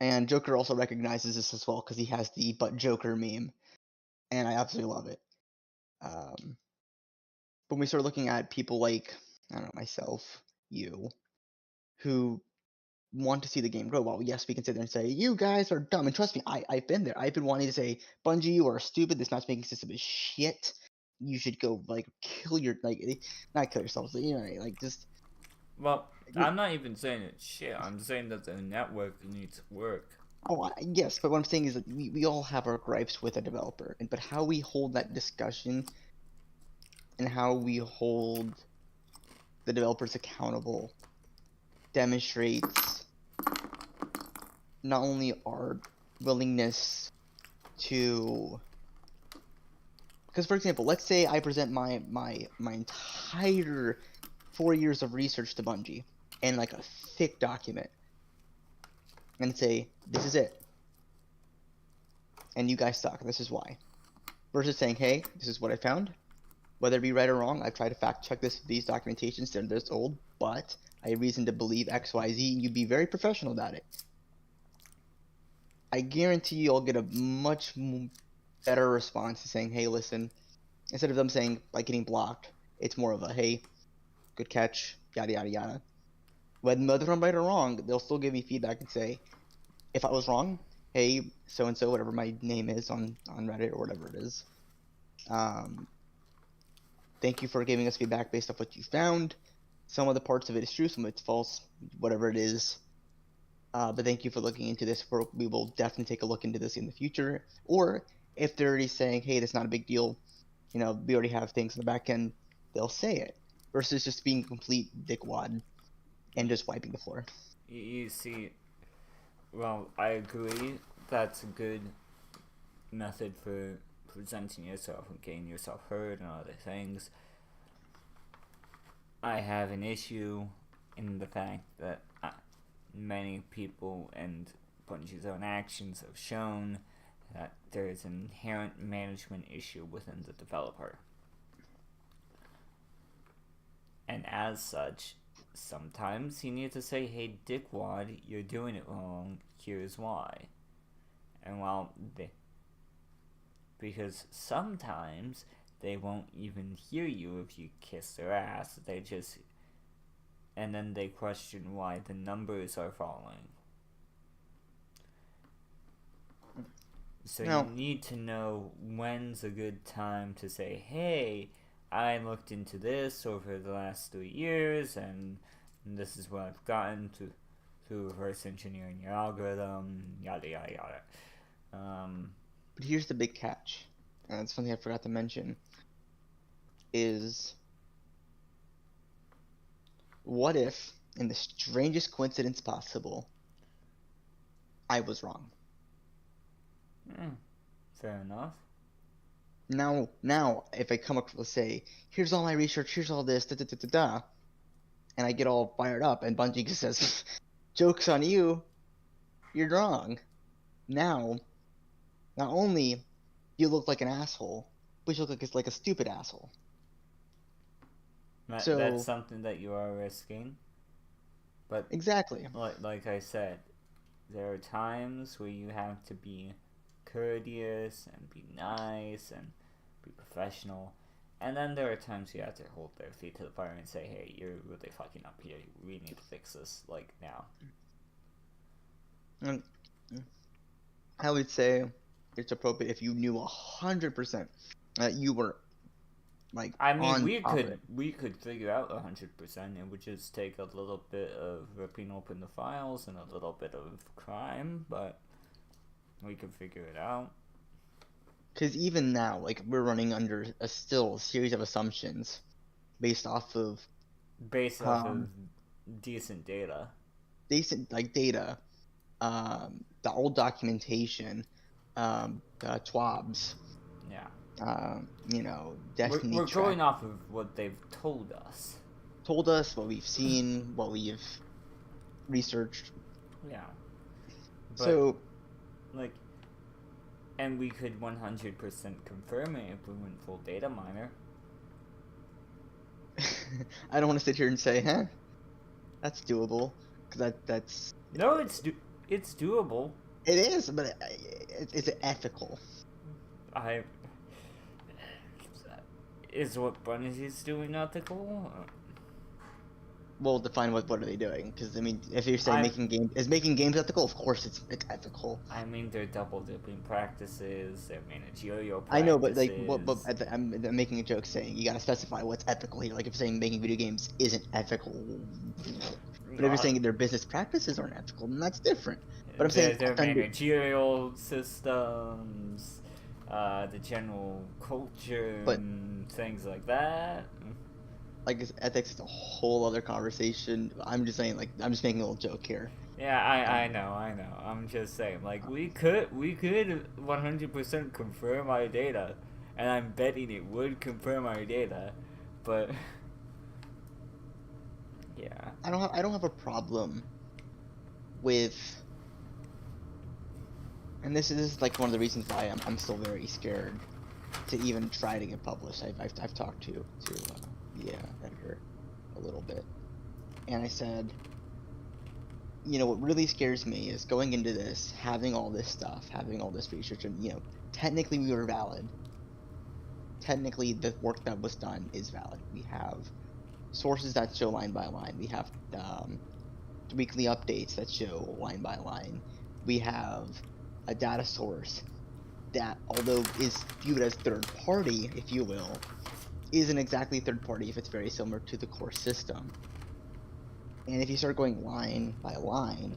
And Joker also recognizes this as well because he has the "but Joker" meme, and I absolutely love it. When we start looking at people like, I don't know, myself, you, who want to see the game grow, well, yes, we can sit there and say, you guys are dumb. And trust me, I've been there. I've been wanting to say, Bungie, you are stupid. This matchmaking system is shit. You should go, like, kill your, like, not kill yourselves, but, like, just... Well, I'm not even saying it's shit. I'm saying that the network needs work. Oh, yes, but what I'm saying is that we all have our gripes with a developer, but how we hold that discussion and how we hold the developers accountable demonstrates not only our willingness to, because for example, let's say I present my entire 4 years of research to Bungie in like a thick document and say, this is it, and you guys suck, this is why, versus saying, hey, this is what I found, whether it be right or wrong, I've tried to fact check these documentations, they're this old, but I have reason to believe XYZ, and you'd be very professional about it. I guarantee you'll get a much better response to saying, hey, listen, instead of them saying, like, getting blocked, it's more of a, hey, good catch, yada, yada, yada. Whether I'm right or wrong, they'll still give me feedback and say, if I was wrong, hey, so-and-so, whatever my name is on Reddit or whatever it is, thank you for giving us feedback based off what you found. Some of the parts of it is true, some of it's false, whatever it is. But thank you for looking into this. We will definitely take a look into this in the future. Or if they're already saying, hey, that's not a big deal, you know, we already have things in the back end, they'll say it. Versus just being a complete dickwad and just wiping the floor. You see, well, I agree that's a good method for presenting yourself and getting yourself heard and other things. I have an issue in the fact that many people and Bungie's own actions have shown that there is an inherent management issue within the developer. And as such, sometimes you need to say, hey, dickwad, you're doing it wrong, here's why. And because sometimes they won't even hear you if you kiss their ass, and then they question why the numbers are falling. So you need to know when's a good time to say, hey, I looked into this over the last 3 years, and this is what I've gotten through reverse engineering your algorithm, yada yada yada. But here's the big catch, and it's something I forgot to mention, is what if, in the strangest coincidence possible, I was wrong? Fair enough. Now, if I come across, say, here's all my research, here's all this, da da da da da, and I get all fired up, and Bungie just says, joke's on you, you're wrong. Now, not only do you look like an asshole, but you look like a stupid asshole. That's something that you are risking. But exactly. Like I said, there are times where you have to be courteous and be nice and be professional, and then there are times you have to hold their feet to the fire and say, hey, you're really fucking up here, we need to fix this, like, now. I would say it's appropriate if you knew 100% that you were, like, I mean, we could figure out 100%. It would just take a little bit of ripping open the files and a little bit of crime, but we could figure it out. Because even now, like, we're running under a series of assumptions based off of decent data. Data, the old documentation, the TWABs. Yeah. You know, Destiny. We're going off of what they've told us. What we've seen, what we've researched. Yeah. But, and we could 100% confirm it if we went full data miner. I don't want to sit here and say, huh? That's doable, because that's. No, it's doable. It is, but it's ethical. Is what Bungie's doing ethical? Well, define what are they doing? Because I mean, if you're saying making games ethical, of course it's ethical. I mean, they're double dipping practices. They're managerial practices. I know, but like, I'm making a joke saying you gotta specify what's ethical here. Like if you're saying making video games isn't ethical, but if you're saying their business practices aren't ethical, then that's different. But I'm saying their managerial systems, the general culture, and things like that. Like ethics is a whole other conversation. I'm just saying, like, I'm just making a little joke here. Yeah, I know. I'm just saying, like, we could 100% confirm our data, and I'm betting it would confirm our data, but yeah. I don't have a problem with, and this is like one of the reasons why I'm still very scared to even try to get published. I've talked to the editor a little bit, and I said, you know, what really scares me is going into this, having all this stuff, having all this research, and, you know, technically we were valid. Technically the work that was done is valid. We have sources that show line by line. We have weekly updates that show line by line. We have a data source that, although is viewed as third party, if you will, isn't exactly third party if it's very similar to the core system. And if you start going line by line,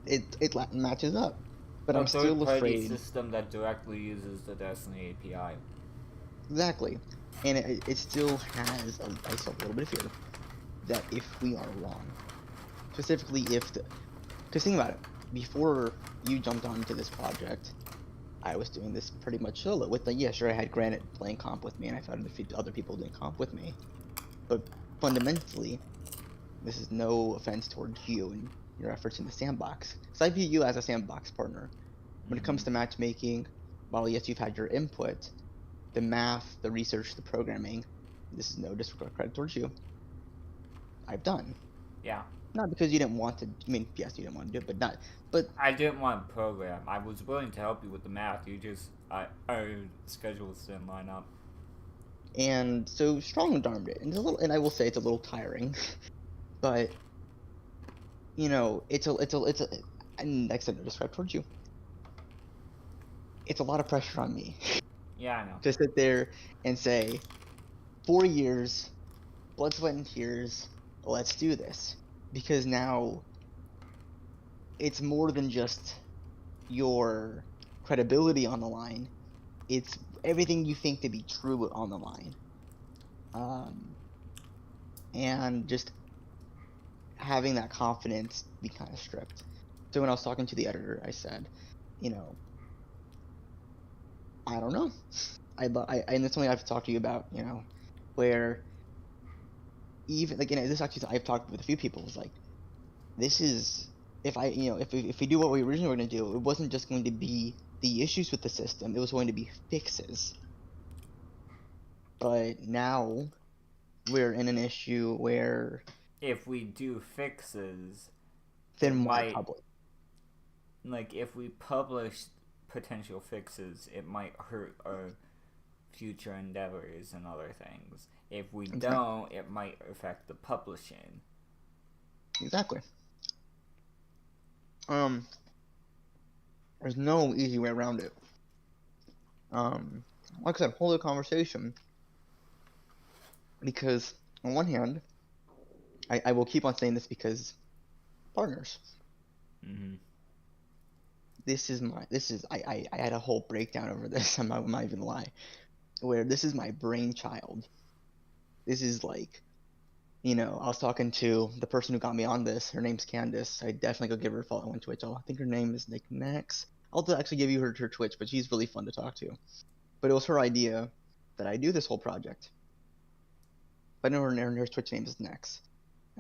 it matches up. But I'm still afraid. System that directly uses the Destiny API. Exactly, and it still has a little bit of fear that if we are wrong, specifically because think about it, before you jumped onto this project, I was doing this pretty much solo. With I had Granite playing comp with me, and I found other people doing comp with me, but fundamentally, this is no offense towards you and your efforts in the sandbox, because I view you as a sandbox partner. When it comes to matchmaking, while yes, you've had your input, the math, the research, the programming, this is no disrespect credit towards you, I've done. Yeah. Not because you didn't want to, I mean, yes, you didn't want to do it, but I didn't want to program. I was willing to help you with the math, our schedules didn't line up. And so strong armed it, and and I will say it's a little tiring, but, you know, it's a, and like I said, no disrespect towards you. It's a lot of pressure on me. Yeah, I know. To sit there and say, 4 years, blood, sweat, and tears, let's do this. Because now, it's more than just your credibility on the line. It's everything you think to be true on the line. And just having that confidence be kind of stripped. So when I was talking to the editor, I said, you know, I don't know. And it's something I've talked to you about, you know, where even like, you know, this actually I've talked with a few people. It's like, this is if we do what we originally were going to do, it wasn't just going to be the issues with the system. It was going to be fixes. But now we're in an issue where if we do fixes, then why publish? Like if we publish potential fixes, it might hurt our future endeavors and other things. If we don't, it might affect the publishing. Exactly. There's no easy way around it. Like I said, hold a conversation, because on one hand, I will keep on saying this because partners. Mm-hmm. I had a whole breakdown over this. I'm not even gonna lie, where this is my brainchild. This is like, you know, I was talking to the person who got me on this. Her name's Candace. I definitely go give her a follow on Twitch. I think her name is Nick Max. I'll actually give you her Twitch, but she's really fun to talk to. But it was her idea that I do this whole project. But no, her Twitch name is Nex,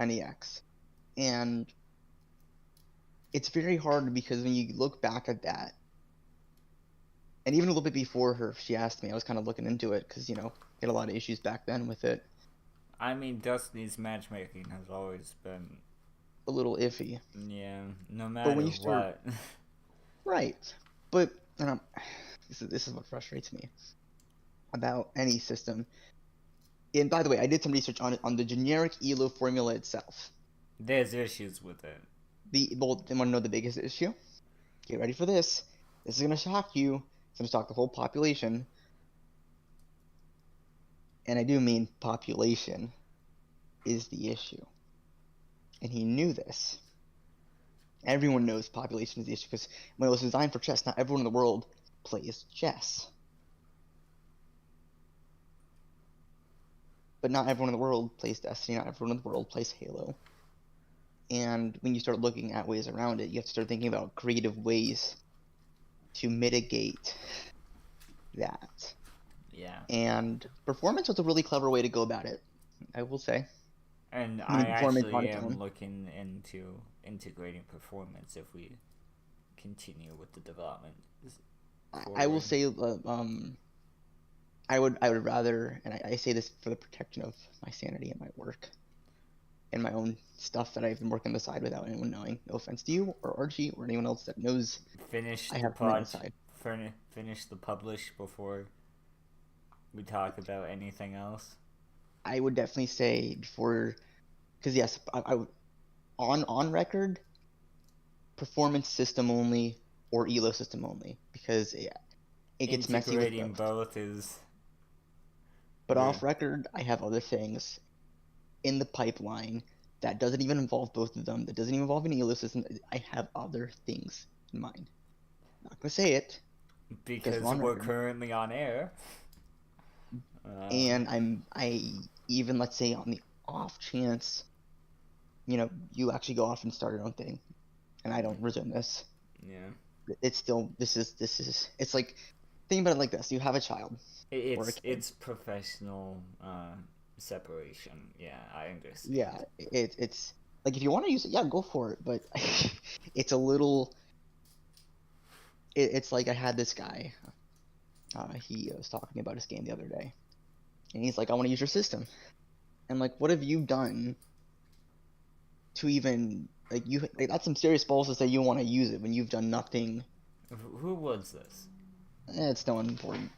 N-E-X, and it's very hard because when you look back at that, and even a little bit before her, she asked me, I was kind of looking into it because, you know, had a lot of issues back then with it. I mean, Destiny's matchmaking has always been a little iffy. Yeah, no matter what. Right, but this is what frustrates me about any system. And by the way, I did some research on the generic ELO formula itself. There's issues with it. They want to know the biggest issue? Get ready for this. This is going to shock you. It's going to shock the whole population. And I do mean population is the issue. And he knew this. Everyone knows population is the issue because when it was designed for chess, not everyone in the world plays chess. But not everyone in the world plays Destiny, not everyone in the world plays Halo. And when you start looking at ways around it, you have to start thinking about creative ways to mitigate that. Yeah. And performance was a really clever way to go about it, I will say. And I actually am looking into integrating performance if we continue with the development. I will say, I would rather, and I say this for the protection of my sanity and my work, and my own stuff that I've been working on the side without anyone knowing. No offense to you or Archie or anyone else that knows. Finish I have on the side. Finish the publish before we talk about anything else. I would definitely say before, because yes, I would, on record, performance system only or ELO system only, because it gets messy with integrating both is. But off record, I have other things in the pipeline that doesn't even involve both of them. That doesn't even involve an ELO system. I have other things in mind. Not gonna say it because we're currently on air. And I even, let's say, on the off chance, you actually go off and start your own thing, and I don't resume this. Yeah. It's still this is it's like, think about it like this: you have a child. It's professional separation. Yeah, I understand. Yeah, it's like if you want to use it, yeah, go for it. But it's a little. It's like I had this guy. He was talking about his game the other day, and he's like, "I want to use your system." And like, what have you done to even that's some serious balls to say you want to use it when you've done nothing. Who was this? It's no important.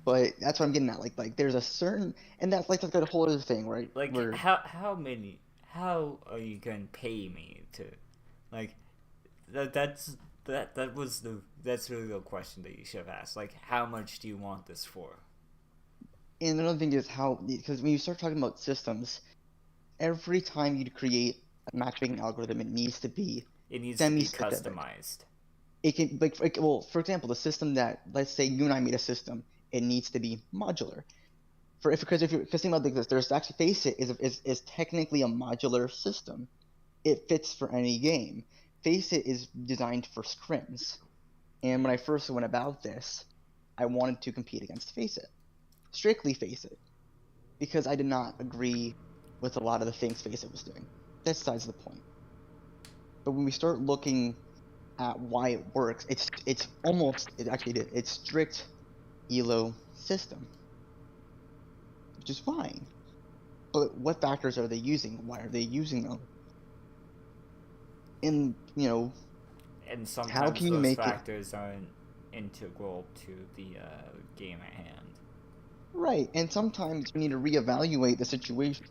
But that's what I'm getting at. Like there's a certain, and that's like a whole other thing, right? Like how are you going to pay me to, like, that's really the question that you should have asked. Like, how much do you want this for? And another thing is because when you start talking about systems, every time you create a matchmaking algorithm, it needs to be customized. It can, well, for example, the system that, let's say you and I made a system, it needs to be modular. Because think about this, there's actually Faceit is technically a modular system. It fits for any game. Faceit is designed for scrims, and when I first went about this, I wanted to compete against Faceit, strictly Faceit, because I did not agree with a lot of the things Faceit was doing. That's besides the point. But when we start looking at why it works, it's strict ELO system, which is fine. But what factors are they using? Why are they using them? And and sometimes how can you those make factors aren't integral to the game at hand. Right, and sometimes you need to reevaluate the situation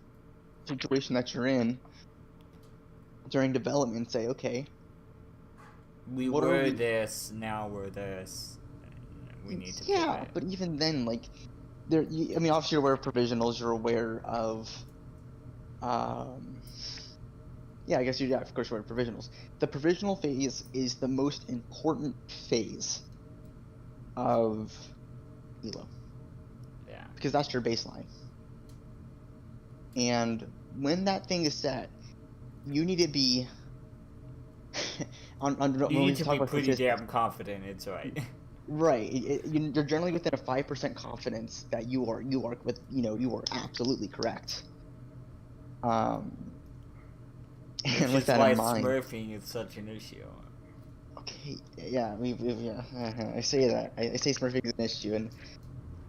that you're in during development and say, okay, we were this, now we're this. We need to pivot. But even then, like, obviously you're aware of provisionals, you're aware of of course you're aware of provisionals. The provisional phase is the most important phase of ELO. Yeah. Because that's your baseline. And when that thing is set, you need to be you need to be pretty damn confident it's right. Right. You're generally within a 5% confidence that you are absolutely correct. And with that in mind, smurfing is such an issue. Okay, yeah, I say that. I say smurfing is an issue,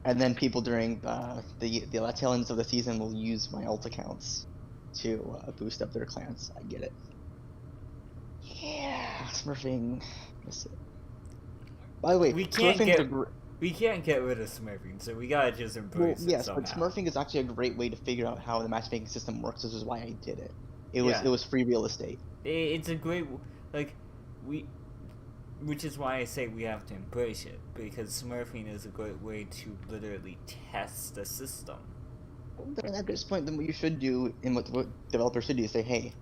and then people during the tail ends of the season will use my alt accounts to boost up their clans. I get it. Yeah, smurfing. By the way, we can't get We can't get rid of smurfing, so we gotta just embrace it yes, somehow. but smurfing is actually a great way to figure out how the matchmaking system works. This is why I did it. It was free real estate. It's a great, like, which is why I say we have to embrace it, because smurfing is a great way to literally test the system. At this point, then what you should do, and what developers should do, is say, hey,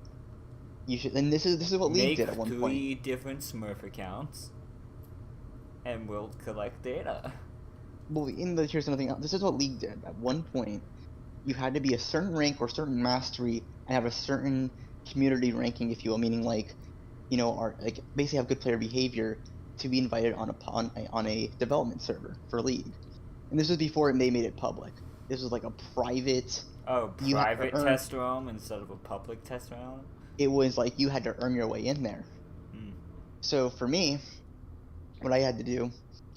you should, and this is what League did at one point. Make 3 different Smurf accounts, and we'll collect data. Well, here's another thing. This is what League did. At one point, you had to be a certain rank or certain mastery and have a certain community ranking, if you will, meaning like, basically have good player behavior to be invited on a development server for League. And this was before they made it public. This was like a private. Private test realm instead of a public test realm. It was like you had to earn your way in there. So for me, what I had to do,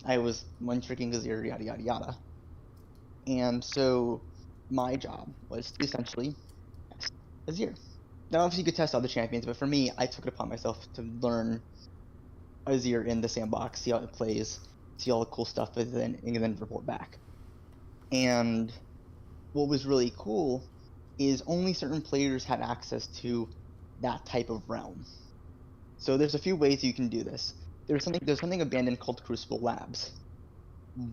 I was one tricking Azir, yada yada yada. And so my job was to essentially test Azir. Now obviously you could test other champions, but for me, I took it upon myself to learn Azir in the sandbox, see how it plays, see all the cool stuff, and then report back. And what was really cool is only certain players had access to that type of realm. So there's a few ways you can do this. There's something abandoned called Crucible Labs.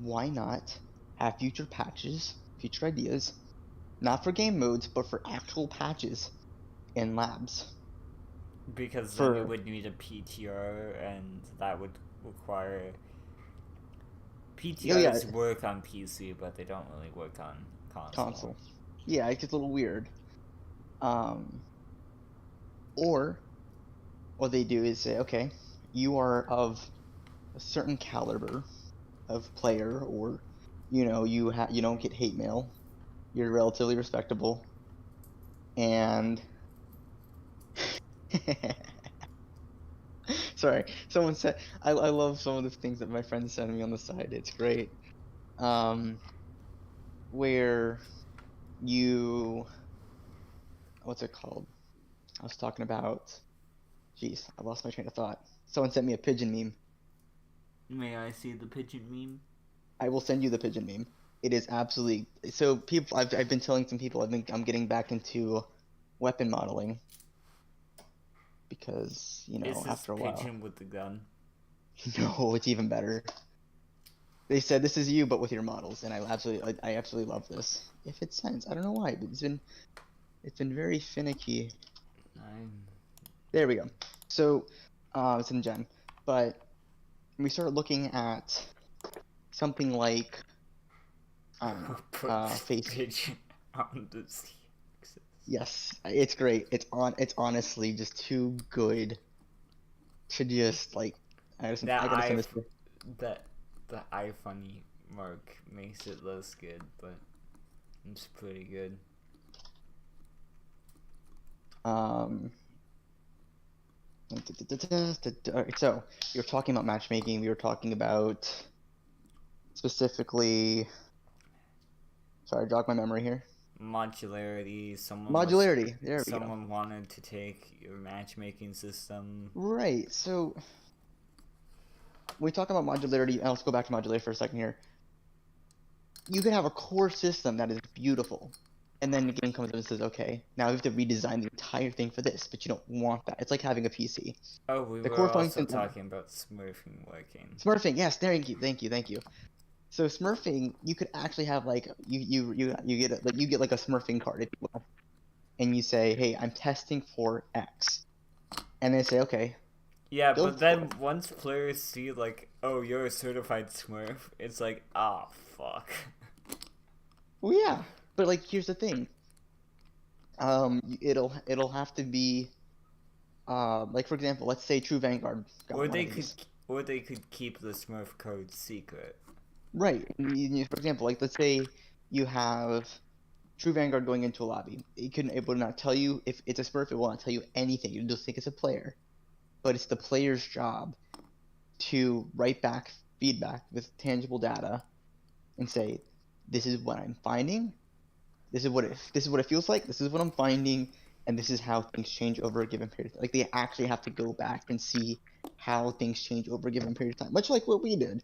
Why not have future patches, future ideas, not for game modes, but for actual patches in labs? Because then you would need a PTR, and that would require... PTRs work on PC, but they don't really work on console. Yeah, it gets a little weird. Or what they do is say, okay, you are of a certain caliber of player, or you don't get hate mail, you're relatively respectable, and sorry, someone said I love some of the things that my friends send me on the side. It's great. Where you, what's it called? I was talking about, jeez, I lost my train of thought. Someone sent me a pigeon meme. May I see the pigeon meme? I will send you the pigeon meme. It is absolutely, so people, I've been telling some people I'm getting back into weapon modeling, because after a while. Pigeon with the gun? No, it's even better. They said this is you, but with your models, and I absolutely love this. If it sends, I don't know why, but it's been very finicky. There we go. So it's in Gen, but we started looking at something like face. Pigeon on the CX. Yes, it's great. It's honestly just too good to just like. I gotta send this. The iFunny mark makes it less good, but it's pretty good. So we were talking about matchmaking. We were talking about specifically. Sorry, jog my memory here. Modularity. Someone wanted to take your matchmaking system. Right. So we talk about modularity, and let's go back to modularity for a second here. You can have a core system that is beautiful, and then the game comes up and says, okay, now we have to redesign the entire thing for this, but you don't want that. It's like having a PC. Oh, we were also talking about smurfing working. Smurfing, yes, thank you. So smurfing, you could actually have like you get like a smurfing card, if you will, and you say, hey, I'm testing for X, and they say, okay. Yeah, but then once players see like, oh, you're a certified smurf, it's like, ah, fuck. Well, yeah, but like, here's the thing. It'll have to be, like for example, let's say True Vanguard. Or they could keep the smurf code secret. Right. For example, like let's say you have True Vanguard going into a lobby. It will not tell you if it's a smurf. It will not tell you anything. You just think it's a player. But it's the player's job to write back feedback with tangible data and say, this is what I'm finding, this is what it feels like, this is what I'm finding, and this is how things change over a given period of time. Like they actually have to go back and see how things change over a given period of time, much like what we did.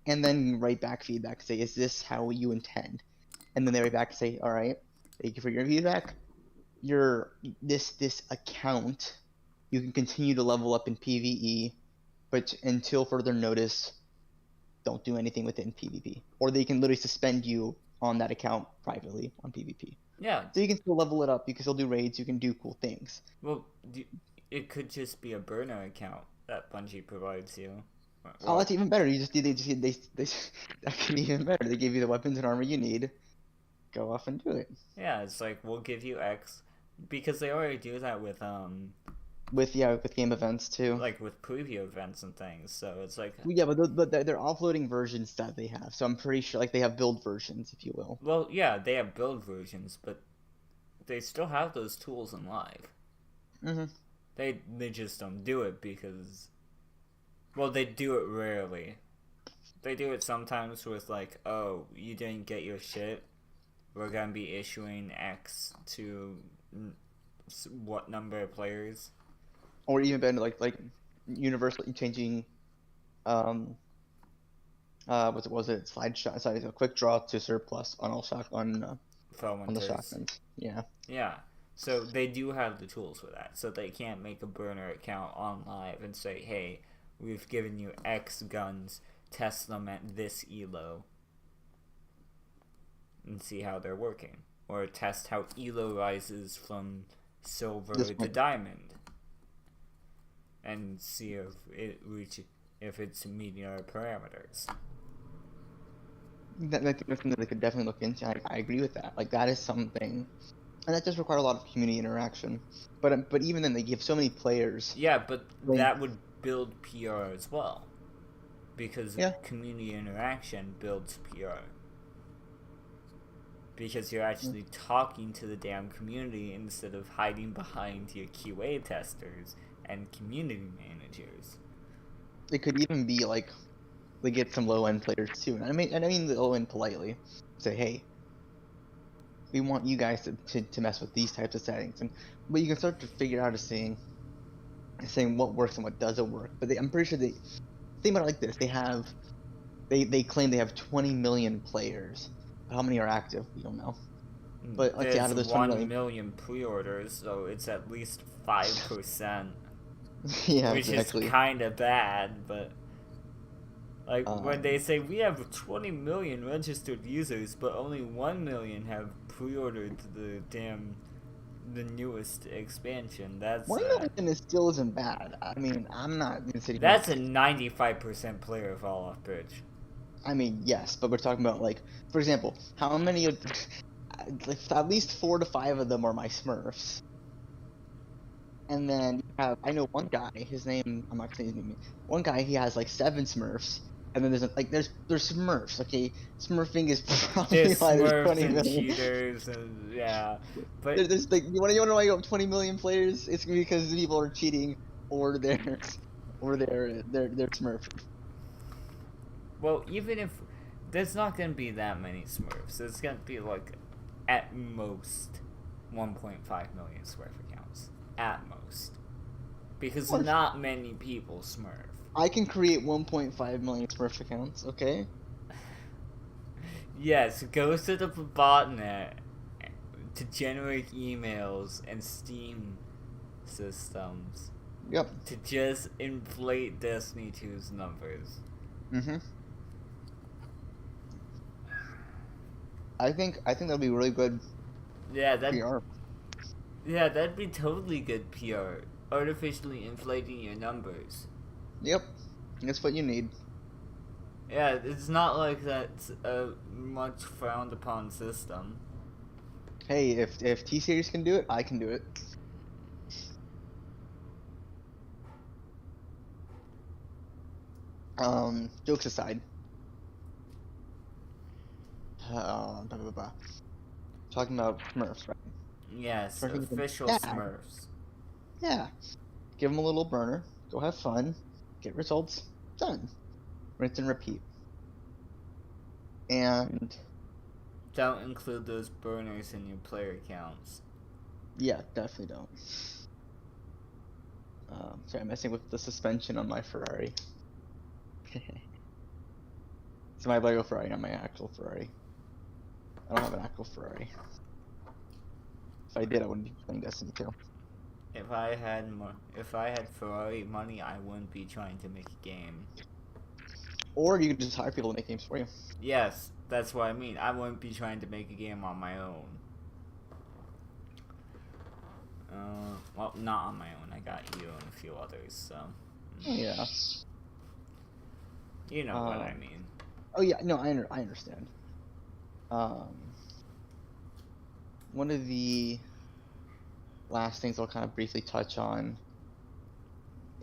and then write back feedback. Say, is this how you intend? And then they write back and say, all right, thank you for your feedback. This account, you can continue to level up in PvE, but until further notice, don't do anything within PvP. Or they can literally suspend you on that account privately on PvP. Yeah. So you can still level it up. You can still do raids. You can do cool things. Well, it could just be a burner account that Bungie provides you. Oh, that's even better. That can be even better. They give you the weapons and armor you need. Go off and do it. Yeah, it's like we'll give you X, because they already do that with game events too. Like with preview events and things. So it's like yeah, but they're offloading versions that they have. So I'm pretty sure like they have build versions, if you will. Well, yeah, they have build versions, but they still have those tools in live. Mhm. They just don't do it because, well, they do it rarely. They do it sometimes with like, oh, you didn't get your shit. We're gonna be issuing X to what number of players. Or even better, like universally changing, what was it? Slide shot, sorry, a quick draw to surplus on all on the shotguns. Yeah. Yeah. So they do have the tools for that. So they can't make a burner account on live and say, hey, we've given you X guns, test them at this elo, and see how they're working. Or test how elo rises from silver to diamond. And see if it's meeting our parameters. That's something that they could definitely look into. I agree with that. Like that is something, and that does require a lot of community interaction. But even then, they give so many players. Yeah, but that would build PR as well, because community interaction builds PR. Because you're actually talking to the damn community instead of hiding behind your QA testers and community managers. It could even be like they get some low end players too, and I mean the low end politely. Say, hey, we want you guys to mess with these types of settings, but you can start to figure out saying what works and what doesn't work. But I'm pretty sure they think about it like this: they claim they have 20 million players. How many are active? We don't know. But let's say out of those 20 million pre-orders, so it's at least 5%. Yeah, which exactly. is kind of bad, but like when they say we have 20 million registered users, but only 1 million have pre-ordered the newest expansion. That's 1 million still isn't bad. I mean, I'm not sitting. That's a 95% player fall-off pitch. I mean, yes, but we're talking about like, for example, how many of at least 4 to 5 of them are my Smurfs. And then I know one guy, his name, I'm not saying his name. One guy, he has like 7 Smurfs, and then there's Smurfs. Okay, Smurfing is probably why there's 20 million. Cheaters and yeah, but there's like you want to know why you have 20 million players? It's because people are cheating or they're Smurf. Well, even if there's not gonna be that many Smurfs, there's gonna be like at most 1.5 million Smurf accounts. At most. Because not many people Smurf. I can create 1.5 million Smurf accounts, okay? Yes, go set up a botnet to generate emails and Steam systems. Yep. To just inflate Destiny 2's numbers. Mm-hmm. I think that'll be really good. Yeah, PR. Yeah, that'd be totally good PR. Artificially inflating your numbers. Yep, that's what you need. Yeah, it's not like that's a much frowned upon system. Hey, if T-Series can do it, I can do it. Jokes aside. Talking about Smurfs, right? Yes, official Smurfs. Yeah. Give them a little burner. Go have fun. Get results. Done. Rinse and repeat. And don't include those burners in your player accounts. Yeah, definitely don't. Sorry, I'm messing with the suspension on my Ferrari. It's my Lego Ferrari, not my actual Ferrari. I don't have an actual Ferrari. If I did, I wouldn't be playing Destiny 2. If I had Ferrari money, I wouldn't be trying to make a game. Or you could just hire people to make games for you. Yes, that's what I mean. I wouldn't be trying to make a game on my own. Well, not on my own. I got you and a few others, so. Yeah. You know what I mean. Oh yeah, no, I understand. One of the last things I'll kind of briefly touch on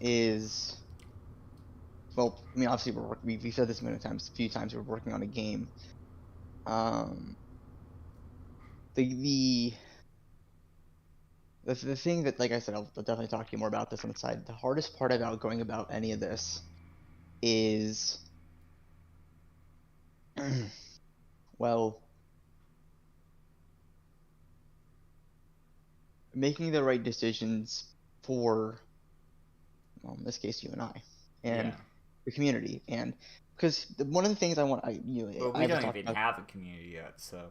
is, well, I mean, obviously we've said this a few times. We're working on a game. The thing that, like I said, I'll definitely talk to you more about this on the side. The hardest part about going about any of this is, well, making the right decisions for, well, in this case, you and I, and the community, and because one of the things I want, Well, we don't even have a community yet, so.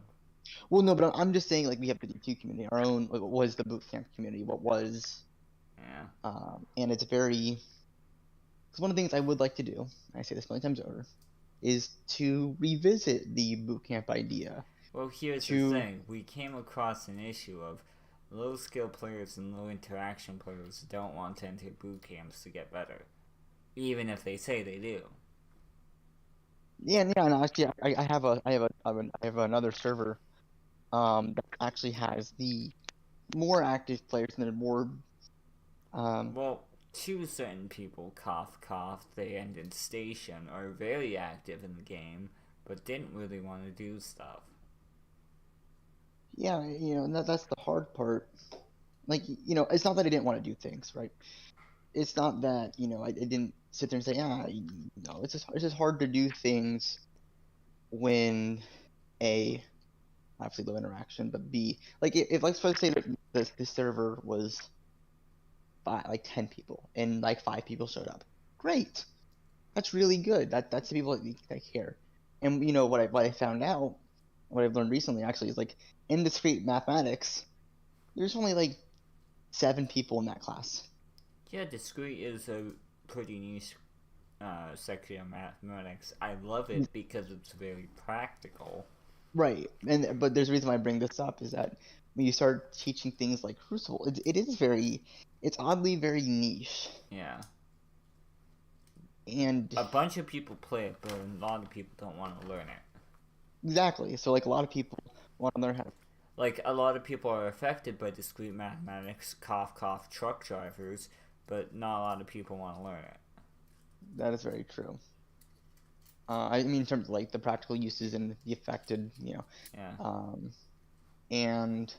Well, no, but I'm just saying, like, we have the D2 community, our own, like, what was the bootcamp community, what was, and it's very, because one of the things I would like to do, and I say this many times over, is to revisit the bootcamp idea. Well, here's the thing, we came across an issue of low skill players and low interaction players don't want to enter boot camps to get better, even if they say they do. Yeah, and actually, I have another server, that actually has the more active players and they're more. Well, two certain people, they ended station, are very active in the game, but didn't really want to do stuff. Yeah, that's the hard part. Like, it's not that I didn't want to do things, right? It's not that, I didn't sit there and say, it's just hard to do things when A, obviously low interaction, but B, like, if let's say that this server was 10 people and like 5 people showed up, great, that's really good. That's the people that care. And what I found out, what I've learned recently actually, is like in discrete mathematics, there's only like 7 people in that class. Yeah, discrete is a pretty niche section of mathematics. I love it because it's very practical. Right, but there's a reason why I bring this up, is that when you start teaching things like Crucible, it's oddly very niche. Yeah. And a bunch of people play it, but a lot of people don't want to learn it. Exactly. So like a lot of people want to learn how to. Like a lot of people are affected by discrete mathematics, truck drivers, but not a lot of people want to learn it. That is very true. I mean, in terms of like the practical uses and the affected, Yeah. And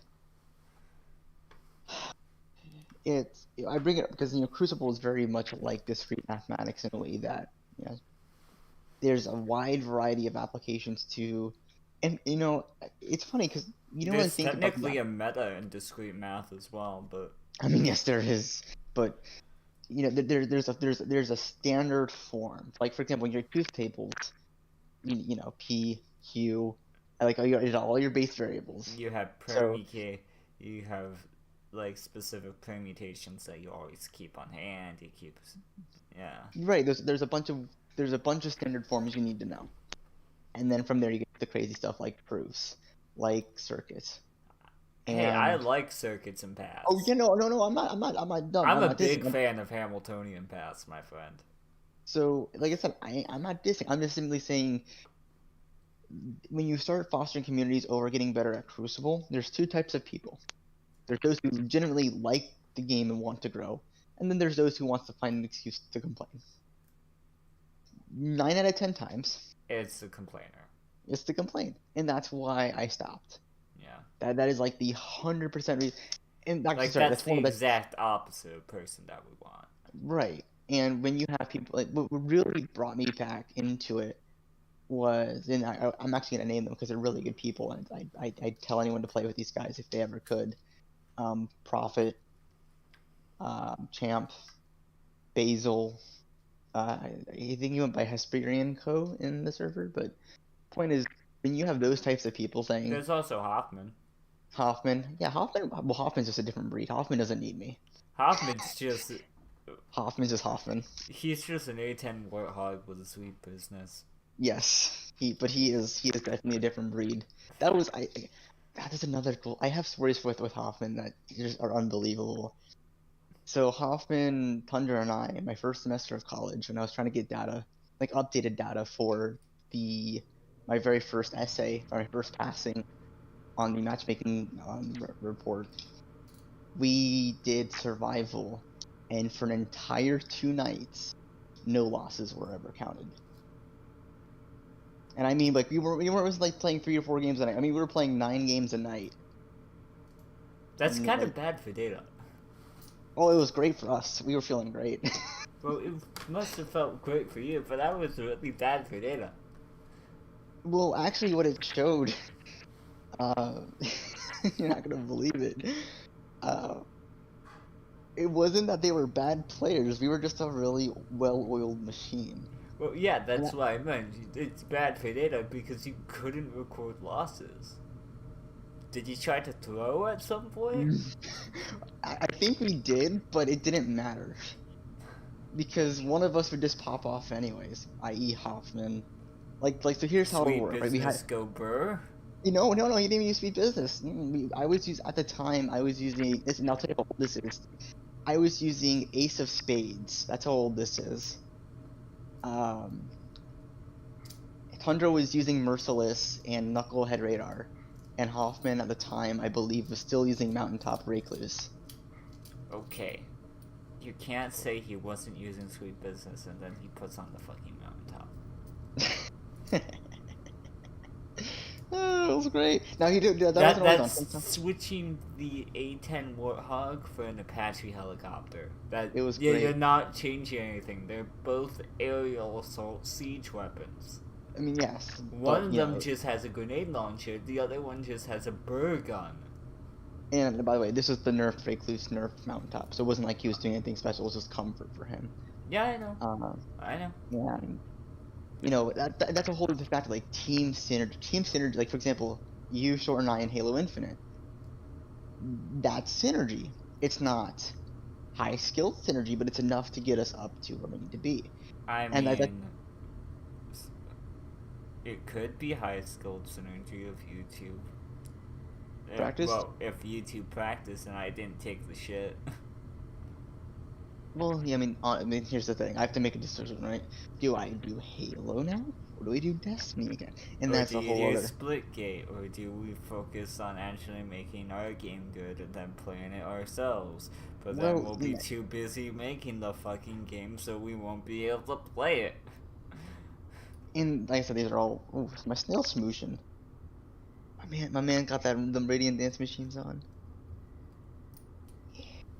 I bring it up because Crucible is very much like discrete mathematics in a way that there's a wide variety of applications to, and it's funny because there's think technically a meta in discrete math as well, but I mean, yes, there is, but there's a standard form. Like, for example, your truth tables, P, Q, like all your base variables. You have you have like specific permutations that you always keep on hand. You keep, Right. There's a bunch of standard forms you need to know, and then from there you get the crazy stuff like proofs, like circuits. Hey, I like circuits and paths. Oh, no, I'm not dumb. I'm a big fan of Hamiltonian paths, my friend. So, like I said, I'm not dissing. I'm just simply saying, when you start fostering communities over getting better at Crucible, there's 2 types of people. There's those who legitimately like the game and want to grow, and then there's those who want to find an excuse to complain. 9 out of 10 times, it's the complainer. It's the complain, and that's why I stopped. Yeah. That is like the 100% reason. And like that's the exact opposite of person that we want. Right. And when you have people, like, what really brought me back into it was, and I'm actually gonna name them because they're really good people, and I'd tell anyone to play with these guys if they ever could. Prophet, Champ, Basil, I think he went by Hesperian Co. in the server, but point is, when you have those types of people saying... There's also Hoffman. Hoffman. Yeah, Hoffman. Well, Hoffman's just a different breed. Hoffman doesn't need me. Hoffman's just... Hoffman's just Hoffman. He's just an A10 warthog with a sweet business. Yes, but he is definitely a different breed. That is another cool... I have stories with Hoffman that just are unbelievable. So Hoffman, Tundra, and I, in my first semester of college, when I was trying to get data, like updated data for my very first essay, my first passing on the matchmaking report, we did survival, and for an entire 2 nights, no losses were ever counted. And I mean, like, we weren't like playing 3 or 4 games a night. I mean, we were playing 9 games a night. That's kind of bad for data. Oh, it was great for us. We were feeling great. Well, it must have felt great for you, but that was really bad for data. Well, actually, what it showed, you're not gonna believe it. It wasn't that they were bad players. We were just a really well-oiled machine. Well, yeah, that's what I meant. It's bad for data because you couldn't record losses. Did you try to throw at some point? I think we did, but it didn't matter. Because one of us would just pop off anyways, i.e. Hoffman. Like, so here's how it worked. Right? We had go Burr? No, he didn't even use Sweet Business. At the time, I was using this, and I'll tell you how old this is. I was using Ace of Spades. That's how old this is. Tundra was using Merciless and Knucklehead Radar. And Hoffman, at the time, I believe, was still using Mountaintop Recluse. Okay. You can't say he wasn't using Sweet Business and then he puts on the fucking Mountaintop. Oh, it was great. Now he did. That's switching the A10 Warthog for an Apache helicopter. It was great. You're not changing anything. They're both aerial assault siege weapons. I mean, yes. One of them just has a grenade launcher. The other one just has a burr gun. And by the way, this is the nerfed Recluse, nerfed Mountaintop, so it wasn't like he was doing anything special. It was just comfort for him. Yeah, I know. I know. Yeah. You know, that's a whole other factor, like team synergy. Like, for example, you, Short, and I in Halo Infinite. That's synergy. It's not high-skilled synergy, but it's enough to get us up to where we need to be. It could be high-skilled synergy if YouTube... Practice? Well, if YouTube practiced and I didn't take the shit. Well, yeah, I mean, here's the thing. I have to make a decision, right? Do I do Halo now, or do we do Destiny again? And or that's do a whole you do other... Splitgate, or do we focus on actually making our game good and then playing it ourselves? But then we'll be too busy making the fucking game, so we won't be able to play it. And like I said, these are all... Ooh, my snail smooshing. My man got them Radiant Dance machines on.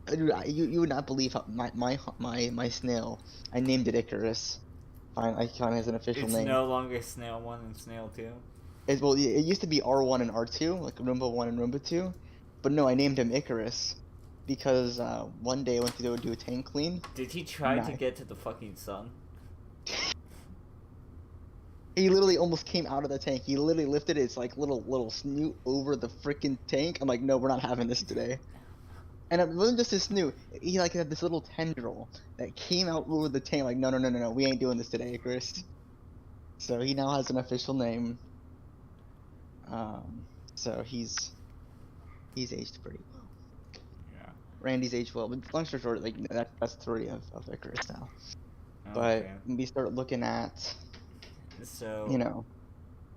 Dude, you would not believe how my snail. I named it Icarus. I count it as an official name. It's no longer Snail 1 and Snail 2? It used to be R1 and R2, like Roomba 1 and Roomba 2. But no, I named him Icarus. Because one day I went to go do a tank clean. Did he try to get to the fucking sun? He literally almost came out of the tank. He literally lifted his like little snoot over the freaking tank. I'm like, no, we're not having this today. And it wasn't just his snoot. He like had this little tendril that came out over the tank. Like, no, we ain't doing this today, Chris. So he now has an official name. So he's aged pretty well. Yeah. Randy's aged well, but long story short, like that's 3 of Icarus now. Okay. But we start looking at. So, you know.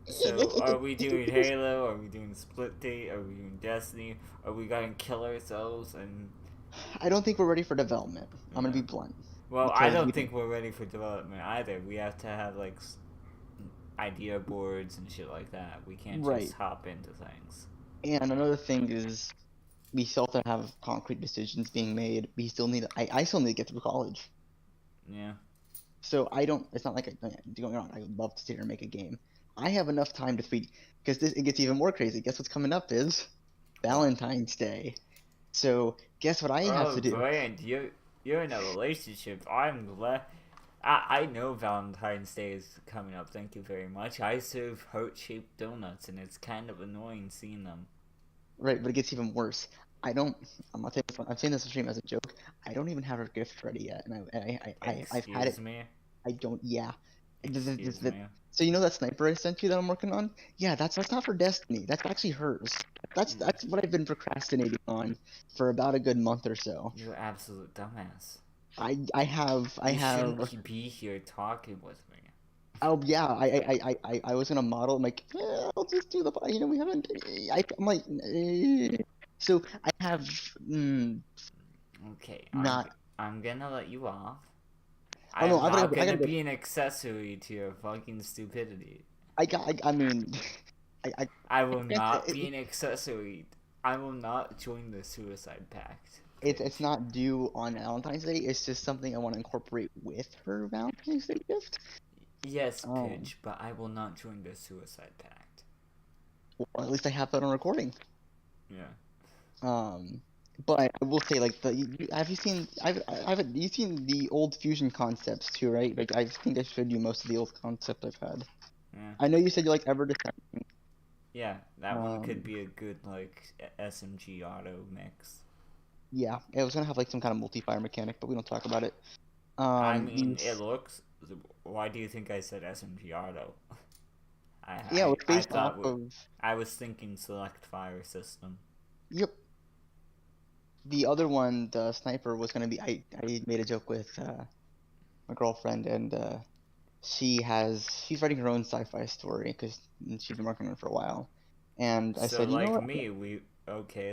So, are we doing Halo? Are we doing Split Date? Are we doing Destiny? Are we going to kill ourselves? And I don't think we're ready for development. I'm going to be blunt. Well, I don't think we're ready for development either. We have to have, like, idea boards and shit like that. We can't just hop into things. And another thing is, we still have to have concrete decisions being made. We still need... I still need to get through college. Yeah. So I don't... It's not like... Don't get me wrong. I would love to sit here and make a game. I have enough time to tweet... Because it gets even more crazy. Guess what's coming up is... Valentine's Day. So, guess what I have to do? Oh, Brand, you're in a relationship. I'm glad... I know Valentine's Day is coming up. Thank you very much. I serve heart-shaped donuts, and it's kind of annoying seeing them. Right, but it gets even worse. I'm not saying this. I'm saying this on stream as a joke. I don't even have her gift ready yet, and I've had it. Excuse me? I don't. Yeah. Excuse me? So you know that sniper I sent you that I'm working on? Yeah, that's not for Destiny. That's actually hers. That's what I've been procrastinating on for about a good month or so. You're an absolute dumbass. I have. You shouldn't be here talking with me. Oh yeah, I was gonna model. I'm like, yeah, I'll just do the. You know, we haven't. I'm like, so I have. Okay, Not. I'm gonna let you off. Oh, no, I'm not gonna go. be an accessory to your fucking stupidity. I mean, I will not be an accessory. I will not join the suicide pact. It's not due on Valentine's Day. It's just something I want to incorporate with her Valentine's Day gift. Yes, Pitch, but I will not join the suicide pact. Well, at least I have that on recording. Yeah. But I will say, like, have you seen? You've seen the old fusion concepts too, right? Like, I think I showed you most of the old concept I've had. Yeah. I know you said you like Ever Descending. Yeah, that one could be a good like SMG auto mix. Yeah, it was gonna have like some kind of multi-fire mechanic, but we don't talk about it. I mean, it looks. Why do you think I said SMG auto? It's based off of. I was thinking select fire system. Yep. The other one, the sniper, was gonna be. I made a joke with my girlfriend, and she's writing her own sci-fi story because she's been working on it for a while. And I said, you know what?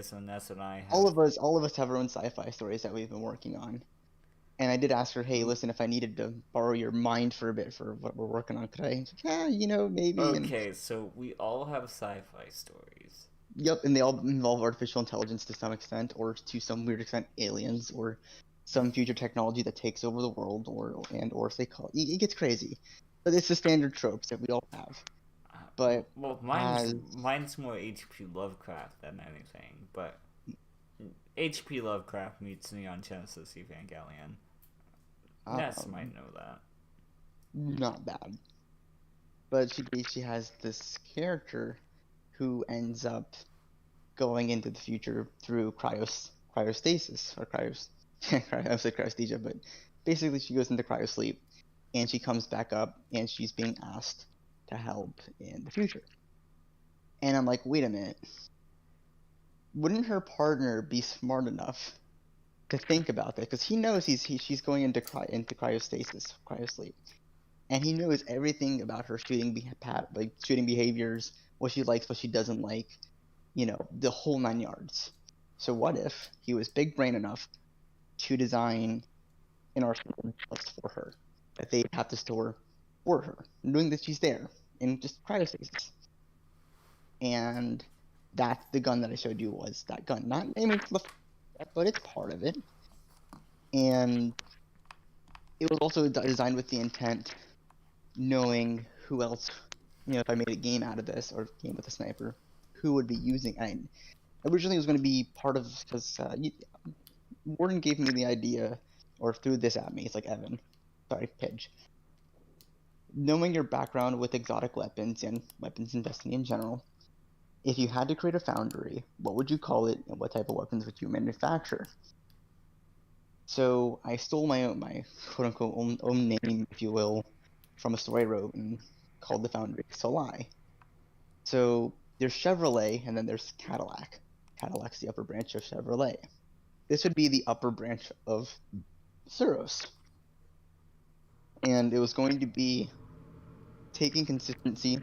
So Ness and I have... All of us have our own sci-fi stories that we've been working on. And I did ask her, hey, listen, if I needed to borrow your mind for a bit for what we're working on, could I? Yeah, you know, maybe. Okay, so we all have sci-fi stories. Yep, and they all involve artificial intelligence to some extent, or to some weird extent, aliens, or some future technology that takes over the world, or if they call it gets crazy. But it's the standard tropes that we all have. But mine's more H.P. Lovecraft than anything. But H.P. Lovecraft meets Neon Genesis Evangelion. Ness might know that. Not bad. But she has this character who ends up going into the future through cryostasis or I said cryosthesia, but basically she goes into cryosleep and she comes back up and she's being asked to help in the future. And I'm like, wait a minute. Wouldn't her partner be smart enough to think about that? Because he knows she's going into cryostasis, cryosleep, and he knows everything about her shooting behaviors, what she likes, what she doesn't like, you know, the whole 9 yards. So what if he was big brain enough to design an arsenal just for her that they have to store for her, knowing that she's there in just cryostasis? And that's the gun that I showed you was that gun. Not aiming for the, but it's part of it. And it was also designed with the intent, knowing who else, you know, if I made a game out of this or a game with a sniper, who would be using. And originally it was going to be part of, because Warden gave me the idea, or threw this at me. It's like, Evan, sorry, Pidge. Knowing your background with exotic weapons and weapons in Destiny in general, if you had to create a foundry, what would you call it, and what type of weapons would you manufacture? So I stole my quote-unquote own name, if you will, from a story I wrote and called the foundry Solai. So there's Chevrolet, and then there's Cadillac. Cadillac's the upper branch of Chevrolet. This would be the upper branch of Suros. And it was going to be taking consistency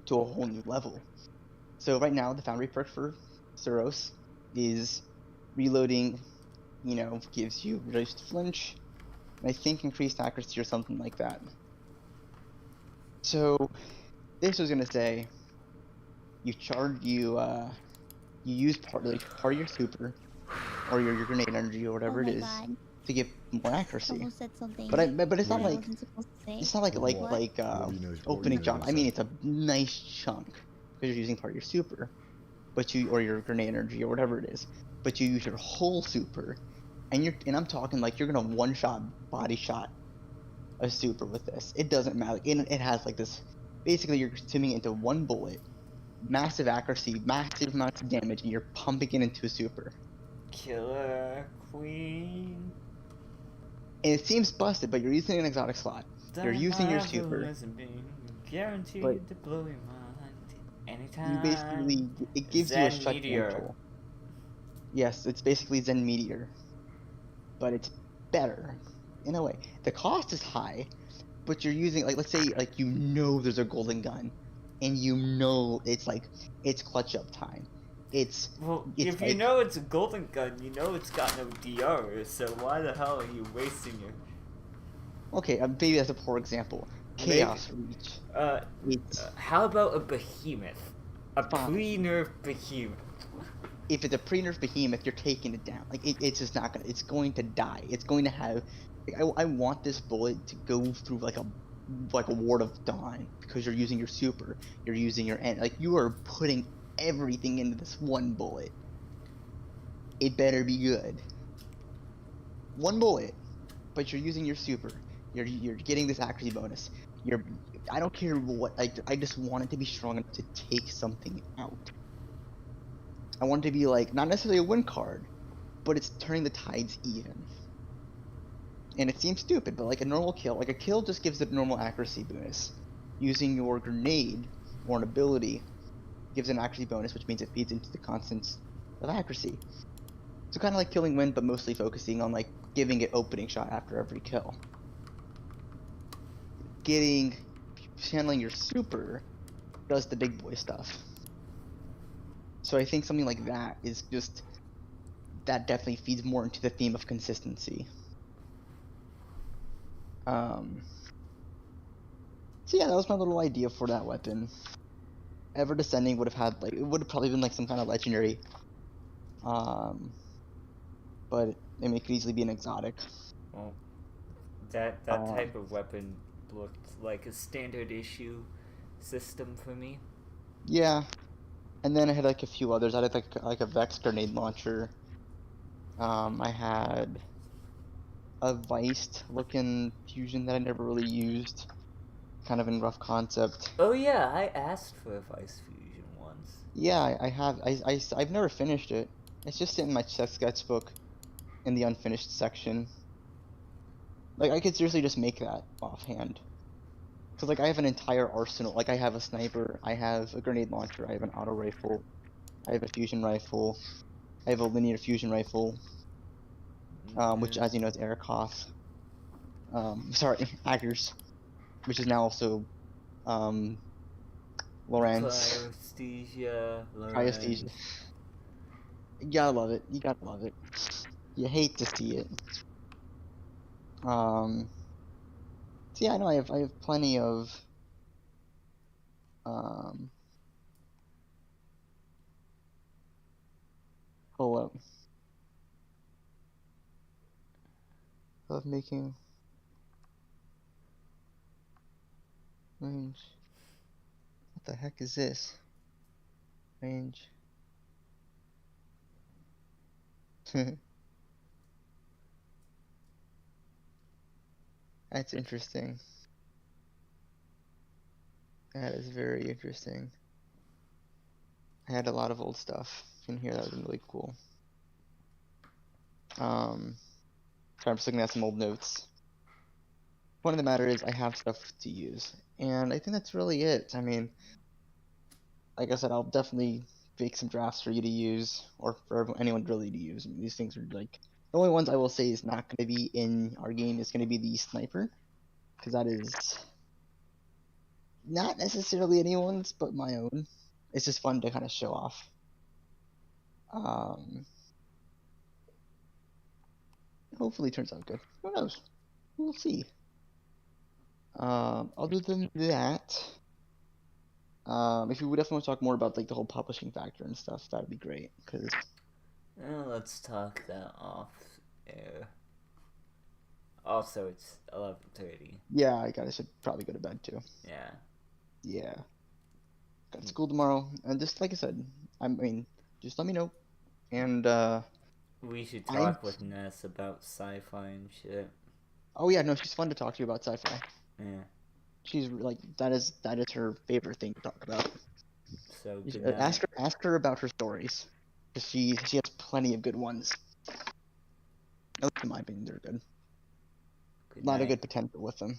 to a whole new level. So right now, the foundry perk for Suros is reloading, you know, gives you reduced flinch, and I think increased accuracy or something like that. So this was gonna say, you use part of your super, or your grenade energy or whatever it is, to get more accuracy. But it's not like opening jump. I mean, it's a nice chunk because you're using part of your super, or your grenade energy or whatever it is. But you use your whole super, and I'm talking like you're gonna one-shot body shot a super with this. It doesn't matter. It has like this. Basically, you're consuming it into one bullet, massive accuracy, massive amounts of damage, and you're pumping it into a super. Killer Queen. And it seems busted, but you're using an exotic slot. You're using your super. Guaranteed to blow your mind anytime. You basically, it gives Zen you a shut Meteor. control. Yes, it's basically Zen Meteor, but it's better in a way. The cost is high, but you're using, like, let's say, like, there's a golden gun, and it's clutch up time. It's if like, you know it's a golden gun, you know it's got no DR, so why the hell are you wasting it? Okay, maybe that's a poor example. Chaos Reach. How about a behemoth? A pre-nerf behemoth. If it's a pre-nerf behemoth, you're taking it down. Like, it's just not gonna. It's going to die. It's going to have. Like, I want this bullet to go through like a ward of dawn, because you're using your super. You're using your end. Like, you are putting everything into this one bullet. It better be good. One bullet, but you're using your super. You're getting this accuracy bonus. I don't care what. I just want it to be strong enough to take something out. I want it to be like, not necessarily a win card, but it's turning the tides even. And it seems stupid, but like a normal kill, like a kill just gives a normal accuracy bonus. Using your grenade or an ability gives an accuracy bonus, which means it feeds into the constants of accuracy. So kind of like killing wind, but mostly focusing on like giving it opening shot after every kill. Channeling your super does the big boy stuff. So I think something like that is just, that definitely feeds more into the theme of consistency. So yeah, that was my little idea for that weapon. Ever Descending would have had like, it would have probably been like some kind of legendary. But it could easily be an exotic. Well, that type of weapon looked like a standard issue system for me. Yeah. And then I had like a few others. I had like a Vex grenade launcher. I had a Viced looking fusion that I never really used. Kind of in rough concept. Oh yeah, I asked for a Vice fusion once. Yeah, I have. I've never finished it. It's just in my sketchbook in the unfinished section. Like, I could seriously just make that offhand. Because, like, I have an entire arsenal. Like, I have a sniper, I have a grenade launcher, I have an auto rifle, I have a fusion rifle, I have a linear fusion rifle, which, as you know, is Arakoth. Sorry, Aggers, which is now also, Lawrence. Cryesthesia. You gotta love it. You gotta love it. You hate to see it. So yeah, I know I have plenty of hold up. Love making range. What the heck is this? Range. That's interesting. That is very interesting. I had a lot of old stuff in here that was really cool. I'm just looking at some old notes. Point of the matter is I have stuff to use, and I think that's really it. I mean, like I said, I'll definitely make some drafts for you to use, or for anyone really to use. I mean, these things are like, the only ones I will say is not going to be in our game is going to be the sniper, because that is not necessarily anyone's but my own. It's just fun to kind of show off. Hopefully it turns out good. Who knows? We'll see. Other than that, if you would definitely want to talk more about like the whole publishing factor and stuff, that'd be great. Cause let's talk that off air. Also, it's 11:30. Yeah, I should probably go to bed too. Yeah. Yeah. Got school tomorrow, and just like I said, I mean, just let me know, and we should talk with Ness about sci-fi and shit. Oh yeah, no, she's fun to talk to about sci-fi. Yeah. She's like that is her favorite thing to talk about. So ask her about her stories, because she has plenty of good ones. At least in my opinion, they're good. A lot of good potential with them.